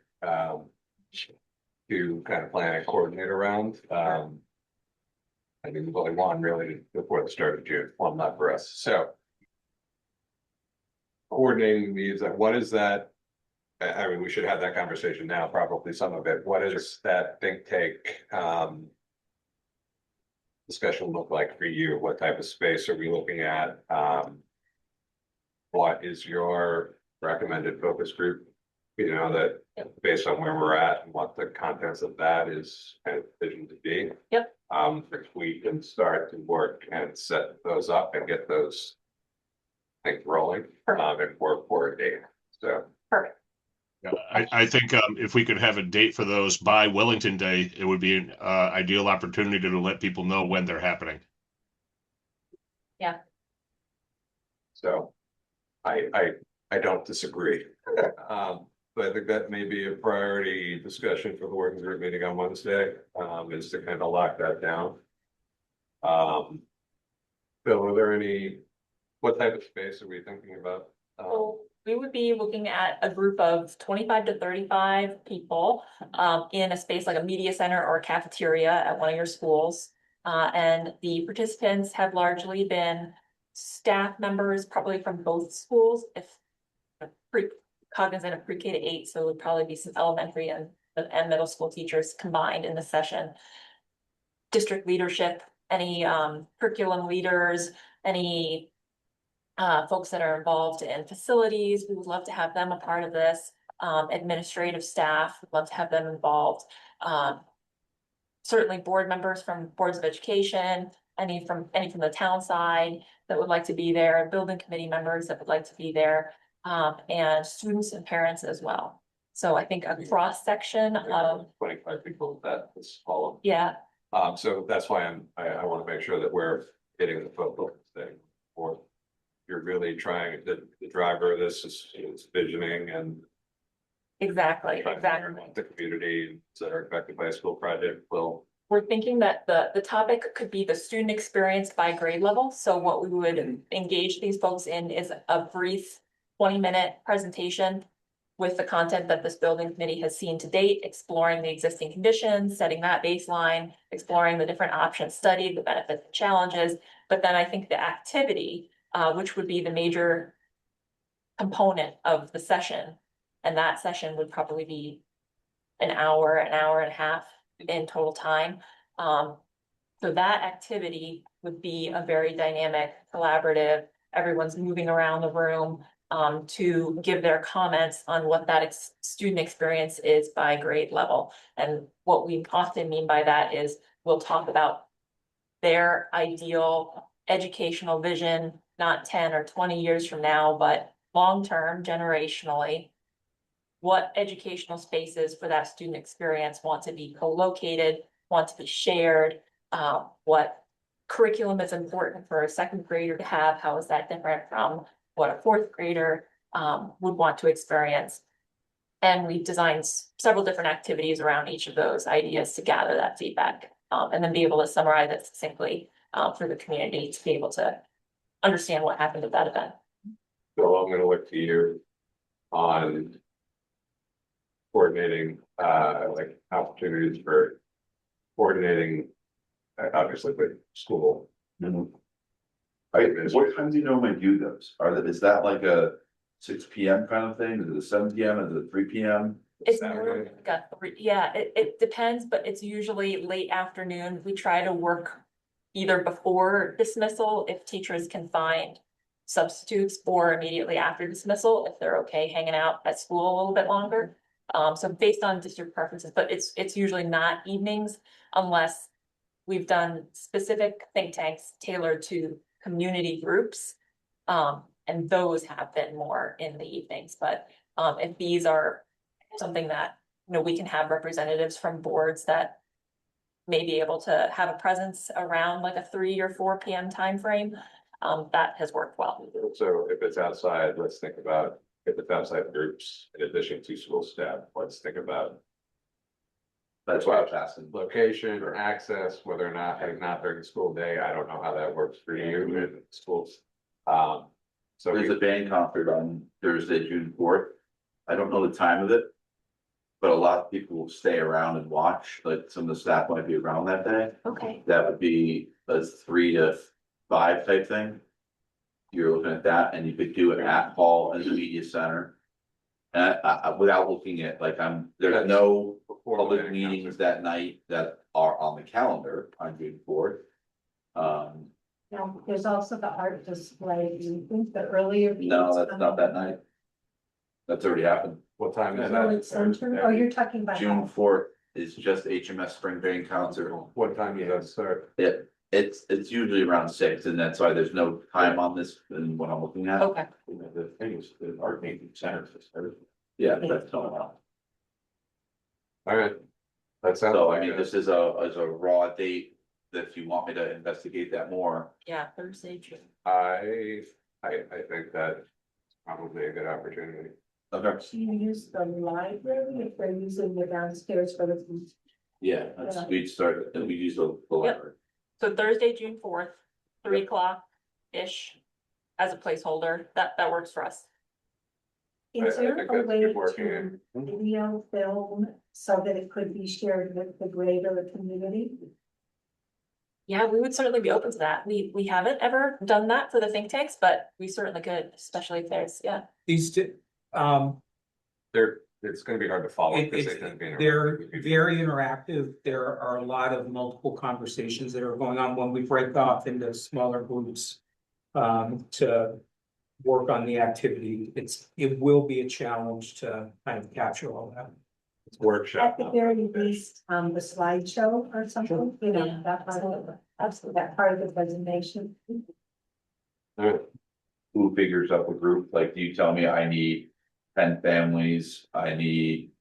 to kind of plan and coordinate around. I mean, there's only one really before the start of June, well, not for us, so. Coordinating these, what is that? I mean, we should have that conversation now, probably some of it. What is that think tank discussion look like for you? What type of space are we looking at? What is your recommended focus group? You know, that based on where we're at and what the contents of that is kind of vision to be. Yep. If we can start to work and set those up and get those things rolling, and work for a date. So. Perfect. Yeah, I think if we could have a date for those by Willington Day, it would be an ideal opportunity to let people know when they're happening. Yeah. So I don't disagree. But I think that may be a priority discussion for the working group meeting on Wednesday, is to kind of lock that down. Bill, are there what type of space are we thinking about? So we would be looking at a group of 25 to 35 people in a space like a media center or a cafeteria at one of your schools. And the participants have largely been staff members, probably from both schools, if cognizant of pre-K to 8, so it would probably be some elementary and middle school teachers combined in the session. District leadership, any curriculum leaders, any folks that are involved in facilities, we would love to have them a part of this. Administrative staff, we'd love to have them involved. Certainly board members from boards of education, any from the town side that would like to be there, building committee members that would like to be there, and students and parents as well. So I think a cross section of 25 people that is all of. Yeah. So that's why I want to make sure that we're hitting the focus thing, or you're really trying, the driver of this is visioning and exactly the community that are affected by a school project will. We're thinking that the topic could be the student experience by grade level. So what we would engage these folks in is a brief 20-minute presentation with the content that this building committee has seen to date, exploring the existing conditions, setting that baseline, exploring the different options studied, the benefits and challenges. But then I think the activity, which would be the major component of the session, and that session would probably be an hour and a half in total time. So that activity would be a very dynamic, collaborative, everyone's moving around the room to give their comments on what that student experience is by grade level. And what we often mean by that is we'll talk about their ideal educational vision, not 10 or 20 years from now, but long-term, generationally, what educational spaces for that student experience want to be co-located, want to be shared, what curriculum is important for a second grader to have? How is that different from what a fourth grader would want to experience? And we designed several different activities around each of those ideas to gather that feedback, and then be able to summarize it succinctly for the community to be able to understand what happened at that event. So I'm gonna look to you on coordinating, like opportunities for coordinating, obviously with school. What time do you normally do those? Is that like a 6 p.m. kind of thing? Is it a 7 p.m.? Is it a 3 p.m.? It's more like yeah, it depends, but it's usually late afternoon. We try to work either before dismissal if teachers can find substitutes, or immediately after dismissal if they're okay hanging out at school a little bit longer. So based on district preferences, but it's usually not evenings unless we've done specific think tanks tailored to community groups. And those have been more in the evenings, but if these are something that, you know, we can have representatives from boards that may be able to have a presence around like a 3 or 4 p.m. timeframe, that has worked well. So if it's outside, let's think about, if it's outside groups, in addition to school staff, let's think about. That's why I was asking. Location or access, whether or not, like not during the school day, I don't know how that works for you in schools. So There's a band concert on Thursday, June 4th. I don't know the time of it. But a lot of people will stay around and watch, like some of the staff might be around that day. Okay. That would be a 3 to 5 type thing. You're looking at that, and you could do it at Hall in the media center. And without looking at, like, there's no public meetings that night that are on the calendar on June 4th. Now, there's also the art display. Do you think the earlier? No, that's not that night. That's already happened. What time is Oh, that? it's center? Oh, you're talking about. June 4th is just HMS Spring Band concert. What time does that start? It's usually around 6, and that's why there's no time on this and what I'm looking at. Okay. The thing is, the art making center is everything. Yeah, that's going on. All right. That sounds So I like mean, this is a raw date, that if you want me to investigate that more. Yeah, Thursday, June. I think that's probably a good opportunity. Okay. Do you use the library if they're using the downstairs for the? Yeah, we use the library. So Thursday, June 4th, 3 o'clock-ish as a placeholder. That works for us. Is I there think a that's way good working. to video film so that it could be shared with the greater community? Yeah, we would certainly be open to that. We haven't ever done that for the think tanks, but we certainly could, especially if there's, yeah. These two, It's gonna be hard to follow. because they tend to be they're interactive. very interactive. There are a lot of multiple conversations that are going on when we break off into smaller groups. To work on the activity. It will be a challenge to kind of capture all that. It's workshop. At the very least, the slideshow or something, you know, Yeah, that part of, absolutely, that part of the presentation. All right. Who figures out the group? Like, do you tell me I need 10 families, I need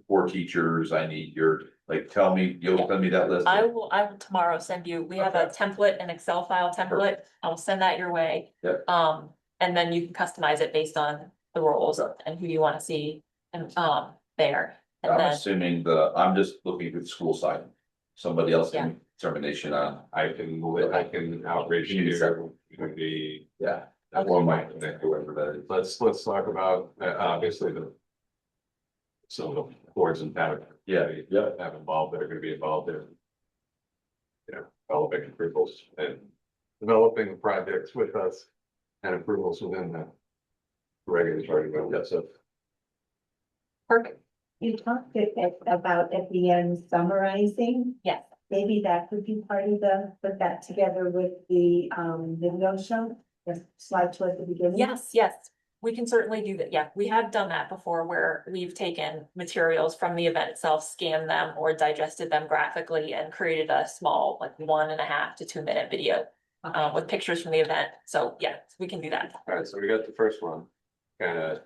4 teachers, I need you'll send me that list? I will tomorrow send you, we have a template, an Excel file template. I will send that your way. Yep. And then you can customize it based on the roles and who you want to see and there. And I'm then, assuming I'm just looking at the school side. Somebody else can determination on, I can outreach you, it would be. yeah. Okay. Or Mike, whoever that is. Let's talk about, obviously, some of the boards and town. Yeah. Have involved, that are gonna be involved in. You know, developing approvals and developing the projects with us and approvals within the. Regulatory, so. perfect, You talked about at the end summarizing. yes. Maybe that could be part of put that together with the video show, the slide at the beginning. Yes, we can certainly do that. Yeah, we have done that before where we've taken materials from the event itself, scanned them or digested them graphically and created a small, like 1.5 to 2 minute video with pictures from the event. So yeah, we can do that. All right, so we got the first one, kind of.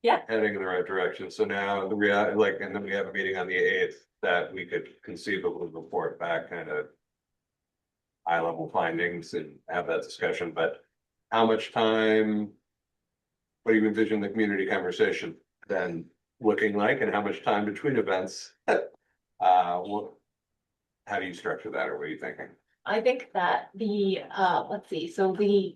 Yeah. Heading in the right direction. So now and then we have a meeting on the 8th that we could conceivably report back kind of. high level findings and have that discussion, but how much time? What do you envision the community conversation then looking like, and how much time between events? What, how do you structure that, or what are you thinking? I think that the, let's see, so the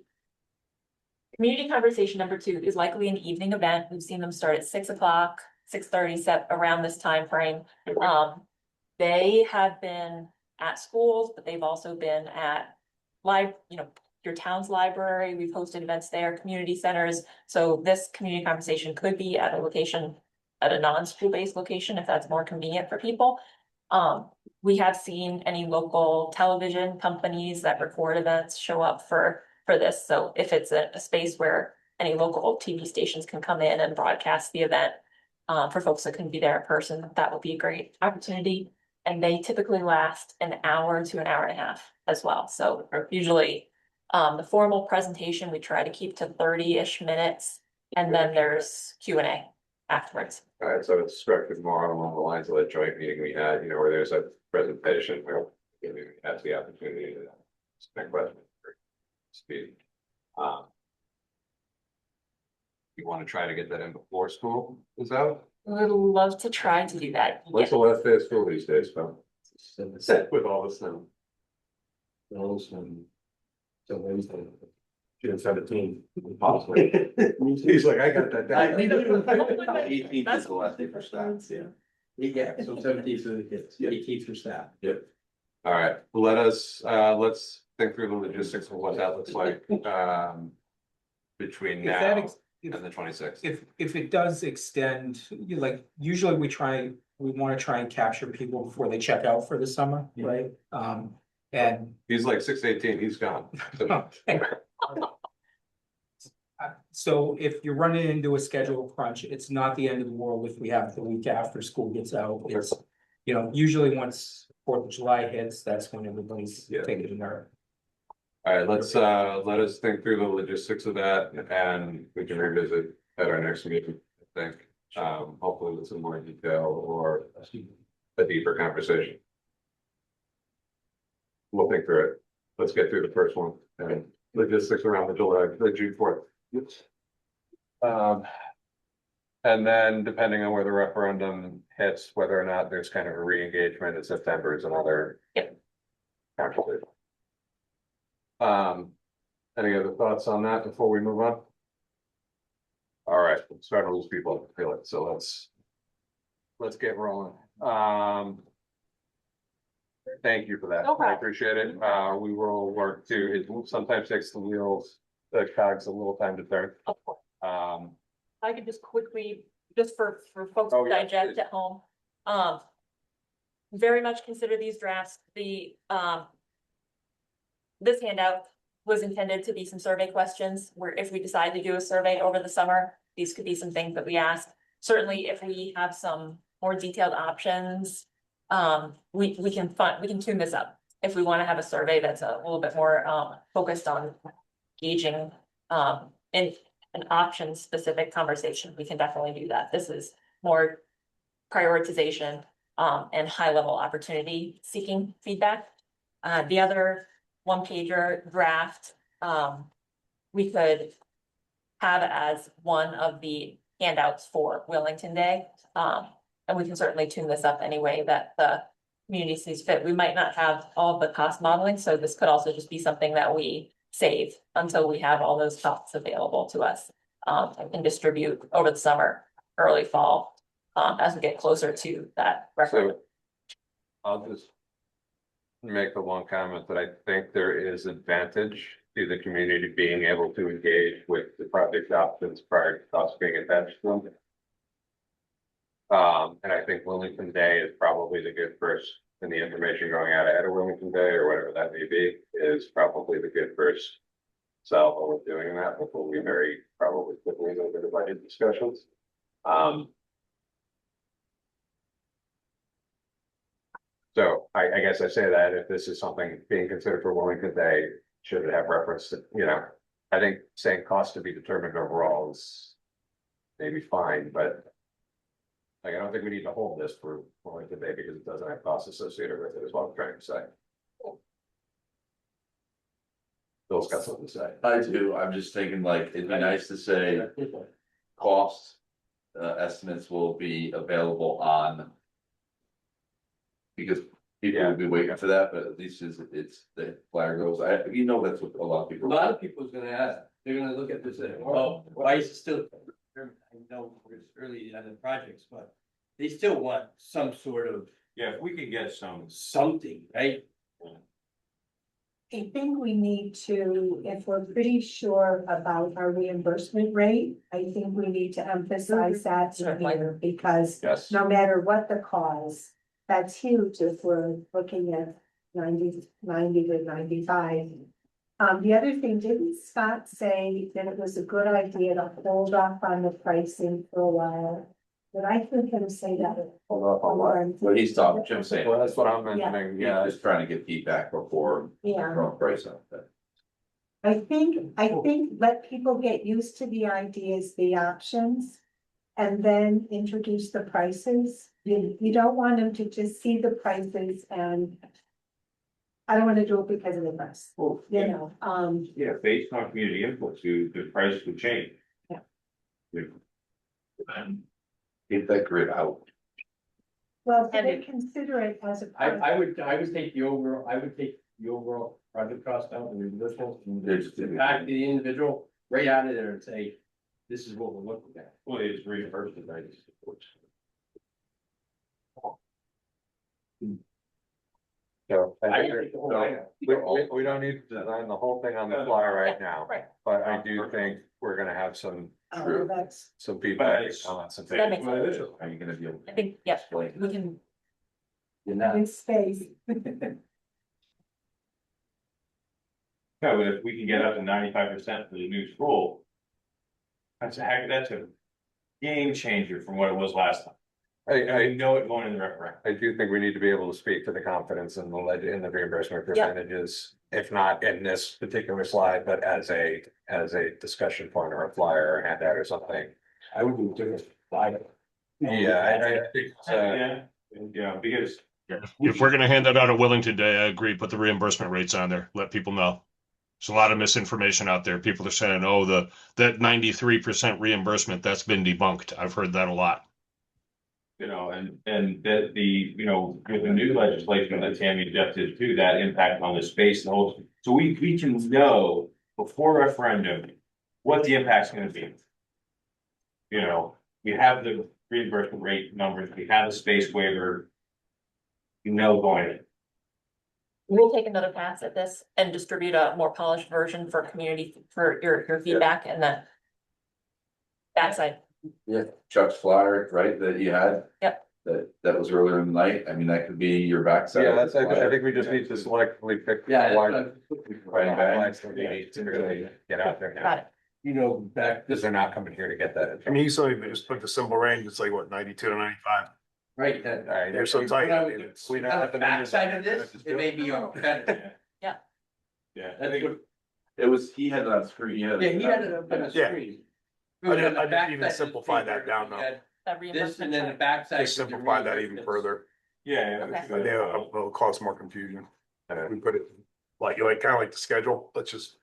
community conversation number 2 is likely an evening event. We've seen them start at 6 o'clock, 6:30, set around this time frame. They have been at schools, but they've also been at your town's library. We've hosted events there, community centers. So this community conversation could be at a location, at a non-school based location, if that's more convenient for people. We have seen any local television companies that record events show up for this. So if it's a space where any local TV stations can come in and broadcast the event, for folks that couldn't be there in person, that would be a great opportunity. And they typically last an hour to an hour and a half as well. So usually, the formal presentation, we try to keep to 30-ish minutes, and then there's Q&A afterwards. All right, so it's structured more along the lines of the joint meeting we had, where there's a presentation where we have the opportunity to ask questions or speak. You want to try to get that in before school is out? I would love to try to do that. What's the last day of school these days, Phil? With all the snow. So Wednesday, June 17th, possibly. He's like, I got that down. 18th is the last day for staff. Yeah, so 17th for the kids, 18th for staff. Yep. All right, let's think through the logistics of what that looks like, between If that now ex- and the 26th. If it does extend, usually we want to try and capture people before they check out for the summer, right? And He's like 6:18, he's gone. so if you're running into a schedule crunch, it's not the end of the world if we have the week after school gets out. It's, usually once 4th of July hits, that's when everybody's taking their. All right, let us think through the logistics of that, and we can revisit at our next meeting, I think. Hopefully with some more detail or a deeper conversation. We'll think through it. Let's get through the first one and logistics around the June 4th. And then depending on where the referendum hits, whether or not there's kind of a re-engagement in September is another conversation. Any other thoughts on that before we move on? All right, I'm starting to lose people, I feel it, so let's get rolling. Thank you for that. No problem. I appreciate it. We will work to, it sometimes takes the wheels, the cogs a little time to turn. Of course. Um, I could just quickly, just for folks Oh, to yeah, digest please. at home. Very much consider these drafts. This handout was intended to be some survey questions, where if we decide to do a survey over the summer, these could be some things that we ask. Certainly, if we have some more detailed options, we can tune this up. If we want to have a survey that's a little bit more focused on gauging in an option specific conversation, we can definitely do that. This is more prioritization and high level opportunity seeking feedback. The other one pager draft, we could have as one of the handouts for Willington Day. And we can certainly tune this up any way that the community sees fit. We might not have all of the cost modeling, so this could also just be something that we save until we have all those costs available to us, and distribute over the summer, early fall, as we get closer to that referendum. So I'll just make the one comment that I think there is advantage to the community being able to engage with the project options prior to us being attached to them. And I think Willington Day is probably the good first, and the information going out ahead of Willington Day or whatever that may be is probably the good first salvo of doing that before we very probably quickly go into the budget discussions. So I guess I say that if this is something being considered for Willington Day, should it have reference to, I think saying cost to be determined overall is maybe fine, but I don't think we need to hold this for Willington Day because it doesn't have costs associated with it, is what I'm trying to say. Bill's got something to say. I do, I'm just thinking like, it'd be nice to say cost estimates will be available on. Because people will be waiting for that, but at least it's the flyer goes, that's what a lot of A people. lot of people's gonna ask, they're gonna look at this and, oh, why is it still? I know it's early in the projects, but they still want some sort of Yeah, if we could get some. something, right? I think we need to, if we're pretty sure about our reimbursement rate, I think we need to emphasize that in here, because Yes. no matter what the cause, that's huge if we're looking at 90 to 95. The other thing, didn't Scott say that it was a good idea to hold off on the pricing for a while? Did I hear him say that? Hold up on what? What he's talking, Jim's saying. Well, that's what I'm Yeah. mentioning, Yeah, yeah. just trying to get feedback before Yeah. throwing price out there. I think let people get used to the ideas, the options. And then introduce the prices. You don't want them to just see the prices and. I don't wanna do it because of the price, Well, you know, yeah, based on community input, the price would change. Yeah. Get that grid out. well, they consider it as a. project. I would take the overall project cost out and reimbursement and back to the individual right out of there and say, this is what we're looking at. Well, it's reimbursed, right? So I I can take the whole line out. we don't need to design the whole thing on the fly right now, Right. but I do think we're gonna have some Oh, that's, feedback. But comments and That makes things. sense. Are you gonna be able I to think, yeah, explain? we can, You're not. in space. No, but if we can get up to 95% for the new school. That's a game changer from what it was last time. I know it going in the referendum. I do think we need to be able to speak to the confidence in the reimbursement percentages. If not in this particular slide, but as a discussion point or a flyer or handout or something. I would do different. Yeah, I think, Because. If we're gonna hand that out at Willington Day, I agree, put the reimbursement rates on there, let people know. There's a lot of misinformation out there. People are saying, oh, that 93% reimbursement, that's been debunked. I've heard that a lot. And that with the new legislation that Tammy suggested too, that impact on the space and the whole, so we can know before referendum what the impact's gonna be. We have the reimbursement rate numbers, we have the space waiver. Going in. we'll take another pass at this and distribute a more polished version for community, for your feedback and the backside. Yeah, Chuck's flyer, right, that you had? Yep. That was earlier in the night, I mean, that could be your backside. yeah, I think we just need to selectively pick. Yeah. Flags that we need to really get out there now. Got it. Back Because they're not coming here to get that. I mean, you saw, they just put the simple range, it's like what, 92 to 95. right. All right, They're so tight. I mean, it's. we don't On have the the numbers. backside of this, it may be better. Yeah. That's what, It was, he had it on screen, yeah, he had it up on the Yeah. screen. I didn't On the backside even of the simplify that paper, down, he though. had That This reimbursement and then the chart. backside. Just simplify that even further. Yeah. Okay. I think it'll cause more confusion. We put it kind of like the schedule, let's just.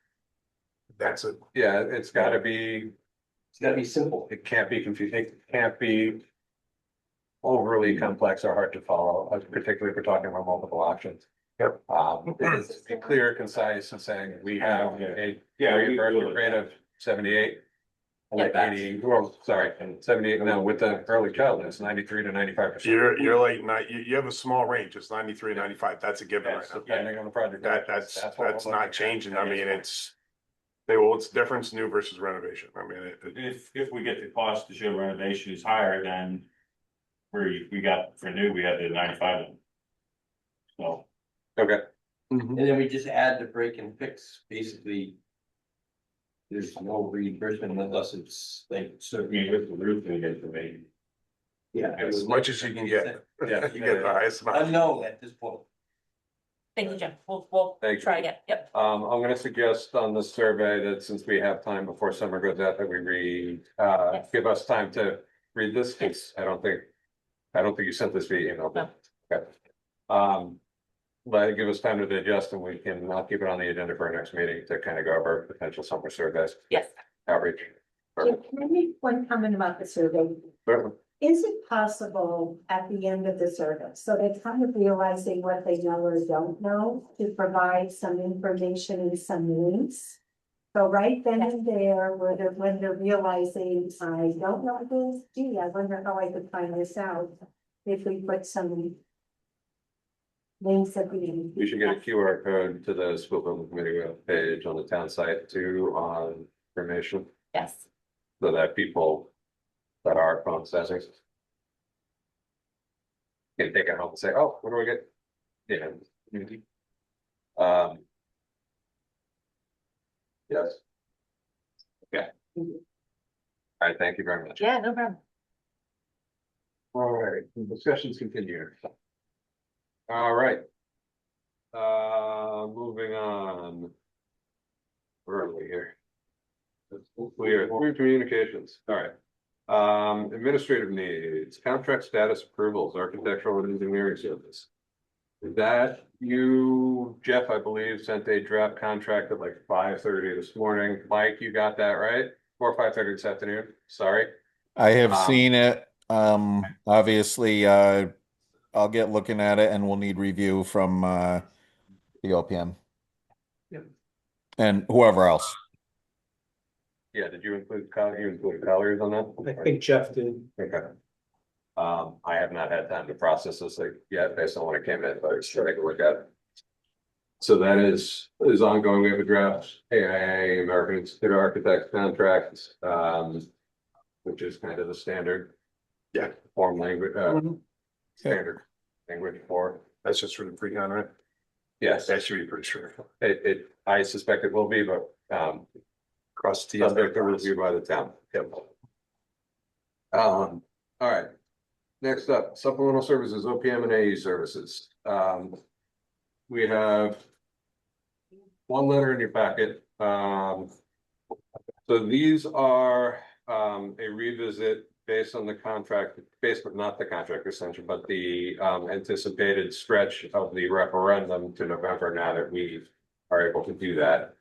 That's it. Yeah, it's gotta be, It's gotta be simple. it can't be confusing, it can't be overly complex or hard to follow, particularly if we're talking about multiple options. Yep. It's be clear, concise, and saying we have a Yeah, reimbursement rate of 78. Yeah. 80, well, sorry, 78 now with the early childhood, it's 93 to 95%. You're like, you have a small range, it's 93, 95. That's a given right That's now. depending on the project. That's what we're not looking changing, I at. mean, it's difference new versus renovation, I mean, If we get the cost to show renovation is higher than. Where we got for new, we had the 95. So. Okay. And then we just add the break and fix, basically. There's no reimbursement unless it's like, So I mean, with the roof, we get the main. yeah. as much as you can get. Yeah. You get the highest amount. Unknown at this point. Thank you, Jim. We'll Thank you. try again. Yep. I'm gonna suggest on the survey that since we have time before summer goes out, that we give us time to read this, because I don't think you sent this via email. No. Okay. give us time to digest and I'll keep it on the agenda for our next meeting to kind of go over potential summer surveys, Yes. outreach. Can I make one comment about the survey? Certainly. Is it possible at the end of the service, so they're kind of realizing what they know or don't know, to provide some information and some links? So right then and there, when they're realizing, I don't know this, gee, I wonder how I could find this out. If we put some links at the end. We should get a QR code to the school building committee page on the town site too, on information, Yes. so that people that are phone accessing can take it home and say, oh, what do we get? Yeah. Yes. Okay. All right, thank you very much. Yeah, no problem. All right, discussions continue. All right. Moving on. Where are we here? We are through communications. All right. Administrative needs, contract status approvals, architectural and engineering service. That you, Jeff, I believe, sent a draft contract at like 5:30 this morning. Mike, you got that right? Or 5:30 this afternoon. Sorry. I have seen it. Obviously, I'll get looking at it and we'll need review from the OPM. Yep. And whoever else. Yeah, did you include Colliers on that? I think Jeff did. Okay. I have not had time to process this yet based on when it came in, but I should take a look at it. So that is ongoing. We have a draft AIA, American Institute of Architects contract, which is kind of the standard. Yeah. Form language, standard language for. That's just for the pre-con, right? Yes. That should be pretty sure. I suspect it will be, but, Cross the. subject to review by the town. Yep. All right. Next up, supplemental services, OPM and AE services. We have one letter in your packet. So these are a revisit based on the contract, but not the contract extension, but the anticipated stretch of the referendum to November, now that we are able to do that.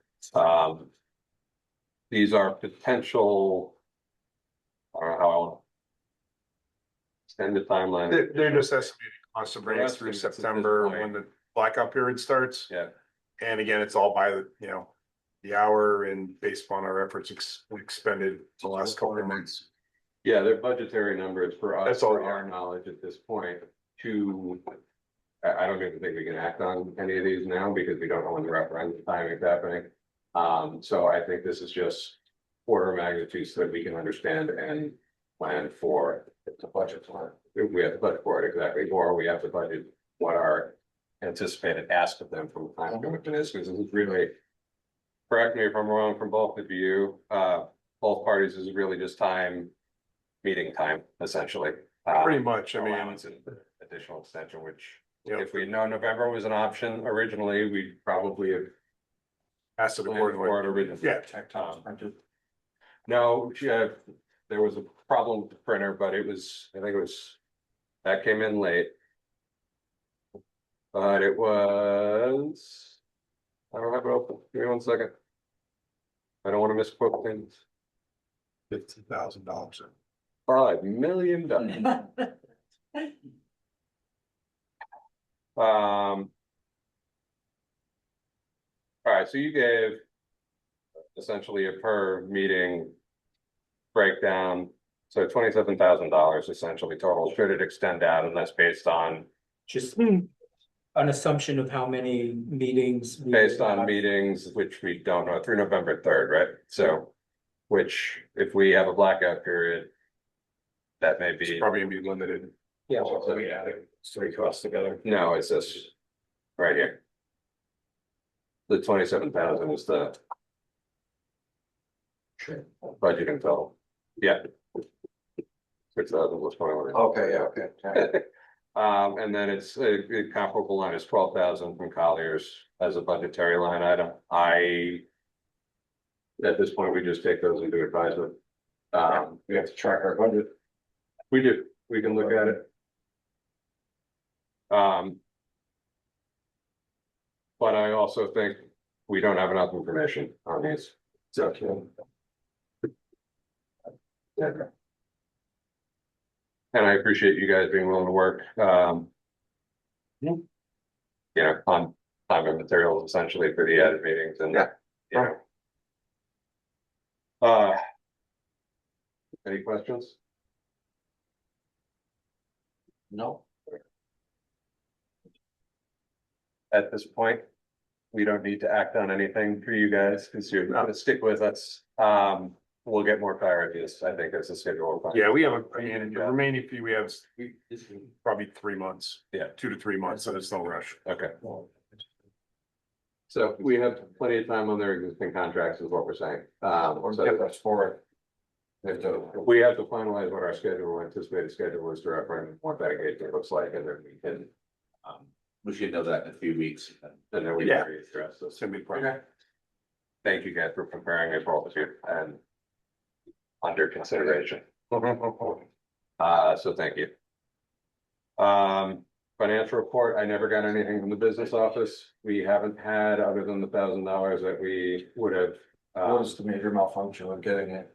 These are potential, I don't know how I want to extend the timeline. They're just estimating costs to bring us through September when the blackout period starts. Yeah. And again, it's all by the hour and based upon our efforts expended the last couple of months. Yeah, they're budgetary numbers for us, That's all, for our knowledge at this point. I don't even think we can act on any of these now because we don't know when the referendum timing is happening. So I think this is just order of magnitude so that we can understand and plan for the budget plan. We have to budget for it exactly, or we have to budget what our anticipated ask of them from time commitment is, because this is really, correct me if I'm wrong, from both of you, both parties, is really just meeting time, essentially. Pretty much, I mean. Allowance and additional extension, which if we know November was an option originally, we'd probably have asked the planned board for it originally. Yeah. No, there was a problem with the printer, but I think it was, that came in late. But it was, I don't have it open, give me 1 second. I don't want to misquote things. $15,000. $5 million. All right, so you gave essentially a per meeting breakdown, so $27,000 essentially total. Should it extend out, and that's based on Just an assumption of how many meetings. based on meetings, which we don't know, through November 3rd, right? So, which if we have a blackout period, that may be. It's probably gonna be limited. Yeah. Let me add it, 3 costs together. No, it's this right here. The 27,000 is the budgeting total. Yeah. 6,000 was 21. Okay, yeah, okay. And then it's a comparable line is 12,000 from Colliers as a budgetary line item. At this point, we just take those into advisement. We have to track our budget. We do, we can look at it. but I also think we don't have enough information on these. So. Yeah. And I appreciate you guys being willing to work, you know, on time and materials essentially for the edit meetings and, you know. Any questions? No. At this point, we don't need to act on anything for you guys, because you're gonna stick with us. We'll get more clarity, I think, as the schedule. Yeah, we have the remaining fee, we have probably 3 months. Yeah. 2 to 3 months, so there's no rush. Okay. So we have plenty of time on their existing contracts is what we're saying. So That's for. we have to finalize what our schedule, anticipated schedule is to reference what that engagement looks like, and then we can. We should know that in a few weeks. And then we Yeah. can readdress this. It's gonna be fun. Thank you guys for preparing it for all of you and under consideration. So thank you. Financial report, I never got anything from the business office. We haven't had, other than the $1,000 that we would have. What is the major malfunction of getting it?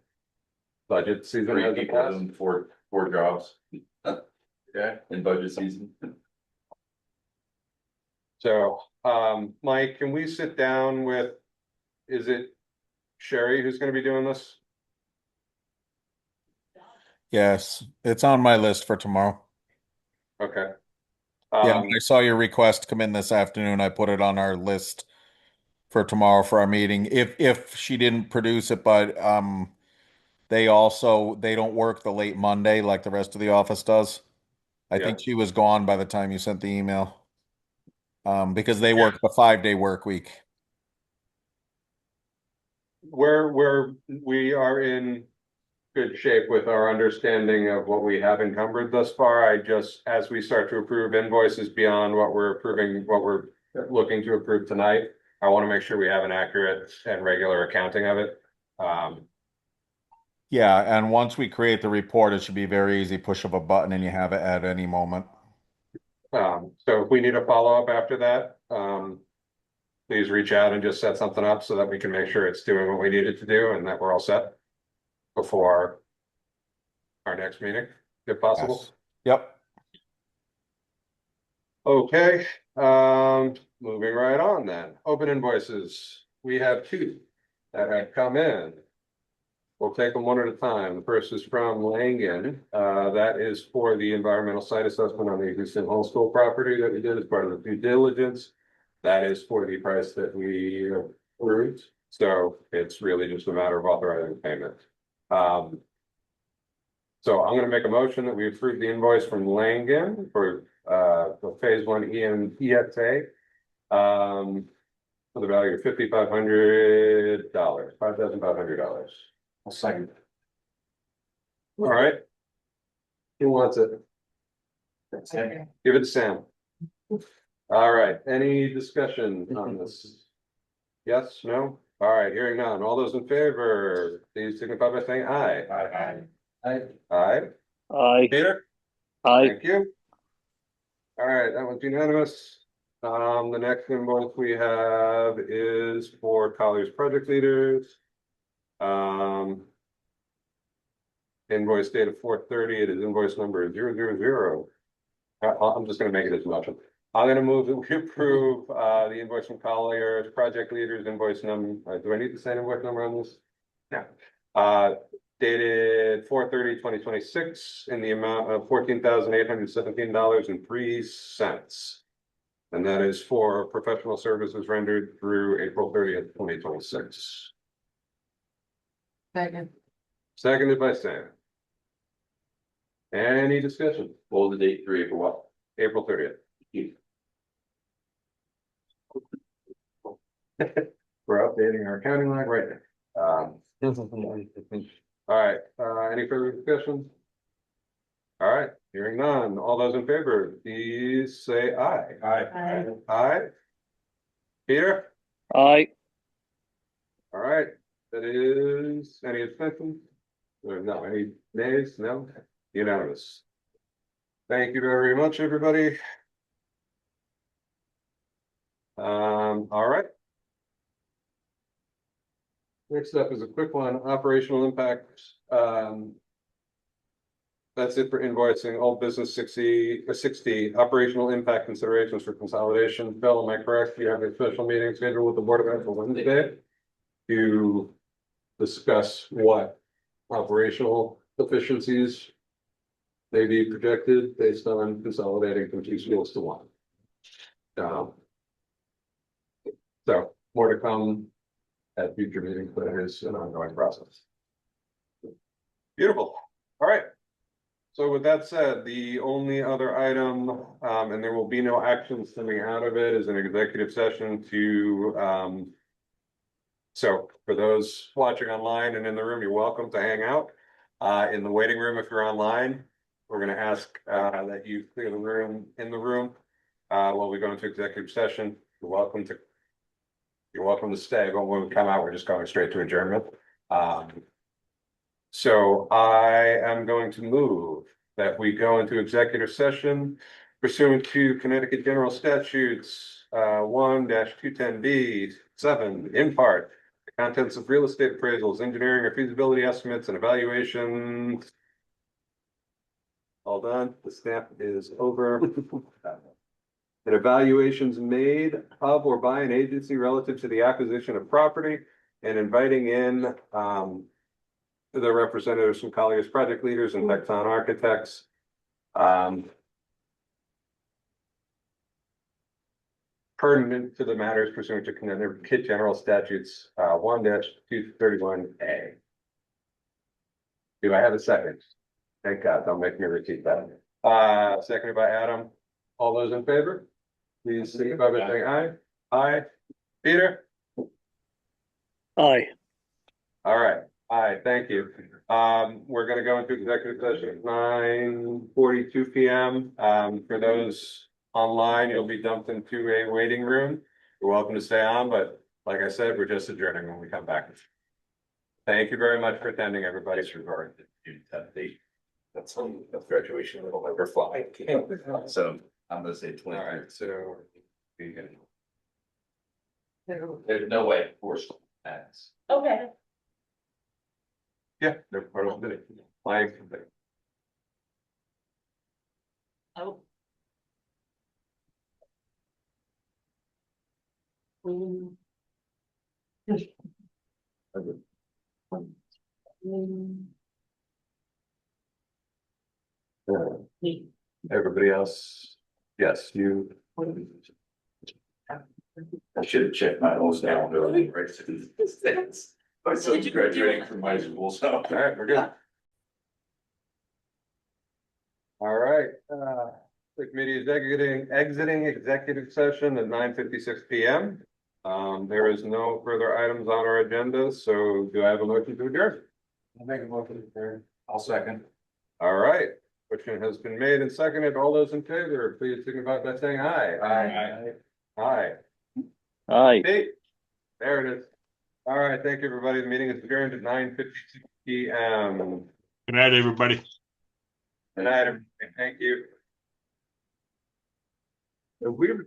Budget season 3 hasn't people passed. doing four jobs Okay. in budget season. So, Mike, can we sit down with, is it Sherry who's gonna be doing this? Yes, it's on my list for tomorrow. Okay. Yeah, I saw your request come in this afternoon. I put it on our list for tomorrow for our meeting. If she didn't produce it, but they don't work the late Monday like the rest of the office does. I think she was gone by the time you sent the email. Because they work the 5-day work week. We are in good shape with our understanding of what we have encumbered thus far. As we start to approve invoices beyond what we're approving, what we're looking to approve tonight, I want to make sure we have an accurate and regular accounting of it. Yeah, and once we create the report, it should be very easy. Push of a button and you have it at any moment. So if we need a follow-up after that, please reach out and just set something up so that we can make sure it's doing what we need it to do and that we're all set before our next meeting, if possible. Yes. Yep. Okay, moving right on then. Open invoices. We have 2 that have come in. We'll take them one at a time. The first is from Langen. That is for the environmental site assessment on the existing whole school property that we did as part of the due diligence. That is for the price that we approved. So it's really just a matter of authorizing payment. So I'm gonna make a motion that we approve the invoice from Langen for the phase 1 ESA. For the value of $5,500, $5,500. I'll second. All right. Who wants it? Okay. Give it to Sam. All right, any discussion on this? Yes, no? All right, hearing none. All those in favor, please signify by saying aye. Aye. Aye. Aye. Peter? Aye. Thank you. All right, that was unanimous. The next invoice we have is for Colliers Project Leaders. Invoice date of 4/30. It is invoice number 000. I'm just gonna make it as a motion. I'm gonna move that we approve the invoice from Colliers Project Leaders invoice number. Do I need the same invoice number on this? No. Dated 4/30/2026 in the amount of $14,817.03. And that is for professional services rendered through April 30th, 2026. Second. Seconded by Sam. Any discussion? Hold the date 3 for what? April 30th. We're updating our accounting line right now. All right, any further discussion? All right, hearing none. All those in favor, please say aye. Aye. Aye. Peter? Aye. All right, that is, any abstentions? Or no, any nays? No? Unanimous. Thank you very much, everybody. All right. Next up is a quick one, operational impact. That's it for invoicing, old business 60, operational impact considerations for consolidation. Bill, am I correct? You have a special meeting scheduled with the Board of Ed for Wednesday to discuss what operational efficiencies may be projected based on consolidating from 2 schools to 1. So more to come at future meetings, but it is an ongoing process. Beautiful. All right. So with that said, the only other item, and there will be no actions coming out of it, is an executive session to, so for those watching online and in the room, you're welcome to hang out. In the waiting room, if you're online, we're going to ask that you clear the room while we go into executive session. You're welcome to stay, but when we come out, we're just going straight to adjournment. So I am going to move that we go into executive session pursuant to Connecticut General Statutes 1-210B7, in part, the contents of real estate appraisals, engineering or feasibility estimates and evaluations. All done. The stamp is over. And evaluations made of or by an agency relative to the acquisition of property, and inviting in the representatives from Collier's project leaders and Texan architects. Pertinent to the matters pursuant to Connecticut General Statutes 1-231A. Do I have a second? Thank God, don't make me repeat that. Seconded by Adam. All those in favor? Please signify by saying aye. Aye. Peter? Aye. All right. Aye, thank you. We're gonna go into executive session at 9:42 PM. For those online, you'll be dumped into a waiting room. You're welcome to stay on, but like I said, we're just adjourning when we come back. Thank you very much for attending, everybody. That's graduation, it'll never fly. So I'm gonna say 20. All right, so. There's no way forced acts. Okay. Yeah, they're part of the flying. Oh. Everybody else? Yes, you. I should have checked my old down early, right? I'm still graduating from high school, so. All right, we're good. All right, the committee is exiting executive session at 9:56 PM. There is no further items on our agenda, so do I have a motion to adjourn? I'll make a motion to adjourn. I'll second. All right, motion has been made and seconded. All those in favor, please signify by saying aye. Aye. Aye. Aye. Hey, there it is. All right, thank you, everybody. The meeting is adjourned at 9:56 PM. Good night, everybody. Good night, everybody. Thank you. If we